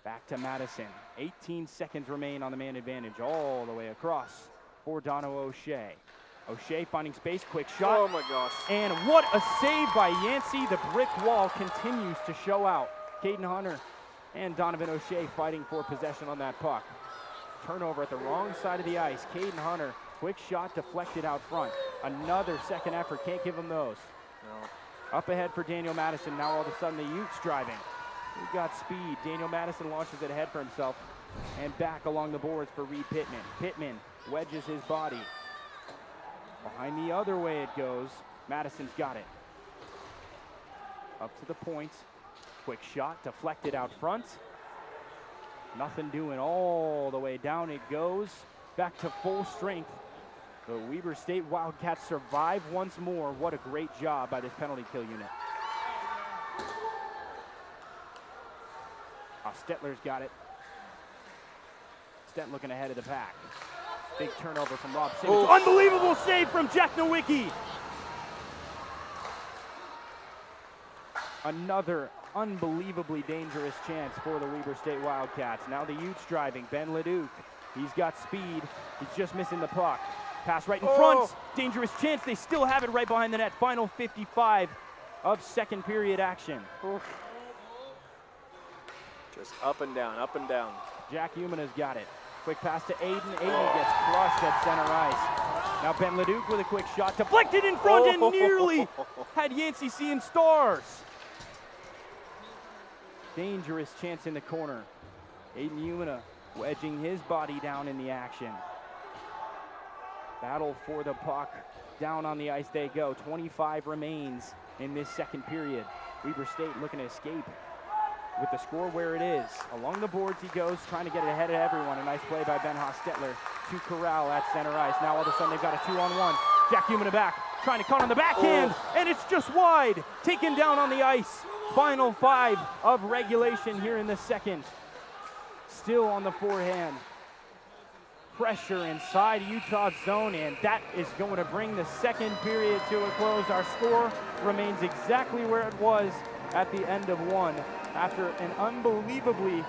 Back to Madison. 18 seconds remain on the man advantage all the way across for Dono O'Shea. O'Shea finding space. Quick shot. Oh my gosh. And what a save by Yancey. The brick wall continues to show out. Caden Hunter and Donovan O'Shea fighting for possession on that puck. Turnover at the wrong side of the ice. Caden Hunter. Quick shot deflected out front. Another second effort. Can't give him those. No. Up ahead for Daniel Madison. Now all of a sudden the Utes driving. We've got speed. Daniel Madison launches it ahead for himself. And back along the boards for Reed Pittman. Pittman wedges his body. Behind the other way it goes. Madison's got it. Up to the point. Quick shot deflected out front. Nothing doing. All the way down it goes. Back to full strength. The Weber State Wildcats survive once more. What a great job by this penalty kill unit. Stetler's got it. Stent looking ahead of the pack. Big turnover from Rob Simmons. Unbelievable save from Jack Nowicki. Another unbelievably dangerous chance for the Weber State Wildcats. Now the Utes driving. Ben Leduc. He's got speed. He's just missing the puck. Pass right in front. Dangerous chance. They still have it right behind the net. Final 55 of second period action. Just up and down, up and down. Jack Umina's got it. Quick pass to Aiden. Aiden gets crushed at center ice. Now Ben Leduc with a quick shot. Deflected in front and nearly had Yancey seeing stars. Dangerous chance in the corner. Aiden Umina wedging his body down in the action. Battle for the puck. Down on the ice they go. 25 remains in this second period. Weber State looking to escape with the score where it is. Along the boards he goes, trying to get it ahead of everyone. A nice play by Ben Hostetler to corral at center ice. Now all of a sudden they've got a 2-on-1. Jack Umina back, trying to cut on the backhand, and it's just wide. Taken down on the ice. Final 5 of regulation here in the second. Still on the forehand. Pressure inside Utah's zone, and that is going to bring the second period to a close. Our score remains exactly where it was at the end of one, after an unbelievably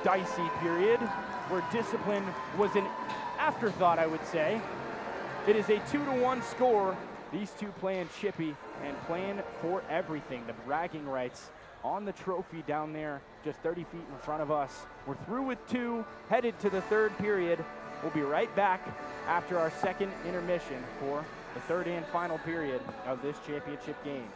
dicey period where discipline was an afterthought, I would say. It is a 2-1 score. These two playing chippy and playing for everything. The bragging rights on the trophy down there, just 30 feet in front of us. We're through with 2, headed to the third period. We'll be right back after our second intermission for the third and final period of this championship game.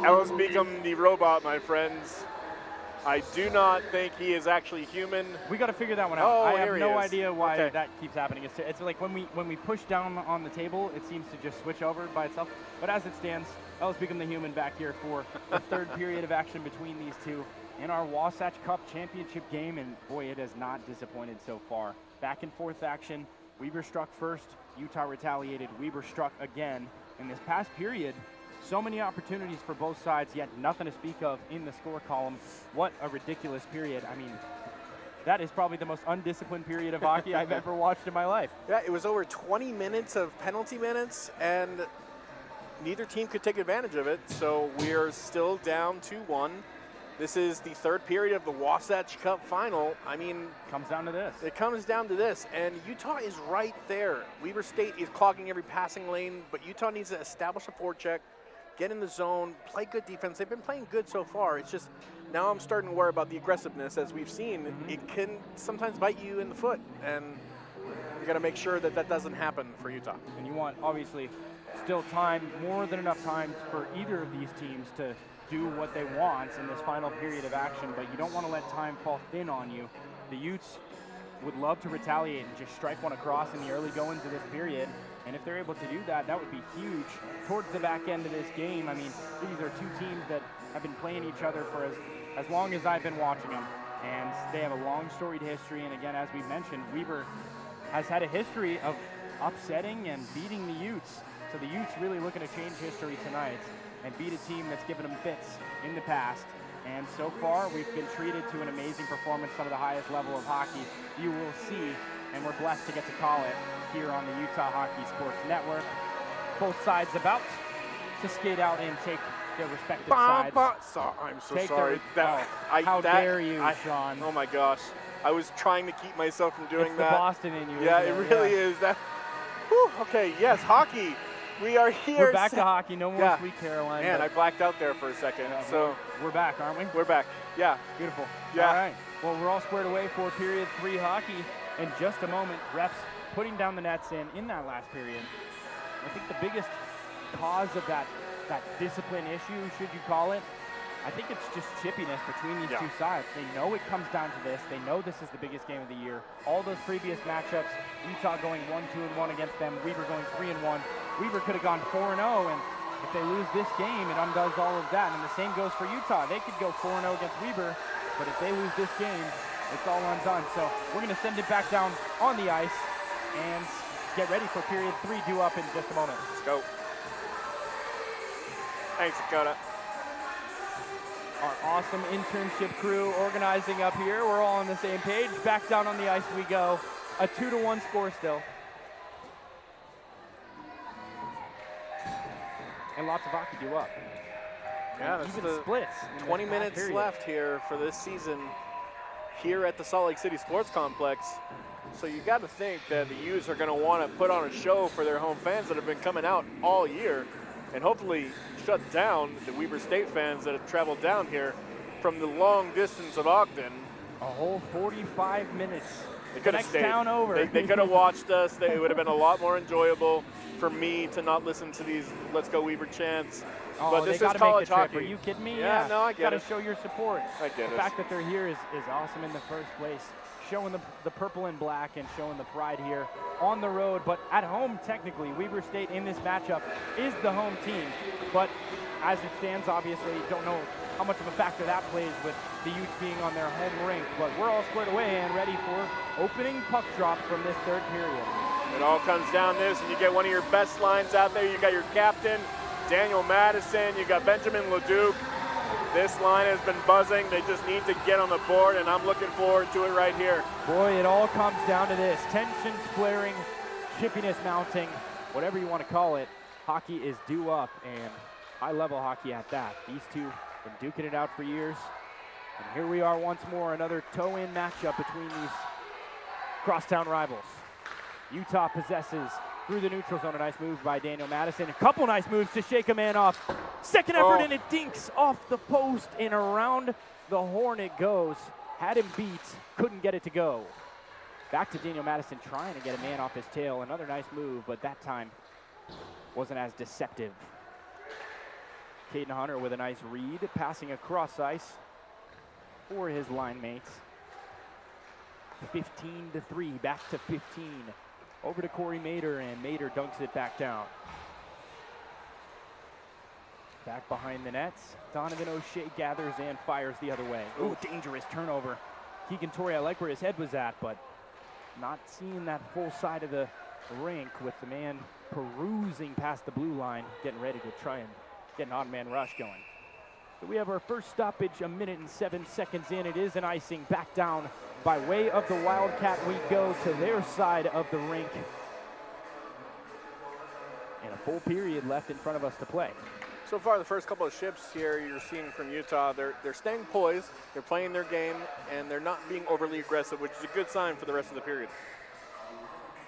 Ellis Beacom, the robot, my friends. I do not think he is actually human. We got to figure that one out. Oh, I have here he no is. idea why Okay. that keeps happening. It's like when we push down on the table, it seems to just switch over by itself. But as it stands, Ellis Beacom the human back here for the third period of action between these two in our Wasatch Cup championship game, and boy, it has not disappointed so far. Back and forth action. Weber struck first. Utah retaliated. Weber struck again. In this past period, so many opportunities for both sides, yet nothing to speak of in the score column. What a ridiculous period. I mean, that is probably the most undisciplined period of hockey I've ever watched in my life. Yeah, it was over 20 minutes of penalty minutes, and neither team could take advantage of it, so we're still down 2-1. This is the third period of the Wasatch Cup final. I mean, comes down to this. It comes down to this, and Utah is right there. Weber State is clogging every passing lane, but Utah needs to establish a forecheck, get in the zone, play good defense. They've been playing good so far. It's just now I'm starting to worry about the aggressiveness. As we've seen, it can sometimes bite you in the foot, and you got to make sure that that doesn't happen for Utah. And you want, obviously, still time, more than enough time for either of these teams to do what they want in this final period of action, but you don't want to let time fall thin on you. The Utes would love to retaliate and just strike one across in the early goings of this period, and if they're able to do that, that would be huge towards the back end of this game. I mean, these are two teams that have been playing each other for as long as I've been watching them, and they have a long storied history, and again, as we mentioned, Weber has had a history of upsetting and beating the Utes, so the Utes really looking to change history tonight and beat a team that's given them fits in the past. And so far, we've been treated to an amazing performance, some of the highest level of hockey you will see, and we're blessed to get to call it here on the Utah Hockey Sports Network. Both sides about to skate out and take their respective sides. I'm so Take sorry. how dare you, Sean? Oh my gosh. I was trying to keep myself from doing It's that. the Boston in you. Yeah, it isn't really is. That. Whew, okay, yes, hockey. We are here. We're back to hockey. No more Sweet Caroline. Man, I blacked out there for a second. Yeah, so we're back, aren't we? We're back. Yeah. Beautiful. Yeah. All right. Well, we're all squared away for period 3 hockey in just a moment. Refs putting down the nets in that last period. I think the biggest cause of that discipline issue, should you call it, I think it's just chippiness between these two sides. They know it comes down to this. They know this is the biggest game of the year. All those previous matchups, Utah going 1-2-1 against them, Weber going 3-1. Weber could have gone 4-0, and if they lose this game, it undoes all of that. And the same goes for Utah. They could go 4-0 against Weber, but if they lose this game, it's all undone. So we're going to send it back down on the ice and get ready for period 3 due up in just a moment. Let's go. Thanks, Dakota. Our awesome internship crew organizing up here. We're all on the same page. Back down on the ice we go. A 2-1 score still. And lots of hockey due up. Yeah, that's even the splits. 20 minutes left here for this season here at the Salt Lake City Sports Complex. So you got to think that the Utes are going to want to put on a show for their home fans that have been coming out all year, and hopefully shut down the Weber State fans that have traveled down here from the long distance of Ogden. A whole 45 minutes. They could have Next stayed. town over. They could have watched us. It would have been a lot more enjoyable for me to not listen to these "Let's Go Weber" chants. Oh, but this they is gotta college make the trip. hockey. Are you kidding me? Yeah, no, I get gotta it. show your support. I get the it. fact that they're here is awesome in the first place. Showing the purple and black and showing the pride here on the road, but at home technically, Weber State in this matchup is the home team. But as it stands, obviously, don't know how much of a factor that plays with the Utes being on their home rink. But we're all squared away and ready for opening puck drop from this third period. It all comes down to this, and you get one of your best lines out there. You got your captain, Daniel Madison. You got Benjamin LeDuc. This line has been buzzing. They just need to get on the board, and I'm looking forward to it right here. Boy, it all comes down to this. Tensions flaring, chippiness mounting, whatever you want to call it. Hockey is due up, and high-level hockey at that. These two been duking it out for years. And here we are once more, another toe-in matchup between these crosstown rivals. Utah possesses through the neutral zone. A nice move by Daniel Madison. A couple nice moves to shake a man off. Second effort, and it dinks off the post, and around the horn it goes. Had him beat, couldn't get it to go. Back to Daniel Madison trying to get a man off his tail. Another nice move, but that time wasn't as deceptive. Caden Hunter with a nice read, passing across ice for his line mates. 15-3, back to 15. Over to Corey Mader, and Mader dunks it back down. Back behind the nets, Donovan O'Shea gathers and fires the other way. Ooh, dangerous turnover. Keegan Torrey, I like where his head was at, but not seeing that full side of the rink with the man perusing past the blue line, getting ready to try and get an odd man rush going. So we have our first stoppage, 1 minute and 7 seconds in. It is an icing. Back down by way of the Wildcat we go to their side of the rink. And a full period left in front of us to play. So far, the first couple of shifts here you're seeing from Utah, they're staying poised, they're playing their game, and they're not being overly aggressive, which is a good sign for the rest of the period.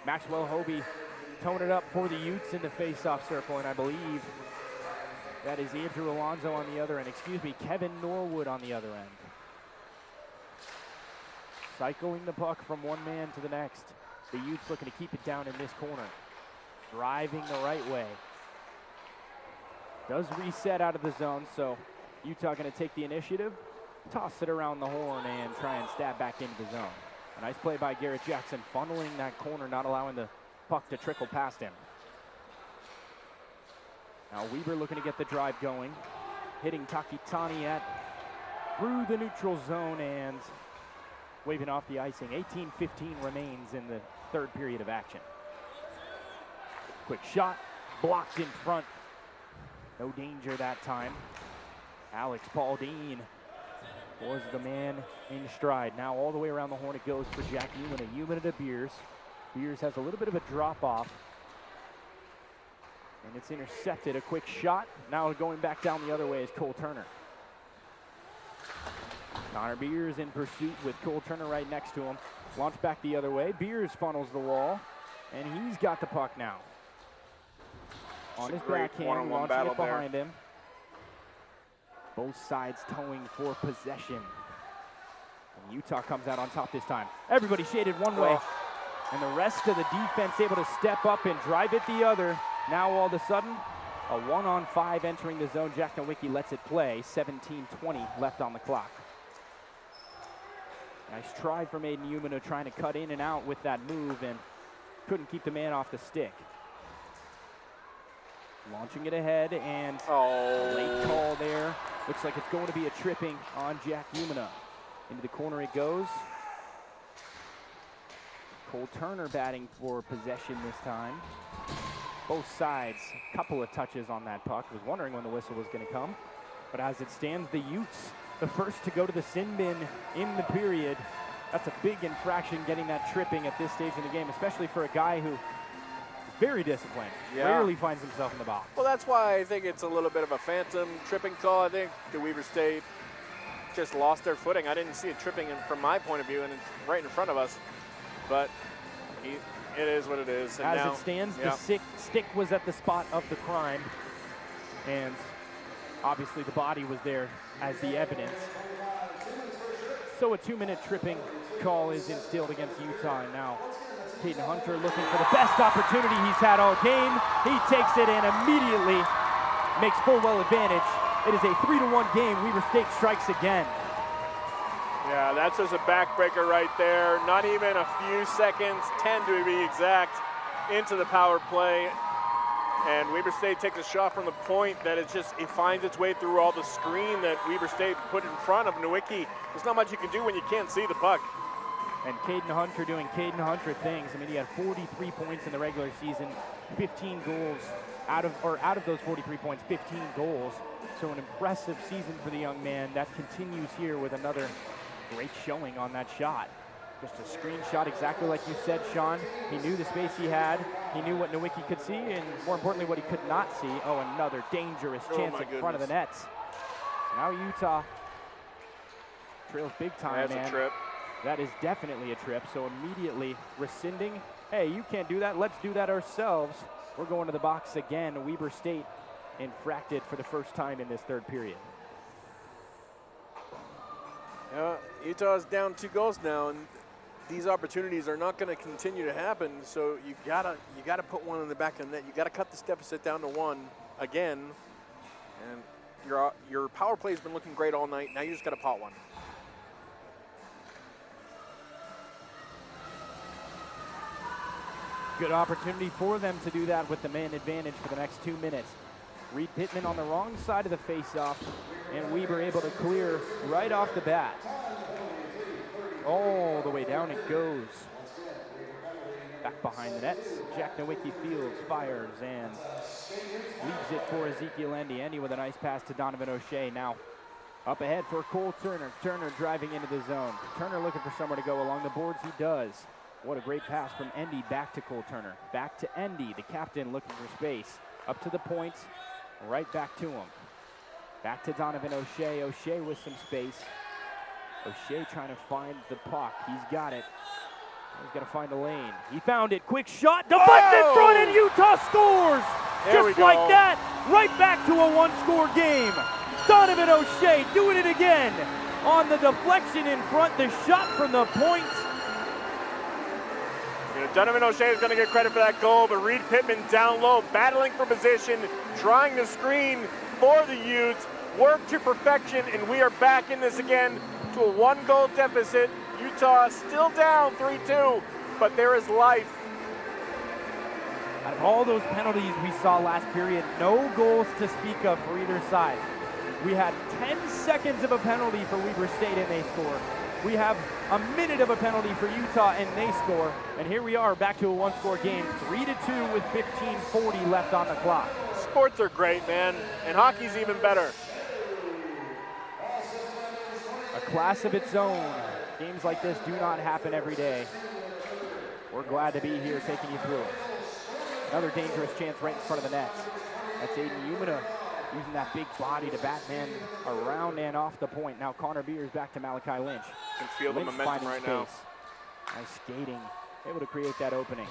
Maxwell Hobie tone it up for the Utes in the face-off circle, and I believe that is Andrew Alonso on the other end. Kevin Norwood on the other end. Cycling the puck from one man to the next. The Utes looking to keep it down in this corner. Driving the right way. Does reset out of the zone, so Utah going to take the initiative, toss it around the horn, and try and stab back into the zone. A nice play by Garrett Jackson, funneling that corner, not allowing the puck to trickle past him. Now Weber looking to get the drive going, hitting Takitani through the neutral zone and waving off the icing. 18-15 remains in the third period of action. Quick shot, blocked in front. No danger that time. Alex Pauldine was the man in stride. Now all the way around the horn it goes for Jack Umina. Umina to Beers. Beers has a little bit of a drop off. And it's intercepted. A quick shot. Now going back down the other way is Cole Turner. Connor Beers in pursuit with Cole Turner right next to him. Launch back the other way. Beers funnels the wall. And he's got the puck now. On his backhand, launching it behind him. Both sides towing for possession. And Utah comes out on top this time. Everybody shaded one way. And the rest of the defense able to step up and drive it the other. Now all of a sudden, a 1-on-5 entering the zone. Jack Nowicki lets it play. 17:20 left on the clock. Nice try from Aiden Umina trying to cut in and out with that move and couldn't keep the man off the stick. Launching it ahead and late call there. Looks like it's going to be a tripping on Jack Umina. Into the corner it goes. Cole Turner batting for possession this time. Both sides, a couple of touches on that puck. Was wondering when the whistle was going to come. But as it stands, the Utes, the first to go to the sin bin in the period. That's a big infraction getting that tripping at this stage in the game, especially for a guy who very disciplined. Yeah. Rarely finds himself in the box. Well, that's why I think it's a little bit of a phantom tripping call. I think the Weber State just lost their footing. I didn't see it tripping from my point of view, and it's right in front of us. But it is what it is. And as now, it stands, the stick was at the spot of the crime, and obviously the body was there as the evidence. So a 2-minute tripping call is instilled against Utah, and now Caden Hunter looking for the best opportunity he's had all game. He takes it and immediately makes full well advantage. It is a 3-1 game. Weber State strikes again. Yeah, that's just a backbreaker right there. Not even a few seconds, 10 to be exact, into the power play. And Weber State takes a shot from the point that it finds its way through all the screen that Weber State put in front of Nowicki. There's not much you can do when you can't see the puck. And Caden Hunter doing Caden Hunter things. I mean, he had 43 points in the regular season, 15 goals out of those 43 points, 15 goals. So an impressive season for the young man. That continues here with another great showing on that shot. Just a screenshot, exactly like you said, Sean. He knew the space he had. He knew what Nowicki could see, and more importantly, what he could not see. Oh, another dangerous chance in front of the nets. So now Utah trails big time, man. That's a trip. That is definitely a trip, so immediately rescinding. Hey, you can't do that. Let's do that ourselves. We're going to the box again. Weber State infracted for the first time in this third period. Utah's down 2 goals now, and these opportunities are not going to continue to happen. So you gotta put one in the back of the net. You gotta cut this deficit down to 1 again. And your power play has been looking great all night. Now you just gotta pot one. Good opportunity for them to do that with the man advantage for the next 2 minutes. Reed Pittman on the wrong side of the face-off, and Weber able to clear right off the bat. All the way down it goes. Back behind the nets, Jack Nowicki Fields fires and leaves it for Ezekiel Endy. Endy with a nice pass to Donovan O'Shea. Now up ahead for Cole Turner. Turner driving into the zone. Turner looking for somewhere to go along the boards. He does. What a great pass from Endy back to Cole Turner. Back to Endy, the captain looking for space. Up to the point, right back to him. Back to Donovan O'Shea. O'Shea with some space. O'Shea trying to find the puck. He's got it. He's got to find a lane. He found it. Quick shot. Deflected in front, and Utah scores! Just like that, right back to a one-score game. Donovan O'Shea doing it again. On the deflection in front, the shot from the point. Donovan O'Shea is going to get credit for that goal, but Reed Pittman down low, battling for position, trying to screen for the Utes. Work to perfection, and we are back in this again to a 1-goal deficit. Utah still down 3-2, but there is life. Out of all those penalties we saw last period, no goals to speak of for either side. We had 10 seconds of a penalty for Weber State and they score. We have a minute of a penalty for Utah and they score. And here we are back to a one-score game, 3-2 with 15:40 left on the clock. Sports are great, man, and hockey's even better. A class of its own. Games like this do not happen every day. We're glad to be here taking you through it. Another dangerous chance right in front of the net. That's Aiden Umina using that big body to Batman around and off the point. Now Connor Beers back to Malachi Lynch. Can feel the momentum right now. Nice skating, able to create that opening.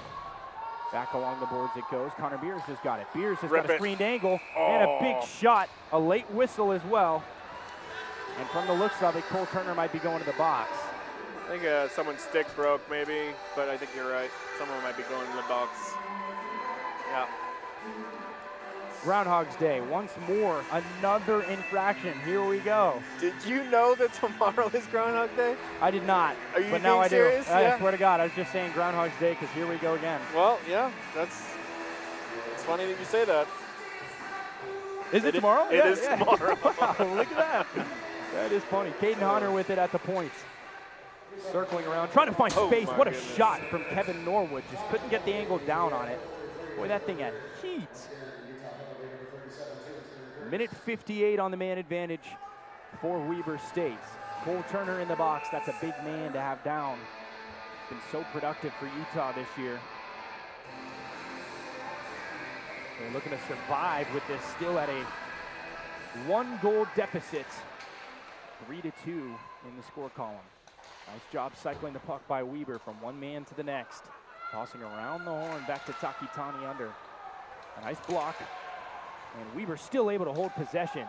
Back along the boards it goes. Connor Beers has got it. Beers has got a screened angle and a big shot. A late whistle as well. And from the looks of it, Cole Turner might be going to the box. I think someone's stick broke maybe, but I think you're right. Someone might be going to the box. Yeah. Groundhog's Day, once more, another infraction. Here we go. Did you know that tomorrow is Groundhog Day? I did not, Are you but now I do. serious? Yeah. I swear to God, I was just saying Groundhog's Day because here we go again. Well, yeah, it's funny that you say that. Is it tomorrow? It is tomorrow. Wow, look at that. That is funny. Caden Hunter with it at the point. Circling around, trying to find space. What a shot from Kevin Norwood. Just couldn't get the angle down on it. Boy, that thing had heat. Minute 58 on the man advantage for Weber State. Cole Turner in the box. That's a big man to have down. Been so productive for Utah this year. They're looking to survive with this still at a 1-goal deficit. 3-2 in the score column. Nice job cycling the puck by Weber from one man to the next. Tossing around the horn back to Takitani under. A nice block. And Weber still able to hold possession.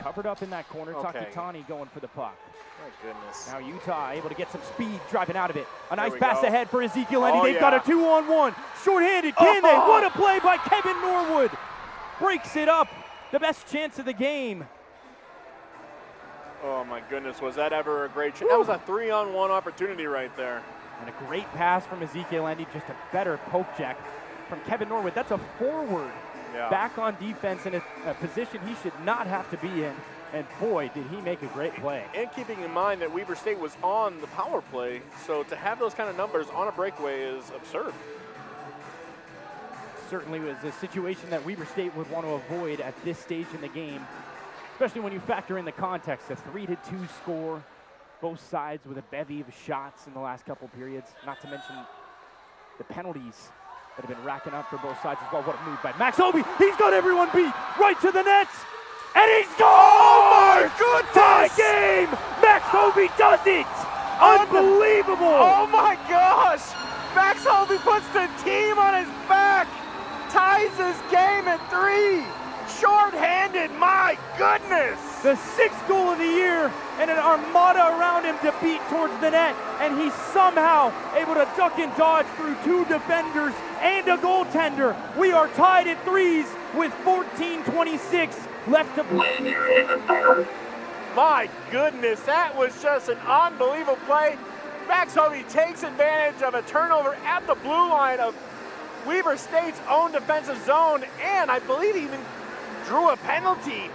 Covered up in that corner. Okay. Takitani going for the puck. My goodness. Now Utah able to get some speed driving out of it. A nice we pass go. ahead for Ezekiel Endy. They've yeah. got a 2-on-1. Short-handed, can they? What a play by Kevin Norwood. Breaks it up. The best chance of the game. Oh my goodness, was that ever a great chance? That was a 3-on-1 opportunity right there. And a great pass from Ezekiel Endy, just a better poke check from Kevin Norwood. That's a forward back on defense in a position he should not have to be in. And boy, did he make a great play. And keeping in mind that Weber State was on the power play, so to have those kind of numbers on a breakaway is absurd. Certainly was a situation that Weber State would want to avoid at this stage in the game, especially when you factor in the context. A 3-2 score, both sides with a bevy of shots in the last couple periods, not to mention the penalties that have been racking up for both sides as well. What a move by Max Obi. He's got everyone beat right to the nets. And he scores! Oh my goodness! Tie game! Max Obi does it! Unbelievable! Oh my gosh! Max Obi puts the team on his back! Ties his game at 3! short-handed, my goodness! The 6th goal of the year, and an armada around him to beat towards the net, and he's somehow able to duck and dodge through 2 defenders and a goaltender. We are tied at 3s with 14:26 left to play. My goodness, that was just an unbelievable play. Max Hovey takes advantage of a turnover at the blue line of Weber State's own defensive zone, and I believe he even drew a penalty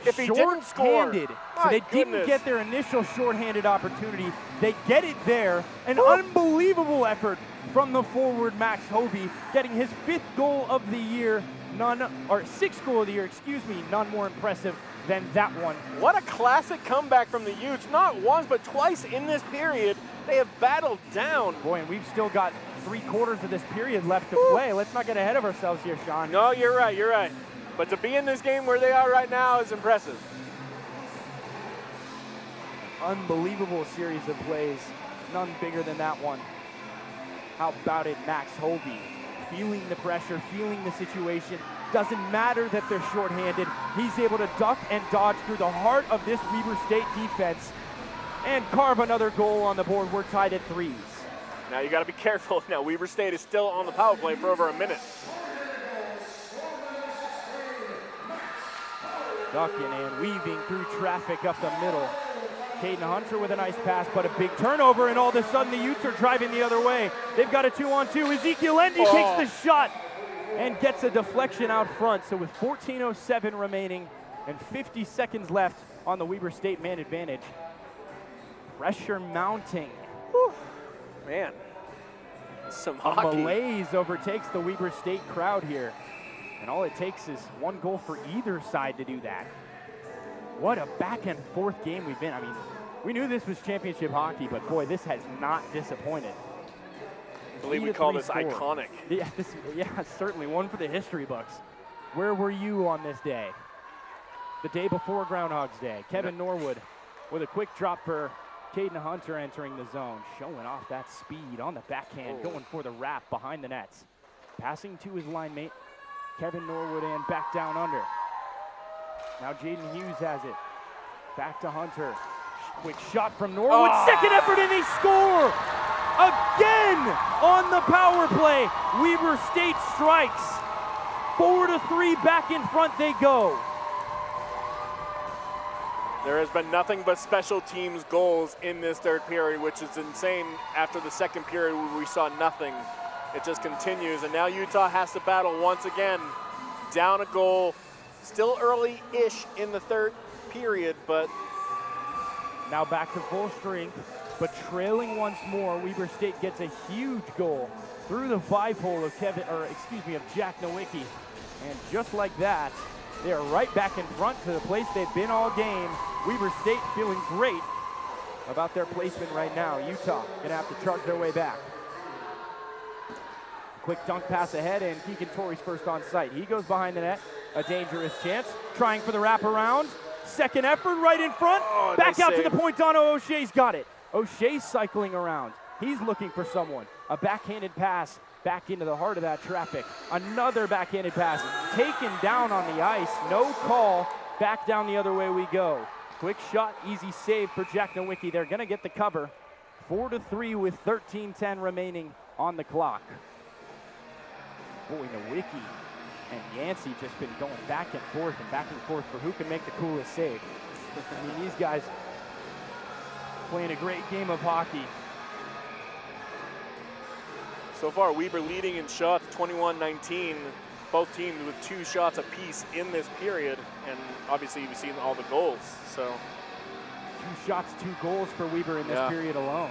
if he didn't score. Short-handed. So they didn't get their initial short-handed opportunity. They get it there. An unbelievable effort from the forward Max Hovey, getting his 5th goal of the year. 6th goal of the year, excuse me, none more impressive than that one. What a classic comeback from the Utes. Not once, but twice in this period, they have battled down. Boy, and we've still got 3/4 of this period left to play. Let's not get ahead of ourselves here, Sean. No, you're right, you're right. But to be in this game where they are right now is impressive. Unbelievable series of plays, none bigger than that one. How about it, Max Hovey? Feeling the pressure, feeling the situation. Doesn't matter that they're shorthanded. He's able to duck and dodge through the heart of this Weber State defense and carve another goal on the board. We're tied at 3s. Now you got to be careful. Now Weber State is still on the power play for over a minute. Ducking and weaving through traffic up the middle. Caden Hunter with a nice pass, but a big turnover, and all of a sudden the Utes are driving the other way. They've got a 2-on-2. Ezekiel Endy takes the shot and gets a deflection out front. So with 14:07 remaining and 50 seconds left on the Weber State man advantage, pressure mounting. Whew. Man, some hockey. Malaise overtakes the Weber State crowd here. And all it takes is 1 goal for either side to do that. What a back and forth game we've been. I mean, we knew this was championship hockey, but boy, this has not disappointed. I believe we call this iconic. Yeah, certainly one for the history books. Where were you on this day? The day before Groundhog's Day. Kevin Norwood with a quick drop for Caden Hunter entering the zone, showing off that speed on the backhand, going for the wrap behind the nets. Passing to his line mate, Kevin Norwood, and back down under. Now Jaden Hughes has it. Back to Hunter. Quick shot from Norwood. Second effort, and they score! Again on the power play. Weber State strikes. 4-3 back in front they go. There has been nothing but special teams goals in this third period, which is insane. After the second period, we saw nothing. It just continues, and now Utah has to battle once again. Down a goal, still early-ish in the third period, but now back to full strength, but trailing once more. Weber State gets a huge goal through the 5-hole of Jack Nowicki, and just like that, they are right back in front to the place they've been all game. Weber State feeling great about their placement right now. Utah gonna have to charge their way back. Quick dunk pass ahead, and Keegan Torrey's first on site. He goes behind the net, a dangerous chance, trying for the wraparound. Second effort right in front, back out to the point. Dono O'Shea's got it. O'Shea's cycling around. He's looking for someone. A backhanded pass back into the heart of that traffic. Another backhanded pass, taken down on the ice, no call. Back down the other way we go. Quick shot, easy save for Jack Nowicki. They're gonna get the cover. 4-3 with 13:10 remaining on the clock. Boy, Nowicki and Yancey just been going back and forth for who can make the coolest save. I mean, these guys playing a great game of hockey. so far Weber leading in shots 21-19. Both teams with 2 shots apiece in this period, and obviously you've seen all the goals. So 2 shots, 2 goals for Weber in this period alone.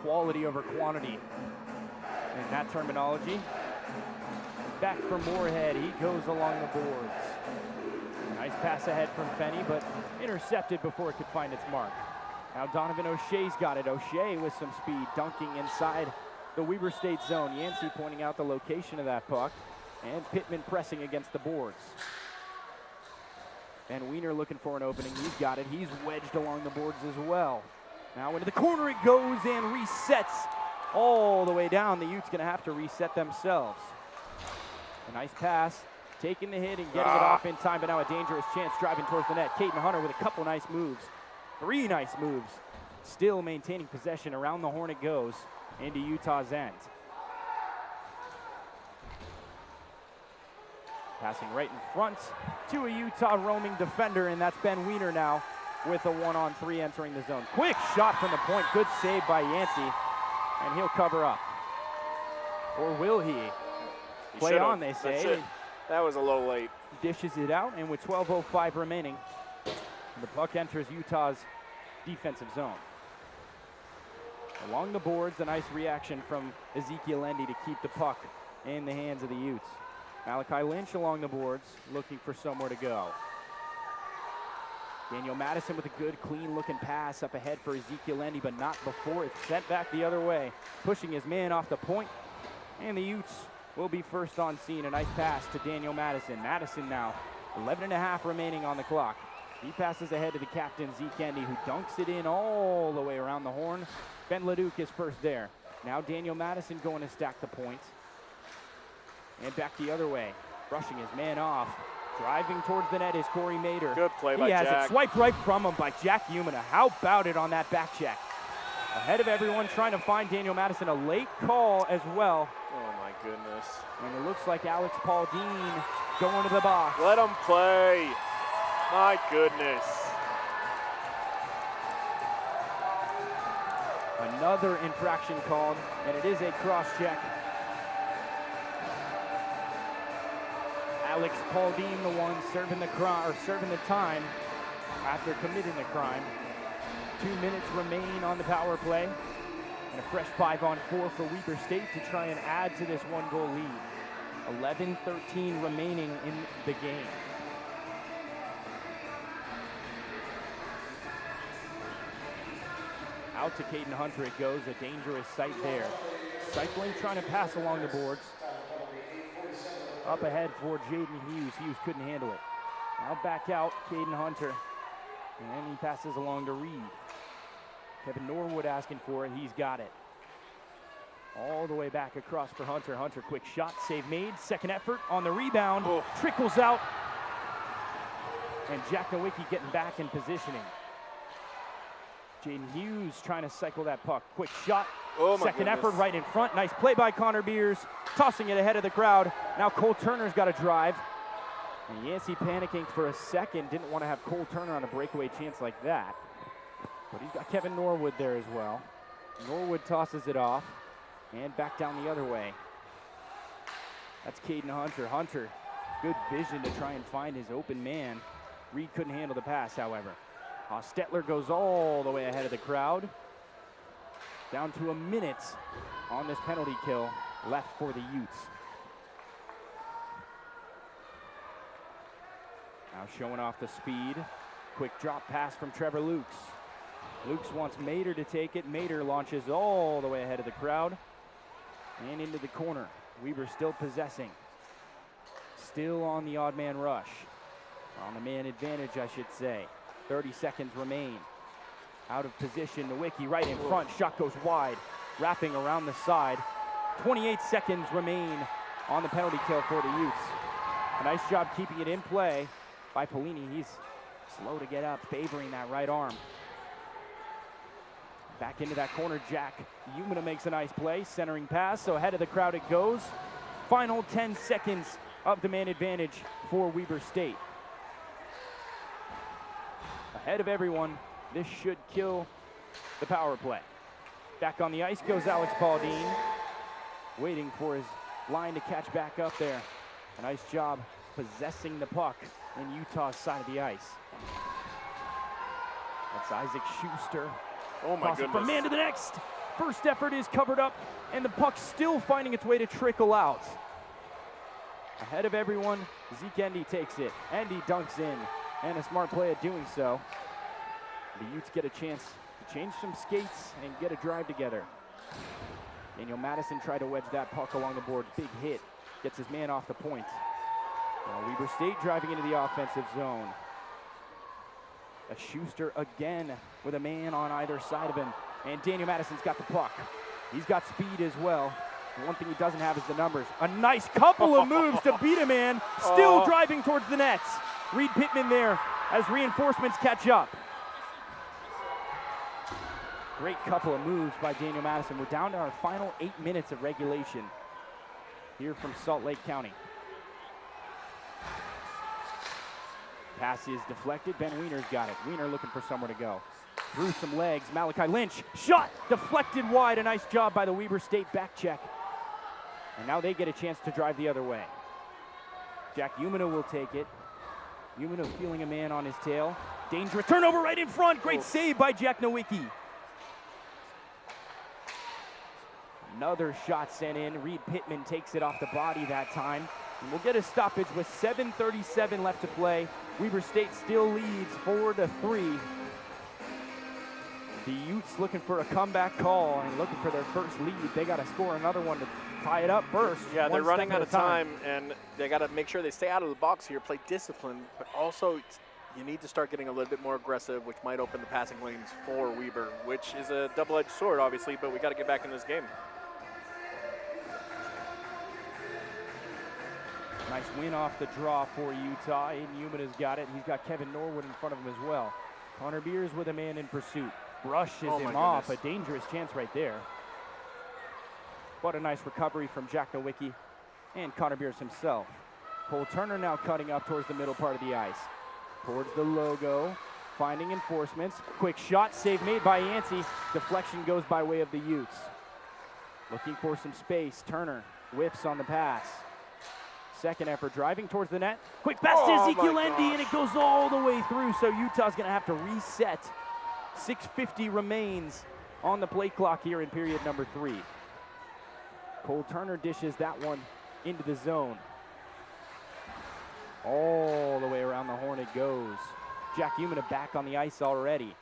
Quality over quantity in that terminology. Back for Moorhead, he goes along the boards. Nice pass ahead from Fenny, but intercepted before it could find its mark. Now Donovan O'Shea's got it. O'Shea with some speed, dunking inside the Weber State zone. Yancey pointing out the location of that puck, and Pittman pressing against the boards. And Wiener looking for an opening. He's got it. He's wedged along the boards as well. Now into the corner it goes and resets all the way down. The Utes gonna have to reset themselves. A nice pass, taking the hit and getting it off in time, but now a dangerous chance driving towards the net. Caden Hunter with a couple nice moves, 3 nice moves. Still maintaining possession. Around the horn it goes into Utah's end. Passing right in front to a Utah roaming defender, and that's Ben Wiener now with a 1-on-3 entering the zone. Quick shot from the point, good save by Yancey, and he'll cover up. Or will he? Play on, they say. That was a little late. Dishes it out, and with 12:05 remaining, the puck enters Utah's defensive zone. Along the boards, a nice reaction from Ezekiel Endy to keep the puck in the hands of the Utes. Malachi Lynch along the boards, looking for somewhere to go. Daniel Madison with a good, clean-looking pass up ahead for Ezekiel Endy, but not before it's sent back the other way, pushing his man off the point, and the Utes will be first on scene. A nice pass to Daniel Madison. Madison now, 11.5 remaining on the clock. He passes ahead to the captain, Zeke Endy, who dunks it in all the way around the horn. Ben Leduc is first there. Now Daniel Madison going to stack the point. And back the other way, brushing his man off. Driving towards the net is Corey Mader. Good play by Jack. He has Jack. it swiped right from him by Jack Umina. How about it on that back check? Ahead of everyone trying to find Daniel Madison. A late call as well. Oh my goodness. And it looks like Alex Pauldine going to the box. Let him play. My goodness. Another infraction called, and it is a cross check. Alex Pauldine, the one serving the time after committing the crime. 2 minutes remain on the power play, and a fresh 5-on-4 for Weber State to try and add to this 1-goal lead. 11:13 remaining in the game. Out to Caden Hunter it goes, a dangerous sight there. Cycling, trying to pass along the boards. Up ahead for Jaden Hughes. Hughes couldn't handle it. Now back out, Caden Hunter. And he passes along to Reed. Kevin Norwood asking for it, he's got it. All the way back across for Hunter. Hunter, quick shot, save made. Second effort on the rebound. Trickles out. And Jack Nowicki getting back in positioning. Jaden Hughes trying to cycle that puck. Quick shot. Second effort right in front. Nice play by Connor Beers. Tossing it ahead of the crowd. Now Cole Turner's got to drive. And Yancey panicking for a second. Didn't want to have Cole Turner on a breakaway chance like that. But he's got Kevin Norwood there as well. Norwood tosses it off. And back down the other way. That's Caden Hunter. Hunter, good vision to try and find his open man. Reed couldn't handle the pass, however. Stetler goes all the way ahead of the crowd. Down to a minute on this penalty kill left for the Utes. Now showing off the speed. Quick drop pass from Trevor Lukes. Lukes wants Mader to take it. Mader launches all the way ahead of the crowd and into the corner. Weber still possessing. Still on the odd man rush. On the man advantage, I should say. 30 seconds remain. Out of position, Nowicki right in front. Shot goes wide, wrapping around the side. 28 seconds remain on the penalty kill for the Utes. A nice job keeping it in play by Polini. He's slow to get up, favoring that right arm. Back into that corner, Jack Umina makes a nice play. Centering pass, so ahead of the crowd it goes. Final 10 seconds of the man advantage for Weber State. Ahead of everyone, this should kill the power play. Back on the ice goes Alex Pauldine, waiting for his line to catch back up there. A nice job possessing the puck in Utah's side of the ice. That's Isaac Schuster. Oh my goodness. From man to the next. First effort is covered up, and the puck still finding its way to trickle out. Ahead of everyone, Zeke Endy takes it. Endy dunks in, and a smart play at doing so. The Utes get a chance to change some skates and get a drive together. Daniel Madison tried to wedge that puck along the boards. Big hit. Gets his man off the point. Now Weber State driving into the offensive zone. A Schuster again with a man on either side of him. And Daniel Madison's got the puck. He's got speed as well. The one thing he doesn't have is the numbers. A nice couple of moves to beat a man, still driving towards the nets. Reed Pittman there as reinforcements catch up. Great couple of moves by Daniel Madison. We're down to our final 8 minutes of regulation here from Salt Lake County. Pass is deflected. Ben Wiener's got it. Wiener looking for somewhere to go. Through some legs. Malachi Lynch. Shot deflected wide. A nice job by the Weber State back check. And now they get a chance to drive the other way. Jack Umina will take it. Umina feeling a man on his tail. Dangerous turnover right in front. Great save by Jack Nowicki. Another shot sent in. Reed Pittman takes it off the body that time. And we'll get a stoppage with 7:37 left to play. Weber State still leads 4-3. The Utes looking for a comeback call and looking for their first lead. They got to score another one to tie it up first. Yeah, they're running out of time, and they got to make sure they stay out of the box here, play discipline, but also you need to start getting a little bit more aggressive, which might open the passing lanes for Weber, which is a double-edged sword, obviously, but we got to get back in this game. Nice win off the draw for Utah. Aiden Umina's got it. He's got Kevin Norwood in front of him as well. Connor Beers with a man in pursuit. Brushes him off. A dangerous chance right there. What a nice recovery from Jack Nowicki and Connor Beers himself. Cole Turner now cutting up towards the middle part of the ice. Towards the logo, finding enforcements. Quick shot, save made by Yancey. Deflection goes by way of the Utes. Looking for some space. Turner whiffs on the pass. Second effort, driving towards the net. Quick pass to Ezekiel Endy, and it goes all the way through, so Utah's gonna have to reset. 6:50 remains on the play clock here in period number 3. Cole Turner dishes that one into the zone. All the way around the horn it goes. Jack Umina back on the ice already.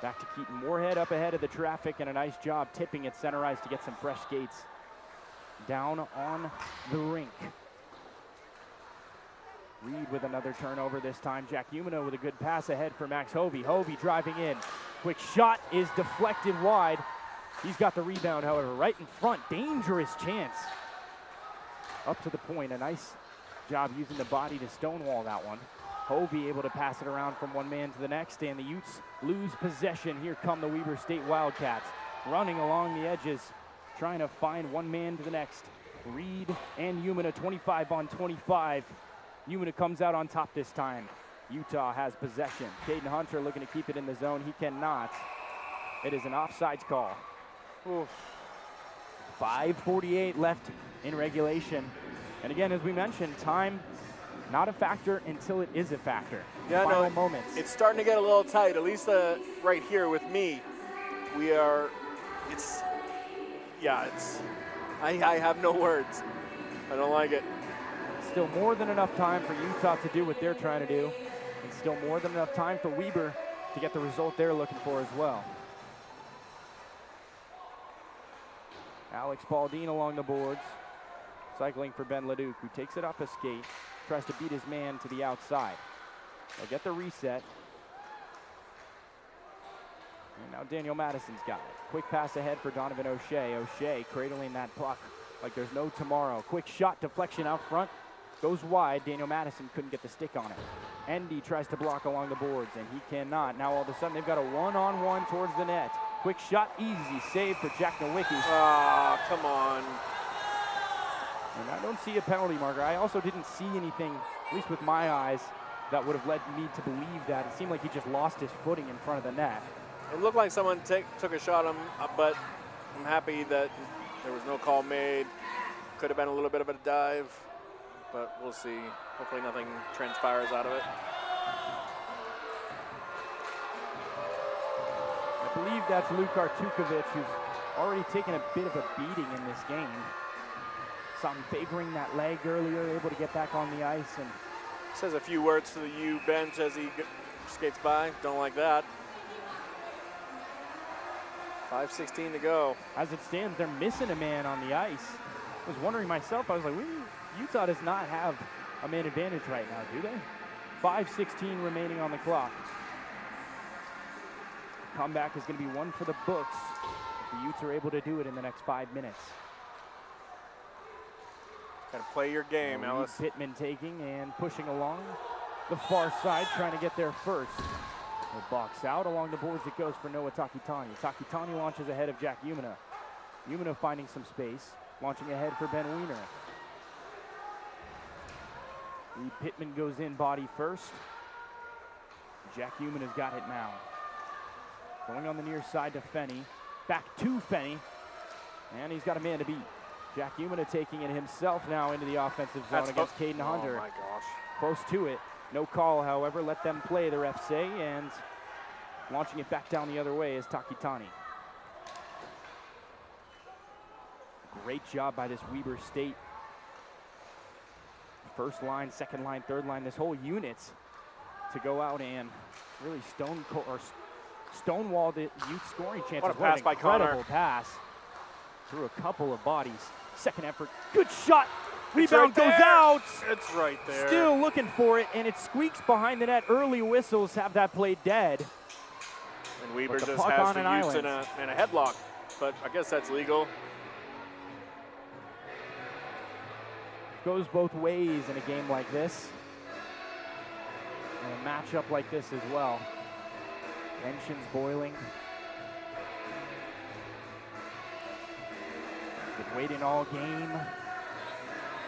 Back to Keaton Moorhead up ahead of the traffic, and a nice job tipping at center ice to get some fresh skates down on the rink. Reed with another turnover this time. Jack Umina with a good pass ahead for Max Hovey. Hovey driving in. Quick shot is deflected wide. He's got the rebound, however, right in front. Dangerous chance. Up to the point. A nice job using the body to stonewall that one. Hovey able to pass it around from one man to the next, and the Utes lose possession. Here come the Weber State Wildcats, running along the edges, trying to find one man to the next. Reed and Umina 25 on 25. Umina comes out on top this time. Utah has possession. Caden Hunter looking to keep it in the zone. He cannot. It is an offsides call. Oof. 5:48 left in regulation. And again, as we mentioned, time not a factor until it is a factor. Yeah, Final moments. It's starting to get a little tight, at least right here with me. I have no words. I don't like it. Still more than enough time for Utah to do what they're trying to do. And still more than enough time for Weber to get the result they're looking for as well. Alex Baldine along the boards. Cycling for Ben Leduc, who takes it off a skate. Tries to beat his man to the outside. They'll get the reset. And now Daniel Madison's got it. Quick pass ahead for Donovan O'Shea. O'Shea cradling that puck like there's no tomorrow. Quick shot deflection out front. Goes wide. Daniel Madison couldn't get the stick on it. Endy tries to block along the boards, and he cannot. Now all of a sudden they've got a one-on-one towards the net. Quick shot, easy save for Jack Nowicki. Ah, come on. And I don't see a penalty marker. I also didn't see anything, at least with my eyes, that would have led me to believe that. It seemed like he just lost his footing in front of the net. It looked like someone took a shot on him, but I'm happy that there was no call made. Could have been a little bit of a dive, but we'll see. Hopefully nothing transpires out of it. I believe that's Luke Artukovic, who's already taken a bit of a beating in this game. Saw him favoring that leg earlier, able to get back on the ice. And says a few words to the U bench as he skates by. Don't like that. 5:16 to go. As it stands, they're missing a man on the ice. I was wondering myself, I was like, Utah does not have a man advantage right now, do they? 5:16 remaining on the clock. comeback is going to be one for the books. The Utes are able to do it in the next 5 minutes. Got to play your game, Ellis. Pittman taking and pushing along the far side, trying to get there first. The box out along the boards. It goes for Noah Takitani. Takitani launches ahead of Jack Umina. Umina finding some space, launching ahead for Ben Wiener. Pittman goes in body first. Jack Umina's got it now. Going on the near side to Fenney. Back to Fenney. And he's got a man to beat. Jack Umina taking it himself now into the offensive zone against Caden Hunter. Oh my gosh. Close to it. No call, however. Let them play, the refs say, and launching it back down the other way is Takitani. Great job by this Weber State. First line, second line, third line, this whole unit to go out and really stonewall the Ute scoring chances. What a pass by Connor. Incredible pass through a couple of bodies. Second effort, good shot. Rebound goes out. It's right there. Still looking for it, and it squeaks behind the net. Early whistles have that play dead. And Weber But the just puck has on the an Utes in a headlock, but I guess that's legal. Goes both ways in a game like this. And a matchup like this as well. Tensions boiling. Been waiting all game.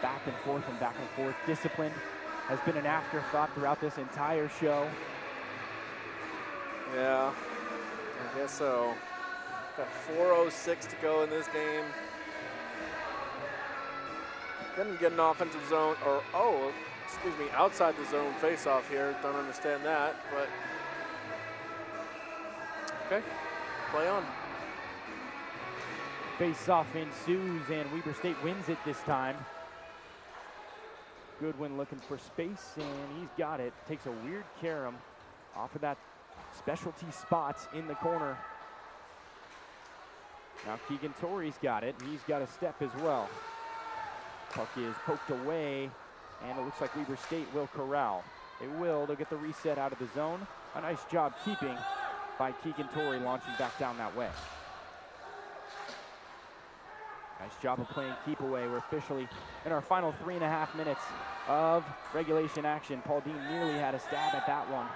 Back and forth and back and forth. Discipline has been an afterthought throughout this entire show. Yeah, I guess so. Got 4:06 to go in this game. Couldn't get an offensive zone, or outside the zone face-off here. Don't understand that, but okay, play on. Face-off ensues, and Weber State wins it this time. Goodwin looking for space, and he's got it. Takes a weird carom off of that specialty spots in the corner. Now Keegan Torrey's got it. He's got a step as well. Puck is poked away, and it looks like Weber State will corral. They will. They'll get the reset out of the zone. A nice job keeping by Keegan Torrey, launching back down that way. Nice job of playing keep away. We're officially in our final 3.5 minutes of regulation action. Paul Dean nearly had a stab at that one.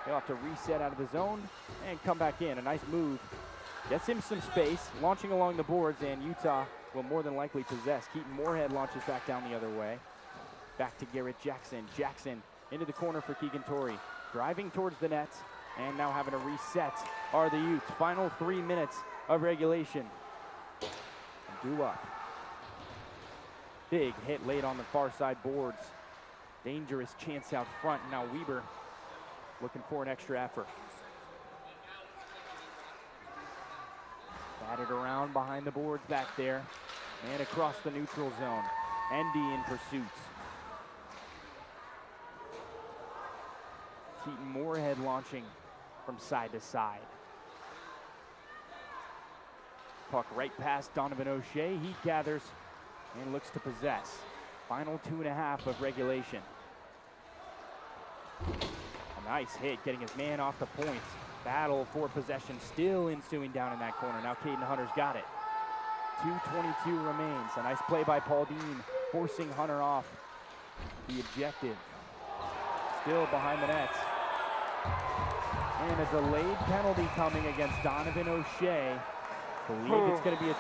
He'll have to reset out of the zone and come back in. A nice move. Gets him some space, launching along the boards, and Utah will more than likely possess. Keaton Moorhead launches back down the other way. Back to Garrett Jackson. Jackson into the corner for Keegan Torrey. Driving towards the net, and now having a reset are the Utes. Final 3 minutes of regulation. Due up. Big hit late on the far side boards. Dangerous chance out front. Now Weber looking for an extra effort. Batted around behind the boards back there and across the neutral zone. Endy in pursuit. Keaton Moorhead launching from side to side. Puck right past Donovan O'Shea. He gathers and looks to possess. Final 2.5 of regulation. A nice hit, getting his man off the point. Battle for possession still ensuing down in that corner. Now Caden Hunter's got it. 2:22 remains. A nice play by Paul Dean, forcing Hunter off the objective. Still behind the net. And a delayed penalty coming against Donovan O'Shea. Believe it's going to be a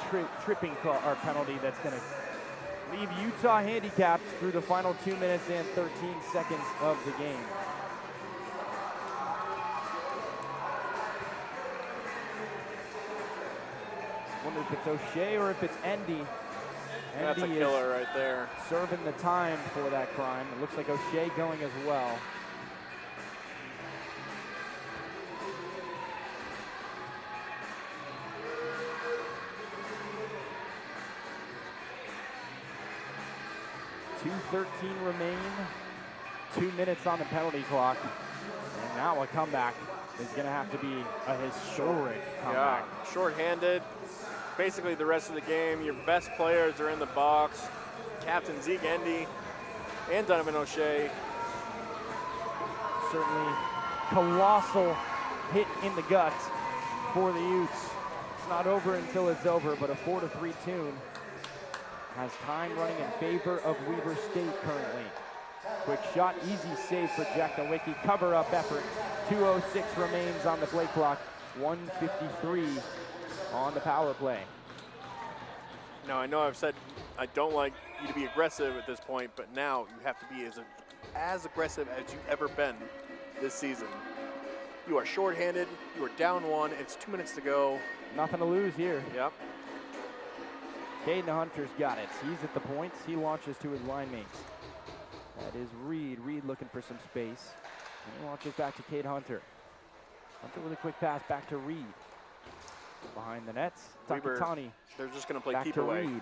tripping call or penalty that's going to leave Utah handicapped through the final 2 minutes and 13 seconds of the game. Wonder if it's O'Shea or if it's Endy. That's a killer right there. Serving the time for that crime. It looks like O'Shea going as well. .2:13 remain. 2 minutes on the penalty clock. And now a comeback is going to have to be a historic comeback. Yeah, shorthanded. Basically the rest of the game, your best players are in the box. Captain Zeke Endy and Donovan O'Shea. Certainly colossal hit in the gut for the Utes. It's not over until it's over, but a 4-3 tune has time running in favor of Weber State currently. Quick shot, easy save for Jack Nowicki. Cover-up effort. 2:06 remains on the play clock. 1:53 on the power play. Now, I know I've said I don't like you to be aggressive at this point, but now you have to be as aggressive as you've ever been this season. You are shorthanded, you are down 1, it's 2 minutes to go. Nothing to lose here. Yep. Caden Hunter's got it. He's at the points. He launches to his line mates. That is Reed. Reed looking for some space. And he launches back to Cade Hunter. Hunter with a quick pass back to Reed. Behind the nets, Takitani. They're just going to play back keep to away. Reed.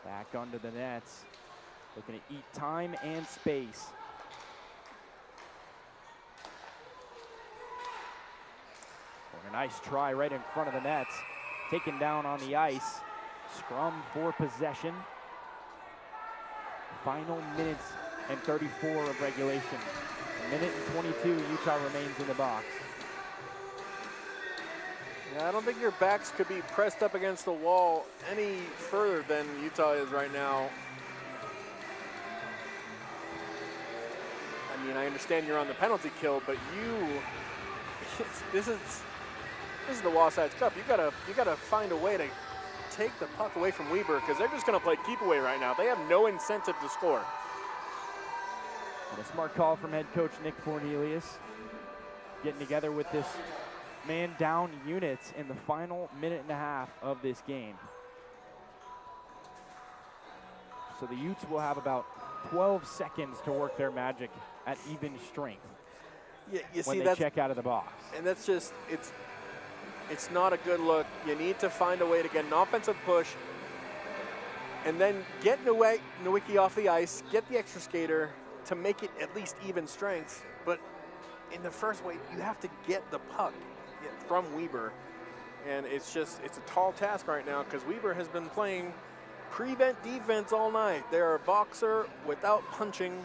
Back under the nets. Looking to eat time and space. A nice try right in front of the nets. Taken down on the ice. Scrum for possession. Final minutes and 34 of regulation. A minute and 22, Utah remains in the box. Yeah, I don't think your backs could be pressed up against the wall any further than Utah is right now. I mean, I understand you're on the penalty kill, but this is the Wasatch Cup. You gotta find a way to take the puck away from Weber, because they're just gonna play keep away right now. They have no incentive to score. And a smart call from head coach Nick Cornelius, getting together with this man down units in the final minute and a half of this game. So the Utes will have about 12 seconds to work their magic at even strength when they check out of the box. And that's just, it's not a good look. You need to find a way to get an offensive push and then get Nowicki off the ice, get the extra skater to make it at least even strength. But in the first way, you have to get the puck from Weber. And it's a tall task right now, because Weber has been playing prevent defense all night. They're a boxer without punching.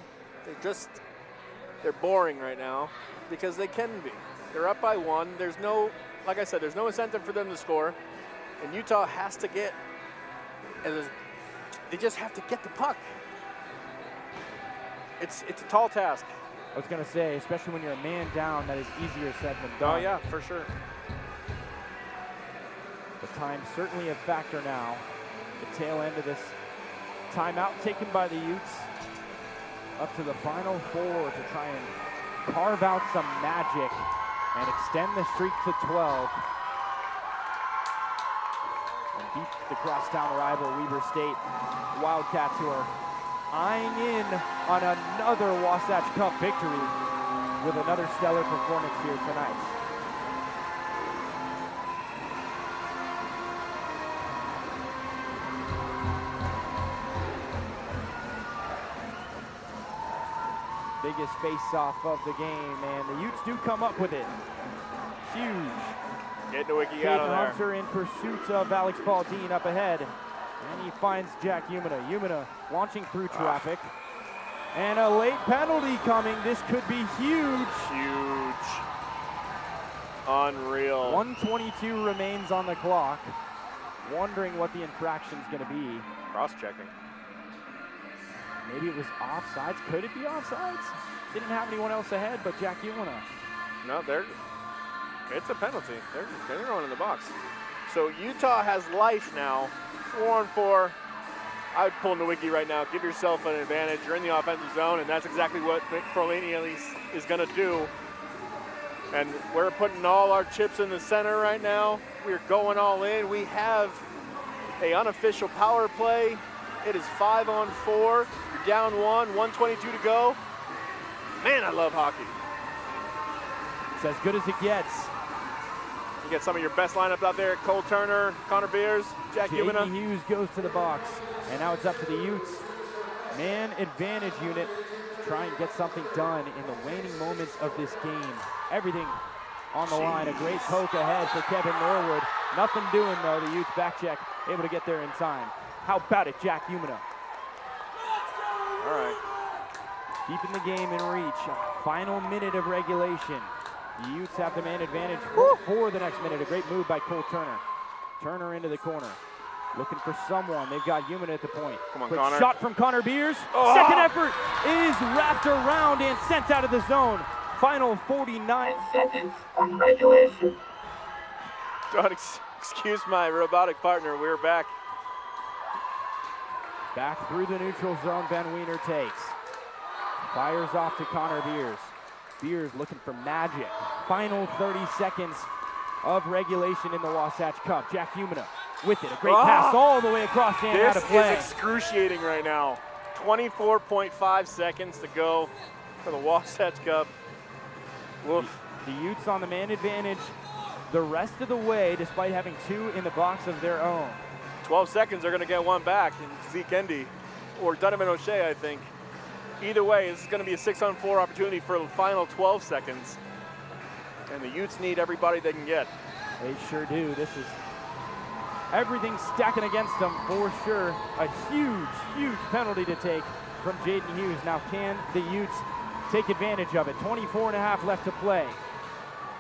They're boring right now because they can be. They're up by 1. There's no, like I said, there's no incentive for them to score. And Utah has to they just have to get the puck. It's a tall task. I was going to say, especially when you're a man down, that is easier said than done. Oh yeah, for sure. The time certainly a factor now. The tail end of this timeout taken by the Utes. Up to the final 4 to try and carve out some magic and extend the streak to 12. And beat the crosstown rival Weber State Wildcats, who are eyeing in on another Wasatch Cup victory with another stellar performance here tonight. Biggest face-off of the game, and the Utes do come up with it. Huge. Get Nowicki out of there. Hunter in pursuit of Alex Baldine up ahead. And he finds Jack Umina. Umina launching through traffic. And a late penalty coming. This could be huge. Huge. Unreal. 1:22 remains on the clock. Wondering what the infraction's going to be. Cross-checking. Maybe it was offsides. Could it be offsides? Didn't have anyone else ahead but Jack Umina. No, it's a penalty. They're going in the box. So Utah has life now. 4-on-4. I would pull Nowicki right now. Give yourself an advantage. You're in the offensive zone, and that's exactly what Nick Cornelius is going to do. And we're putting all our chips in the center right now. We're going all in. We have an unofficial power play. It is 5-on-4. You're down 1:22 to go. Man, I love hockey. It's as good as it gets. You get some of your best lineups out there. Cole Turner, Connor Beers, Jack Umina. J.D. Hughes goes to the box. And now it's up to the Utes. Man advantage unit to try and get something done in the waning moments of this game. Everything on the line. A great poke ahead for Kevin Norwood. Nothing doing though. The Utes back check, able to get there in time. How about it, Jack Umina? All right. Keeping the game in reach. Final minute of regulation. The Utes have the man advantage for the next minute. A great move by Cole Turner. Turner into the corner. Looking for someone. They've got Human at the point. Come on, Quick Connor. shot from Connor Beers. Oh! Second effort is wrapped around and sent out of the zone. Final 49 seconds on regulation. Don't excuse my robotic partner. We're back. Back through the neutral zone, Ben Wiener takes. Fires off to Connor Beers. Beers looking for magic. Final 30 seconds of regulation in the Wasatch Cup. Jack Humana with it. A great pass all the way across and out of play. This is excruciating right now. 24.5 seconds to go for the Wasatch Cup. Woof. The Utes on the man advantage the rest of the way, despite having 2 in the box of their own. 12 seconds, they're going to get one back in Zeke Endy or Donovan O'Shea, I think. Either way, this is going to be a 6-on-4 opportunity for the final 12 seconds. And the Utes need everybody they can get. They sure do. This is everything stacking against them for sure. A huge, huge penalty to take from Jaden Hughes. Now can the Utes take advantage of it? 24.5 left to play.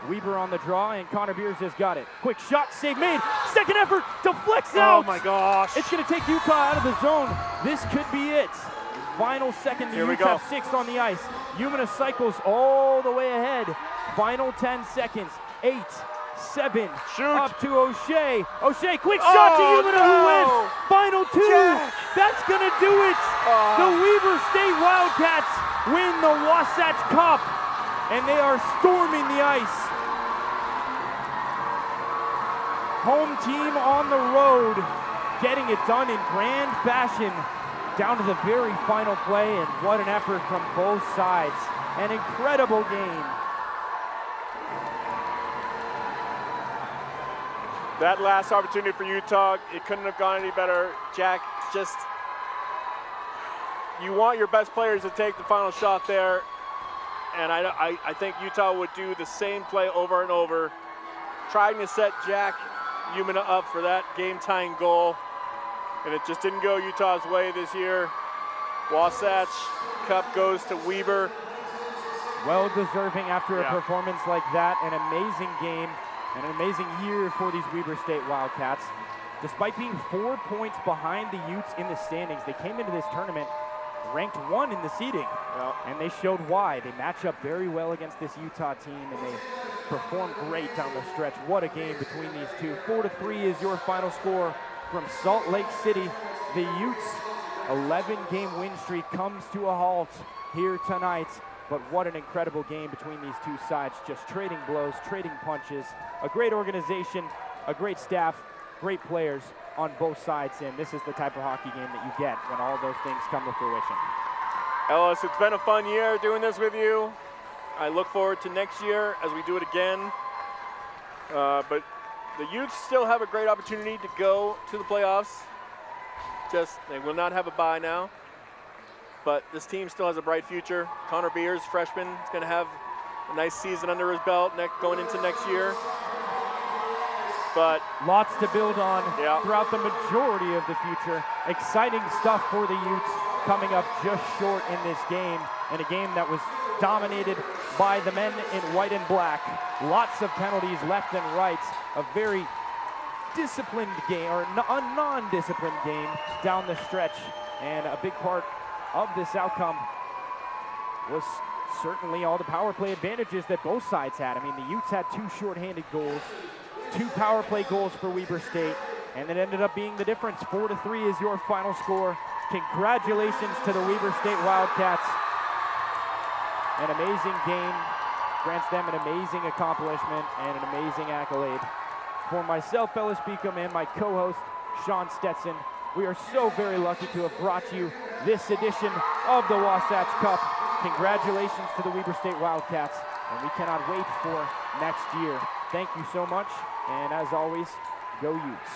Weber on the draw, and Connor Beers has got it. Quick shot, save made. Second effort, deflects out. Oh my gosh. It's going to take Utah out of the zone. This could be it. Final second, the Utes have 6 on the ice. Humana cycles all the way ahead. Final 10 seconds. 8, 7, shoot. Up to O'Shea. O'Shea, quick shot to Humana who wins. Final 2. Jack. That's going to do it. The Weber State Wildcats win the Wasatch Cup, and they are storming the ice. Home team on the road, getting it done in grand fashion down to the very final play, and what an effort from both sides. An incredible game. That last opportunity for Utah, it couldn't have gone any better. Jack, just, you want your best players to take the final shot there, and I think Utah would do the same play over and over, trying to set Jack Humana up for that game-tying goal, and it just didn't go Utah's way this year. Wasatch Cup goes to Weber. Well deserving after a Yeah. performance like that. An amazing game and an amazing year for these Weber State Wildcats. Despite being 4 points behind the Utes in the standings, they came into this tournament ranked 1 in the seeding, and they showed why. They match up very well against this Utah team, and they perform great down the stretch. What a game between these two. 4-3 is your final score from Salt Lake City. The Utes' 11-game win streak comes to a halt here tonight, but what an incredible game between these two sides, just trading blows, trading punches. A great organization, a great staff, great players on both sides, and this is the type of hockey game that you get when all those things come to fruition. Ellis, it's been a fun year doing this with you. I look forward to next year as we do it again. But the Utes still have a great opportunity to go to the playoffs. Just, they will not have a bye now. But this team still has a bright future. Connor Beers, freshman, is going to have a nice season under his belt going into next year. But lots to build on throughout the majority of the future. Exciting stuff for the Utes coming up just short in this game, and a game that was dominated by the men in white and black. Lots of penalties left and right. A very disciplined game, or a non-disciplined game down the stretch, and a big part of this outcome was certainly all the power play advantages that both sides had. I mean, the Utes had 2 shorthanded goals, 2 power play goals for Weber State, and it ended up being the difference. 4-3 is your final score. Congratulations to the Weber State Wildcats. An amazing game, grants them an amazing accomplishment and an amazing accolade. For myself, Ellis Beacom, and my co-host, Sean Stetson, we are so very lucky to have brought you this edition of the Wasatch Cup. Congratulations to the Weber State Wildcats, and we cannot wait for next year. Thank you so much, and as always, go Utes.